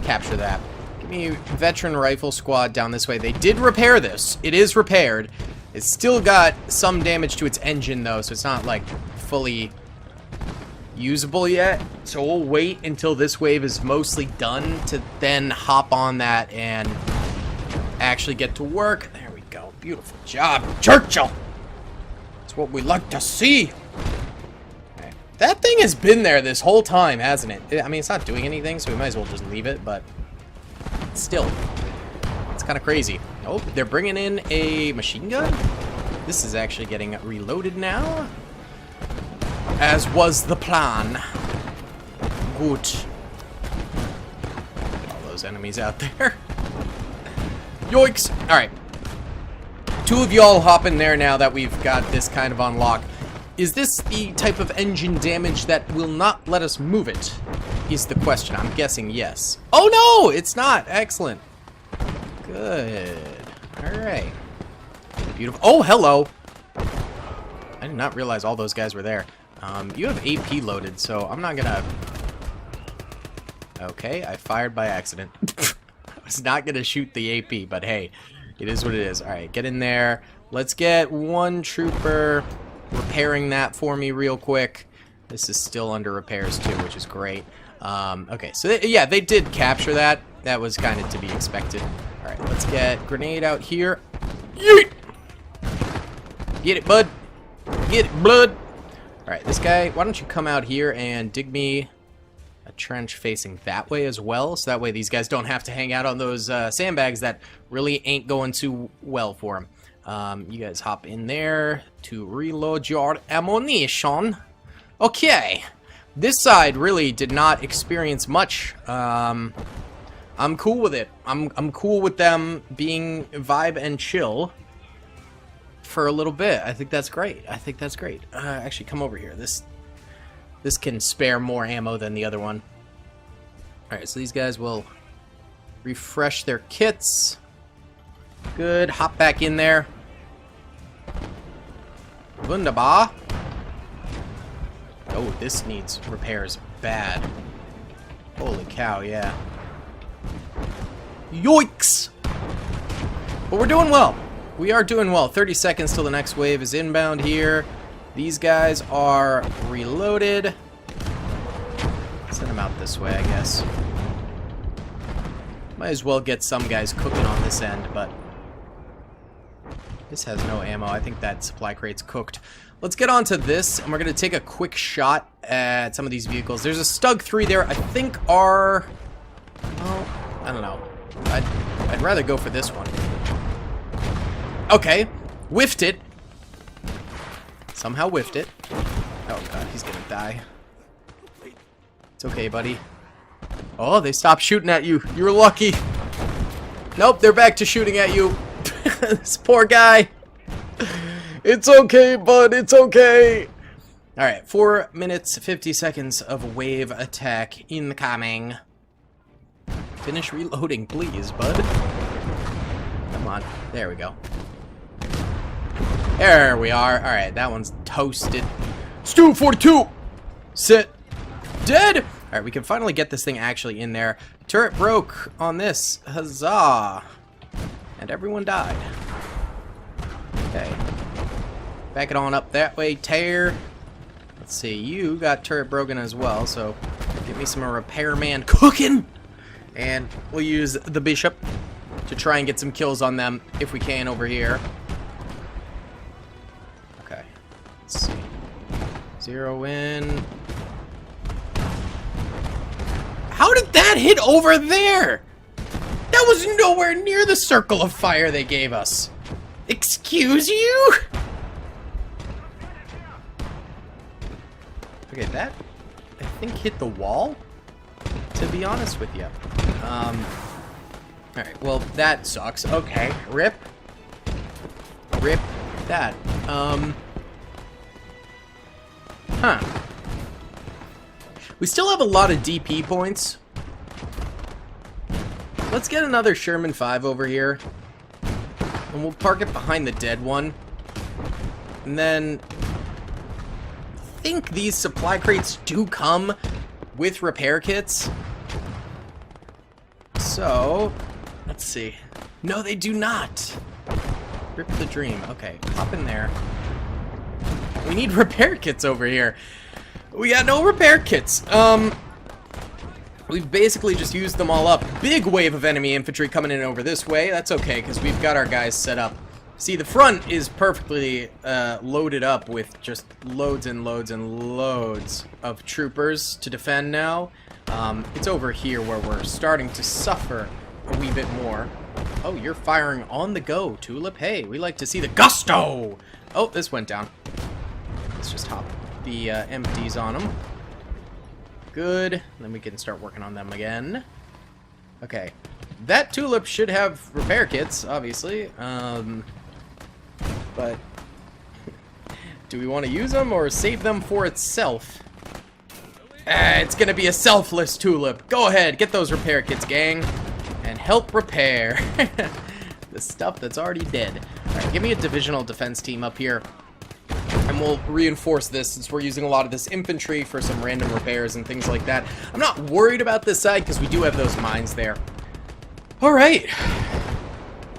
capture that. Give me veteran rifle squad down this way. They did repair this. It is repaired. It's still got some damage to its engine though, so it's not like fully usable yet. So we'll wait until this wave is mostly done to then hop on that and actually get to work. There we go. Beautiful job, Churchill. That's what we like to see. Okay. That thing has been there this whole time, hasn't it? I mean, it's not doing anything, so we might as well just leave it, but still, it's kind of crazy. Oh, they're bringing in a machine gun? This is actually getting reloaded now. As was the plan. Good. Get all those enemies out there. Yoinks! Alright. Two of y'all hop in there now that we've got this kind of on lock. Is this the type of engine damage that will not let us move it? Is the question. I'm guessing yes. Oh no! It's not! Excellent. Good. Alright. Beautiful. Oh, hello! I did not realize all those guys were there. You have AP loaded, so I'm not gonna... Okay, I fired by accident. I was not gonna shoot the AP, but hey, it is what it is. Alright, get in there. Let's get one trooper repairing that for me real quick. This is still under repairs too, which is great. Okay, so yeah, they did capture that. That was kind of to be expected. Alright, let's get grenade out here. Yeet! Get it, bud. Get it, blood. Alright, this guy, why don't you come out here and dig me a trench facing that way as well, so that way these guys don't have to hang out on those sandbags that really ain't going too well for them. You guys hop in there to reload your ammunition. Okay, this side really did not experience much. I'm cool with it. I'm cool with them being vibe and chill for a little bit. I think that's great. I think that's great. Actually, come over here. This can spare more ammo than the other one. Alright, so these guys will refresh their kits. Good. Hop back in there. Wunderbar. Oh, this needs repairs bad. Holy cow, yeah. Yoinks! But we're doing well. We are doing well. 30 seconds till the next wave is inbound here. These guys are reloaded. Send them out this way, I guess. Might as well get some guys cooking on this end, but this has no ammo. I think that supply crate's cooked. Let's get on to this, and we're going to take a quick shot at some of these vehicles. There's a Stug 3 there. I think our... Well, I don't know. I'd rather go for this one. Okay, whiffed it. Somehow whiffed it. Oh god, he's gonna die. It's okay, buddy. Oh, they stopped shooting at you. You were lucky. Nope, they're back to shooting at you. This poor guy. It's okay, bud. It's okay. Alright, 4 minutes, 50 seconds of wave attack incoming. Finish reloading, please, bud. Come on. There we go. There we are. Alright, that one's toasted. Stu 42! Sit. Dead! Alright, we can finally get this thing actually in there. Turret broke on this. Huzzah! And everyone died. Okay. Back it on up that way. Tear. Let's see. You got turret broken as well, so give Get me some repairman cooking. And we'll use the bishop to try and get some kills on them if we can over here. Okay. Let's see. Zero in. How did that hit over there? That was nowhere near the circle of fire they gave us. Excuse you? Okay, that, I think, hit the wall, to be honest with you. Alright, well, that sucks. Okay, rip. Rip that. Huh. We still have a lot of DP points. Let's get another Sherman 5 over here. And we'll park it behind the dead one. And then I think these supply crates do come with repair kits. So, let's see. No, they do not. Rip the dream. Okay, hop in there. We need repair kits over here. We got no repair kits. We've basically just used them all up. Big wave of enemy infantry coming in over this way. That's okay, because we've got our guys set up. See, the front is perfectly loaded up with just loads and loads and loads of troopers to defend now. It's over here where we're starting to suffer a wee bit more. Oh, you're firing on the go, Tulip. Hey, we like to see the gusto! Oh, this went down. Let's just hop the empties on them. Good. Then we can start working on them again. Okay. That Tulip should have repair kits, obviously. But do we want to use them or save them for itself? It's going to be a selfless Tulip. Go ahead, get those repair kits, gang. And help repair the stuff that's already dead. Alright, give me a divisional defense team up here. And we'll reinforce this since we're using a lot of this infantry for some random repairs and things like that. I'm not worried about this side because we do have those mines there. Alright.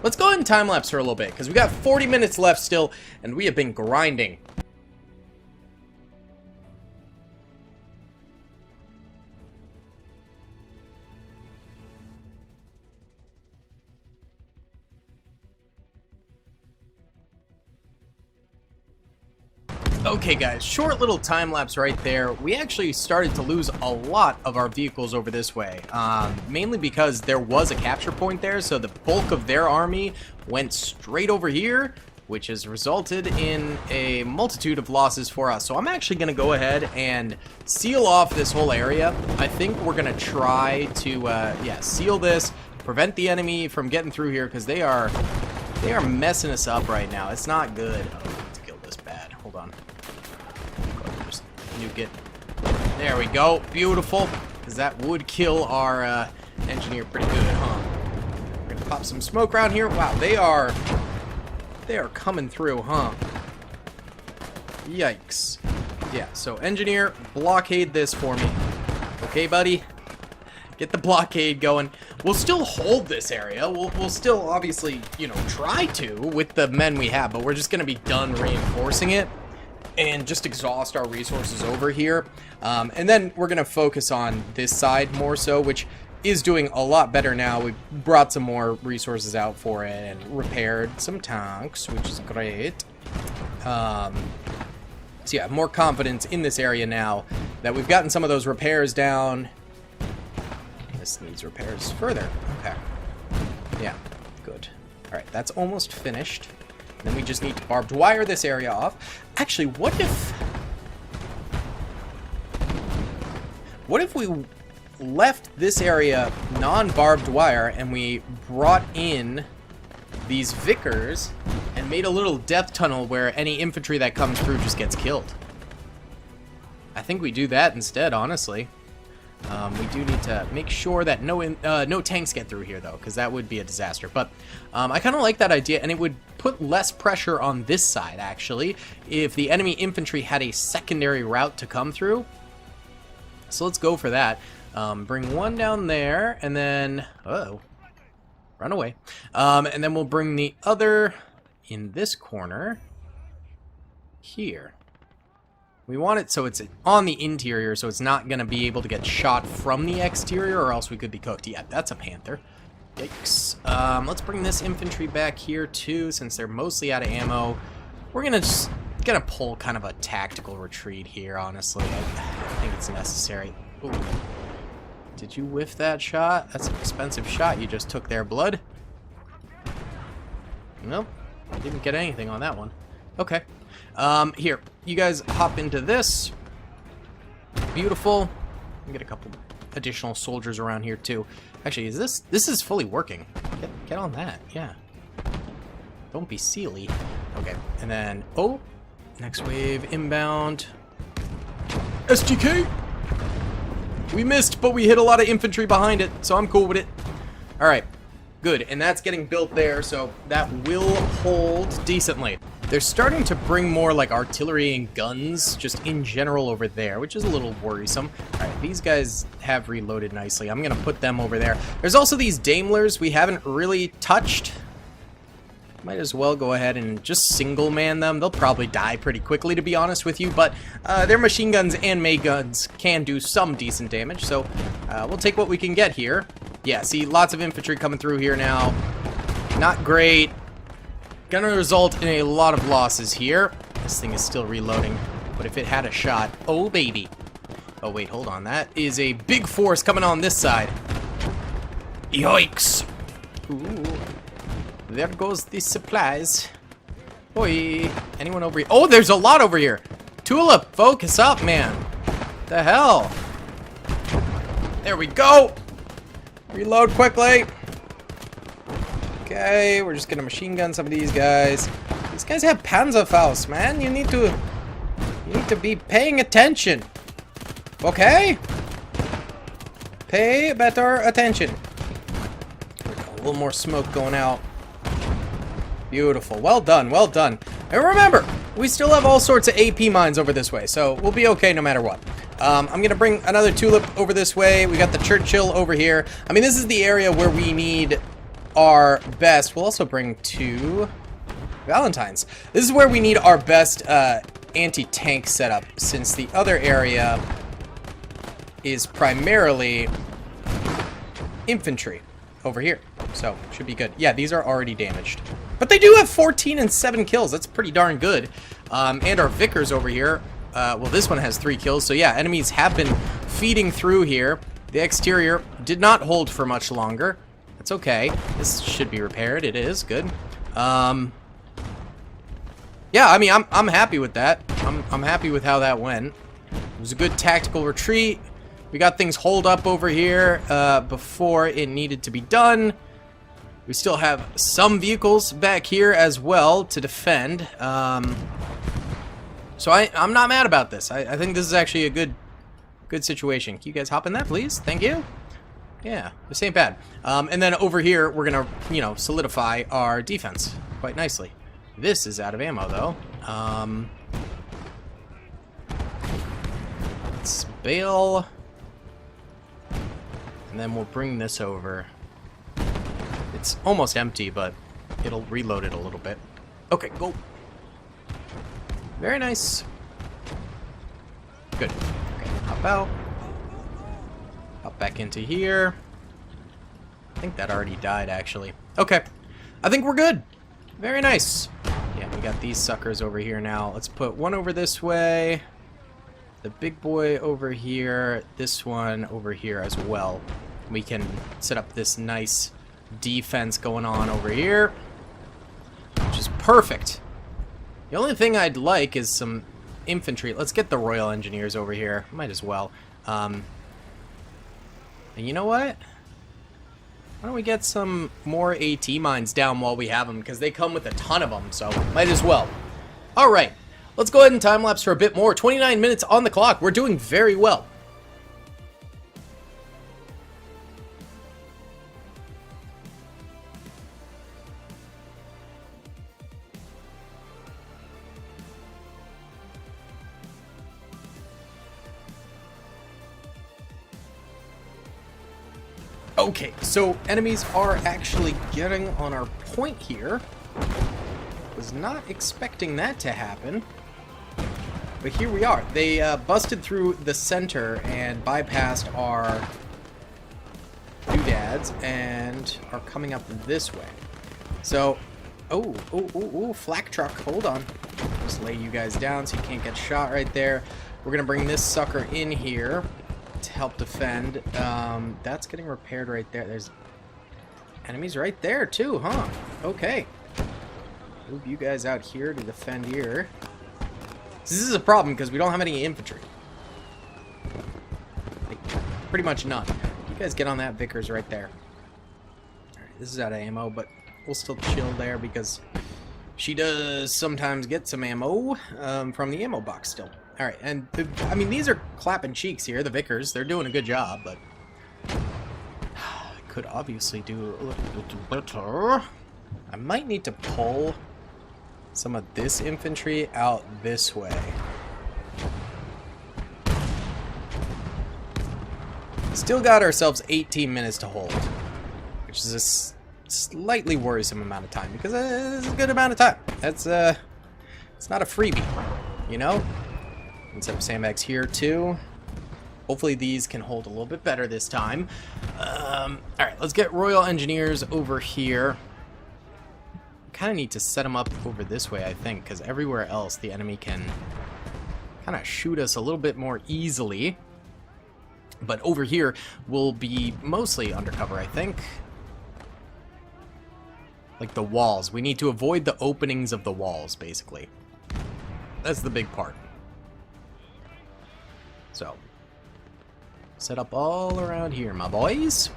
Let's go ahead and time-lapse for a little bit because we got 40 minutes left still and we have been grinding. Okay guys, short little time lapse right there. We actually started to lose a lot of our vehicles over this way, mainly because there was a capture point there, so the bulk of their army went straight over here, which has resulted in a multitude of losses for us. So I'm actually going to go ahead and seal off this whole area. I think we're going to try to, yeah, seal this, prevent the enemy from getting through here, because they are messing us up right now. It's not good. Oh, let's kill this bad. Hold on. Just nuke it. There we go. Beautiful. Because that would kill our engineer pretty good, huh? We're going to pop some smoke around here. Wow, they are coming through, huh? Yikes. Yeah, so engineer, blockade this for me. Okay, buddy? Get the blockade going. We'll still hold this area. We'll still, obviously, you know, try to with the men we have, but we're just going to be done reinforcing it and just exhaust our resources over here. And then we're going to focus on this side more so, which is doing a lot better now. We brought some more resources out for it and repaired some tanks, which is great. So yeah, more confidence in this area now that we've gotten some of those repairs down. This needs repairs further. Okay. Yeah, good. Alright, that's almost finished. Then we just need to barbed wire this area off. Actually, what if we left this area non-barbed wire and we brought in these Vickers and made a little death tunnel where any infantry that comes through just gets killed? I think we do that instead, honestly. We do need to make sure that no tanks get through here, though, because that would be a disaster. But I kind of like that idea, and it would put less pressure on this side, actually, if the enemy infantry had a secondary route to come through. So let's go for that. Bring one down there, and then... Uh-oh. Run away. And then we'll bring the other in this corner here. We want it so it's on the interior, so it's not going to be able to get shot from the exterior, or else we could be cooked. Yeah, that's a panther. Yikes. Let's bring this infantry back here, too, since they're mostly out of ammo. We're going to just pull kind of a tactical retreat here, honestly. I think it's necessary. Ooh. Did you whiff that shot? That's an expensive shot you just took there, blood. Nope. Didn't get anything on that one. Okay. Here. You guys hop into this. Beautiful. Get a couple additional soldiers around here, too. Actually, this is fully working. Get on that. Yeah. Don't be silly. Okay. And then, oh, next wave inbound. SGK! We missed, but we hit a lot of infantry behind it, so I'm cool with it. Alright, good. And that's getting built there, so that will hold decently. They're starting to bring more, like, artillery and guns just in general over there, which is a little worrisome. Alright, these guys have reloaded nicely. I'm going to put them over there. There's also these Daimlers we haven't really touched. Might as well go ahead and just single man them. They'll probably die pretty quickly, to be honest with you, but their machine guns and May guns can do some decent damage, so we'll take what we can get here. Yeah, see, lots of infantry coming through here now. Not great. Gonna result in a lot of losses here. This thing is still reloading, but if it had a shot, oh baby. Oh wait, hold on, that is a big force coming on this side. Yikes. Ooh. There goes the supplies. Oi. Anyone over here? Oh, there's a lot over here. Tulip, focus up, man. The hell? There we go. Reload quickly. Okay, we're just gonna machine gun some of these guys. These guys have Panzerfaust, man. You need to be paying attention. Okay? Pay better attention. A little more smoke going out. Beautiful. Well done. Well done. And remember, we still have all sorts of AP mines over this way, so we'll be okay no matter what. I'm going to bring another Tulip over this way. We got the Churchill over here. I mean, this is the area where we need our best. We'll also bring two Valentines. This is where we need our best anti-tank setup, since the other area is primarily infantry over here. So, should be good. Yeah, these are already damaged. But they do have 14 and 7 kills. That's pretty darn good. And our Vickers over here, well, this one has 3 kills. So, yeah, enemies have been feeding through here. The exterior did not hold for much longer. That's okay. This should be repaired. It is. Good. Yeah, I mean, I'm happy with that. I'm happy with how that went. It was a good tactical retreat. We got things holed up over here before it needed to be done. We still have some vehicles back here as well to defend. So I'm not mad about this. I think this is actually a good situation. Can you guys hop in that, please? Thank you. Yeah, this ain't bad. And then over here, we're gonna, you know, solidify our defense quite nicely. This is out of ammo, though. Let's bail. And then we'll bring this over. It's almost empty, but it'll reload it a little bit. Okay, go. Very nice. Good. Okay, hop out. Hop back into here. I think that already died, actually. Okay. I think we're good. Very nice. Yeah, we got these suckers over here now. Let's put one over this way. The big boy over here. This one over here as well. We can set up this nice defense going on over here, which is perfect. The only thing I'd like is some infantry. Let's get the Royal Engineers over here. Might as well. And you know what? Why don't we get some more AT mines down while we have them, because they come with a ton of them, so might as well. All right, let's go ahead and time-lapse for a bit more. 29 minutes on the clock. We're doing very well. Okay, so enemies are actually getting on our point here. Was not expecting that to happen. But here we are. They busted through the center and bypassed our doodads and are coming up this way. So, oh, flak truck. Hold on. Just lay you guys down so you can't get shot right there. We're going to bring this sucker in here to help defend. That's getting repaired right there. There's enemies right there too, huh? Okay. Move you guys out here to defend here. This is a problem because we don't have any infantry. Like, pretty much none. You guys get on that Vickers right there. Alright, this is out of ammo, but we'll still chill there because she does sometimes get some ammo from the ammo box still. Alright, and I mean, these are clapping cheeks here, the Vickers. They're doing a good job, but I could obviously do a little bit better. I might need to pull some of this infantry out this way. Still got ourselves 18 minutes to hold, which is a slightly worrisome amount of time because it's a good amount of time. That's it's not a freebie, you know. And some sandbags here too. Hopefully these can hold a little bit better this time. All right, let's get Royal Engineers over here. Kind of need to set them up over this way, I think, because everywhere else the enemy can kind of shoot us a little bit more easily. But over here will be mostly undercover, I think. Like the walls. We need to avoid the openings of the walls, basically. That's the big part. So, set up all around here, my boys.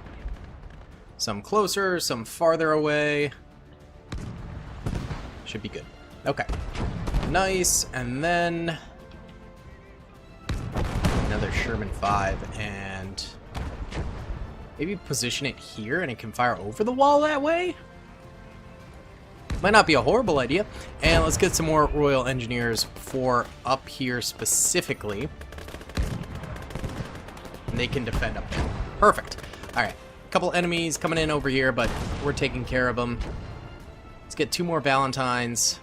Some closer, some farther away. Should be good. Okay. Nice. And then another Sherman 5 and maybe position it here and it can fire over the wall that way. Might not be a horrible idea. And let's get some more Royal Engineers for up here specifically. And they can defend up there. Perfect. Alright. A couple enemies coming in over here, but we're taking care of them. Let's get 2 more Valentines.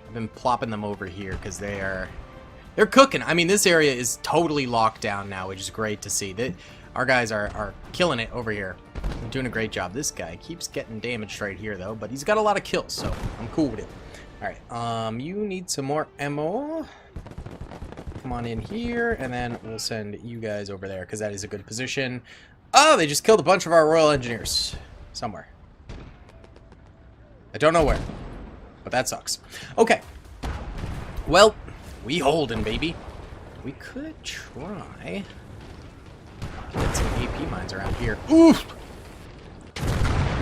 I've been plopping them over here because they're cooking. I mean, this area is totally locked down now, which is great to see. Our guys are killing it over here. They're doing a great job. This guy keeps getting damaged right here, though, but he's got a lot of kills, so I'm cool with it. Alright, you need some more ammo. Come on in here, and then we'll send you guys over there, because that is a good position. Oh, they just killed a bunch of our Royal Engineers. Somewhere. I don't know where, but that sucks. Okay. Well, we holding, baby. We could try get some AP mines around here. Oof!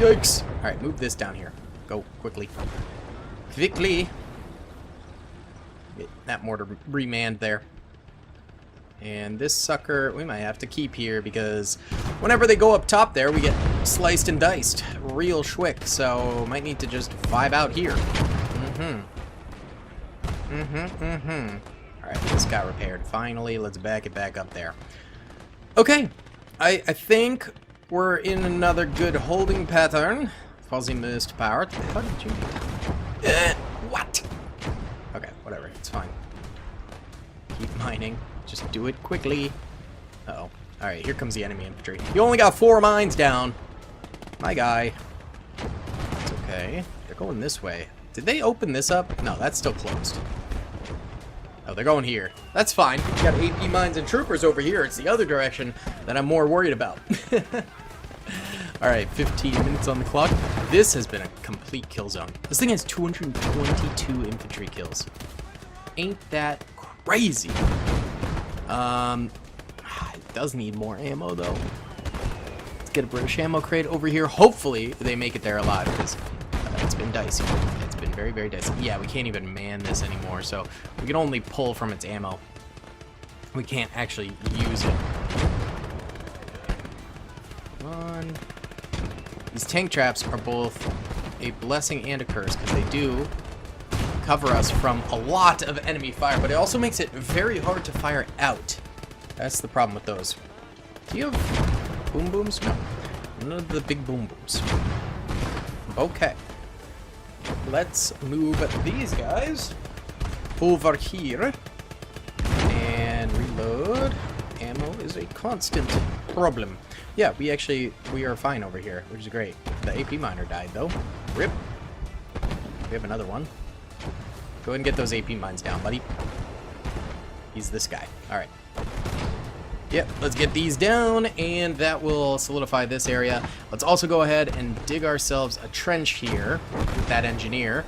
Yikes! All right, move this down here. Go quickly. Quickly. Get that mortar remanned there. And this sucker, we might have to keep here because whenever they go up top there, we get sliced and diced real schwick. So might need to just vibe out here. Alright, this got repaired. Finally, let's back it back up there. Okay, I think we're in another good holding pattern. Fuzzy missed power. How did you do that? What? Okay, whatever, it's fine. Keep mining. Just do it quickly. Uh-oh. Alright, here comes the enemy infantry. You only got 4 mines down. My guy. It's okay. They're going this way. Did they open this up? No, that's still closed. Oh, they're going here. That's fine. We got AP mines and troopers over here. It's the other direction that I'm more worried about. Alright, 15 minutes on the clock. This has been a complete kill zone. This thing has 222 infantry kills. Ain't that crazy? It does need more ammo, though. Let's get a British ammo crate over here. Hopefully, they make it there alive, because it's been dicey. It's been very, very dicey. Yeah, we can't even man this anymore, so we can only pull from its ammo. We can't actually use it. Come on. These tank traps are both a blessing and a curse, because they do cover us from a lot of enemy fire, but it also makes it very hard to fire out. That's the problem with those. Do you have boom booms? No. None of the big boom booms. Okay. Let's move these guys over here. is a constant problem. Yeah, we are fine over here, which is great. The AP miner died, though. Rip. We have another one. Go ahead and get those AP mines down, buddy. He's this guy. Alright. Yep, let's get these down, and that will solidify this area. Let's also go ahead and dig ourselves a trench here with that engineer.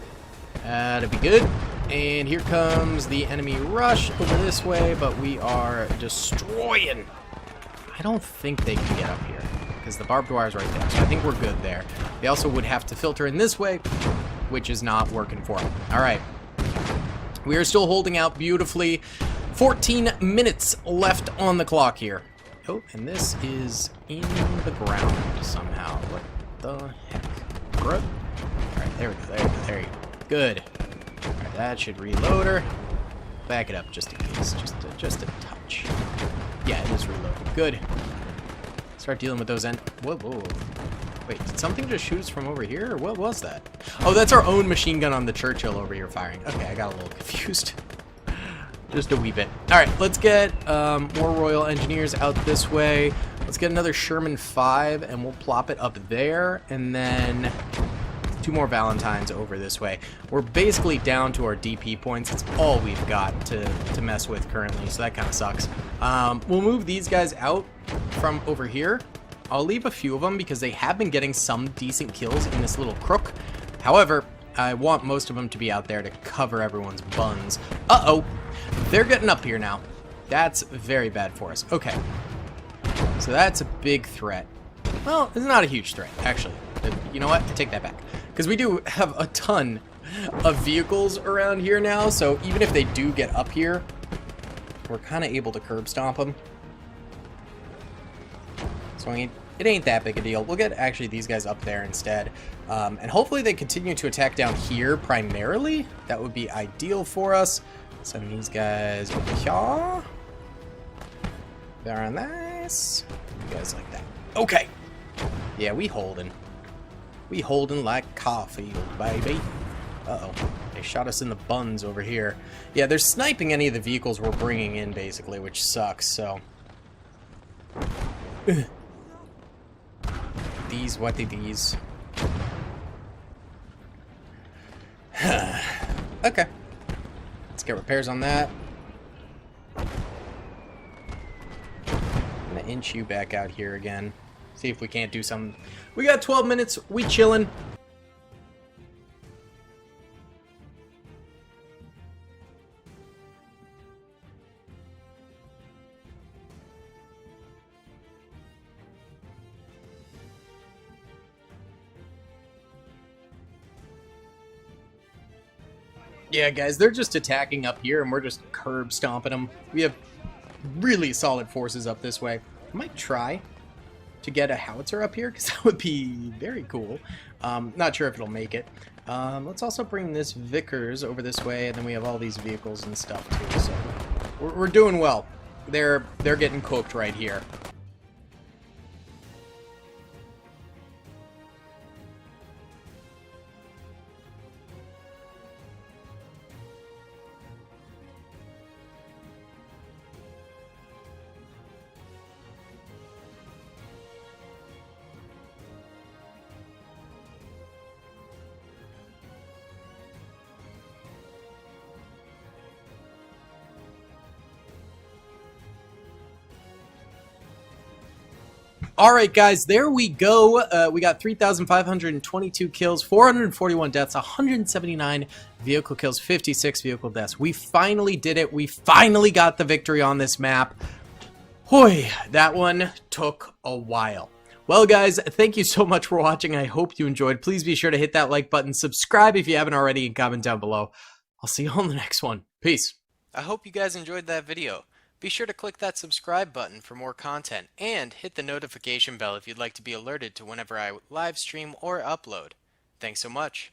That'll be good. And here comes the enemy rush over this way, but we are destroying. I don't think they can get up here, because the barbed wire is right there, so I think we're good there. They also would have to filter in this way, which is not working for them. Alright. We are still holding out beautifully. 14 minutes left on the clock here. Oh, and this is in the ground somehow. What the heck? Alright, there we go, there you go. Good. Alright, that should reload her. Back it up just in case. Just a touch. Yeah, it is reloading. Good. Start dealing with those whoa. Wait, did something just shoot us from over here? Or what was that? Oh, that's our own machine gun on the Churchill over here firing. Okay, I got a little confused. Just a wee bit. Alright, let's get more Royal Engineers out this way. Let's get another Sherman 5, and we'll plop it up there. And then 2 more Valentines over this way. We're basically down to our DP points. It's all we've got to mess with currently, so that kind of sucks. We'll move these guys out from over here. I'll leave a few of them because they have been getting some decent kills in this little crook. However, I want most of them to be out there to cover everyone's buns. Uh-oh. They're getting up here now. That's very bad for us. Okay. So that's a big threat. Well, it's not a huge threat, actually. You know what? I take that back. Because we do have a ton of vehicles around here now, so even if they do get up here, we're kind of able to curb stomp them. So I mean, it ain't that big a deal. We'll get actually these guys up there instead. And hopefully they continue to attack down here primarily. That would be ideal for us. Send these guys over here. Very nice. You guys like that. Okay. Yeah, we holding. We holding like Caulfield, baby. Uh-oh. They shot us in the buns over here. Yeah, they're sniping any of the vehicles we're bringing in, basically, which sucks, so... These, what are these? Okay. Let's get repairs on that. I'm gonna inch you back out here again. See if we can't do some... We got 12 minutes. We chillin'. Yeah, guys, they're just attacking up here, and we're just curb stomping them. We have really solid forces up this way. I might try to get a howitzer up here, because that would be very cool. Not sure if it'll make it. Let's also bring this Vickers over this way, and then we have all these vehicles and stuff, too. So we're doing well. They're getting cooked right here. Alright guys, there we go. We got 3,522 kills, 441 deaths, 179 vehicle kills, 56 vehicle deaths. We finally did it. We finally got the victory on this map. Hoy, that one took a while. Well guys, thank you so much for watching. I hope you enjoyed. Please be sure to hit that like button, subscribe if you haven't already, and comment down below. I'll see you on the next one. Peace. I hope you guys enjoyed that video. Be sure to click that subscribe button for more content, and hit the notification bell if you'd like to be alerted to whenever I live stream or upload. Thanks so much.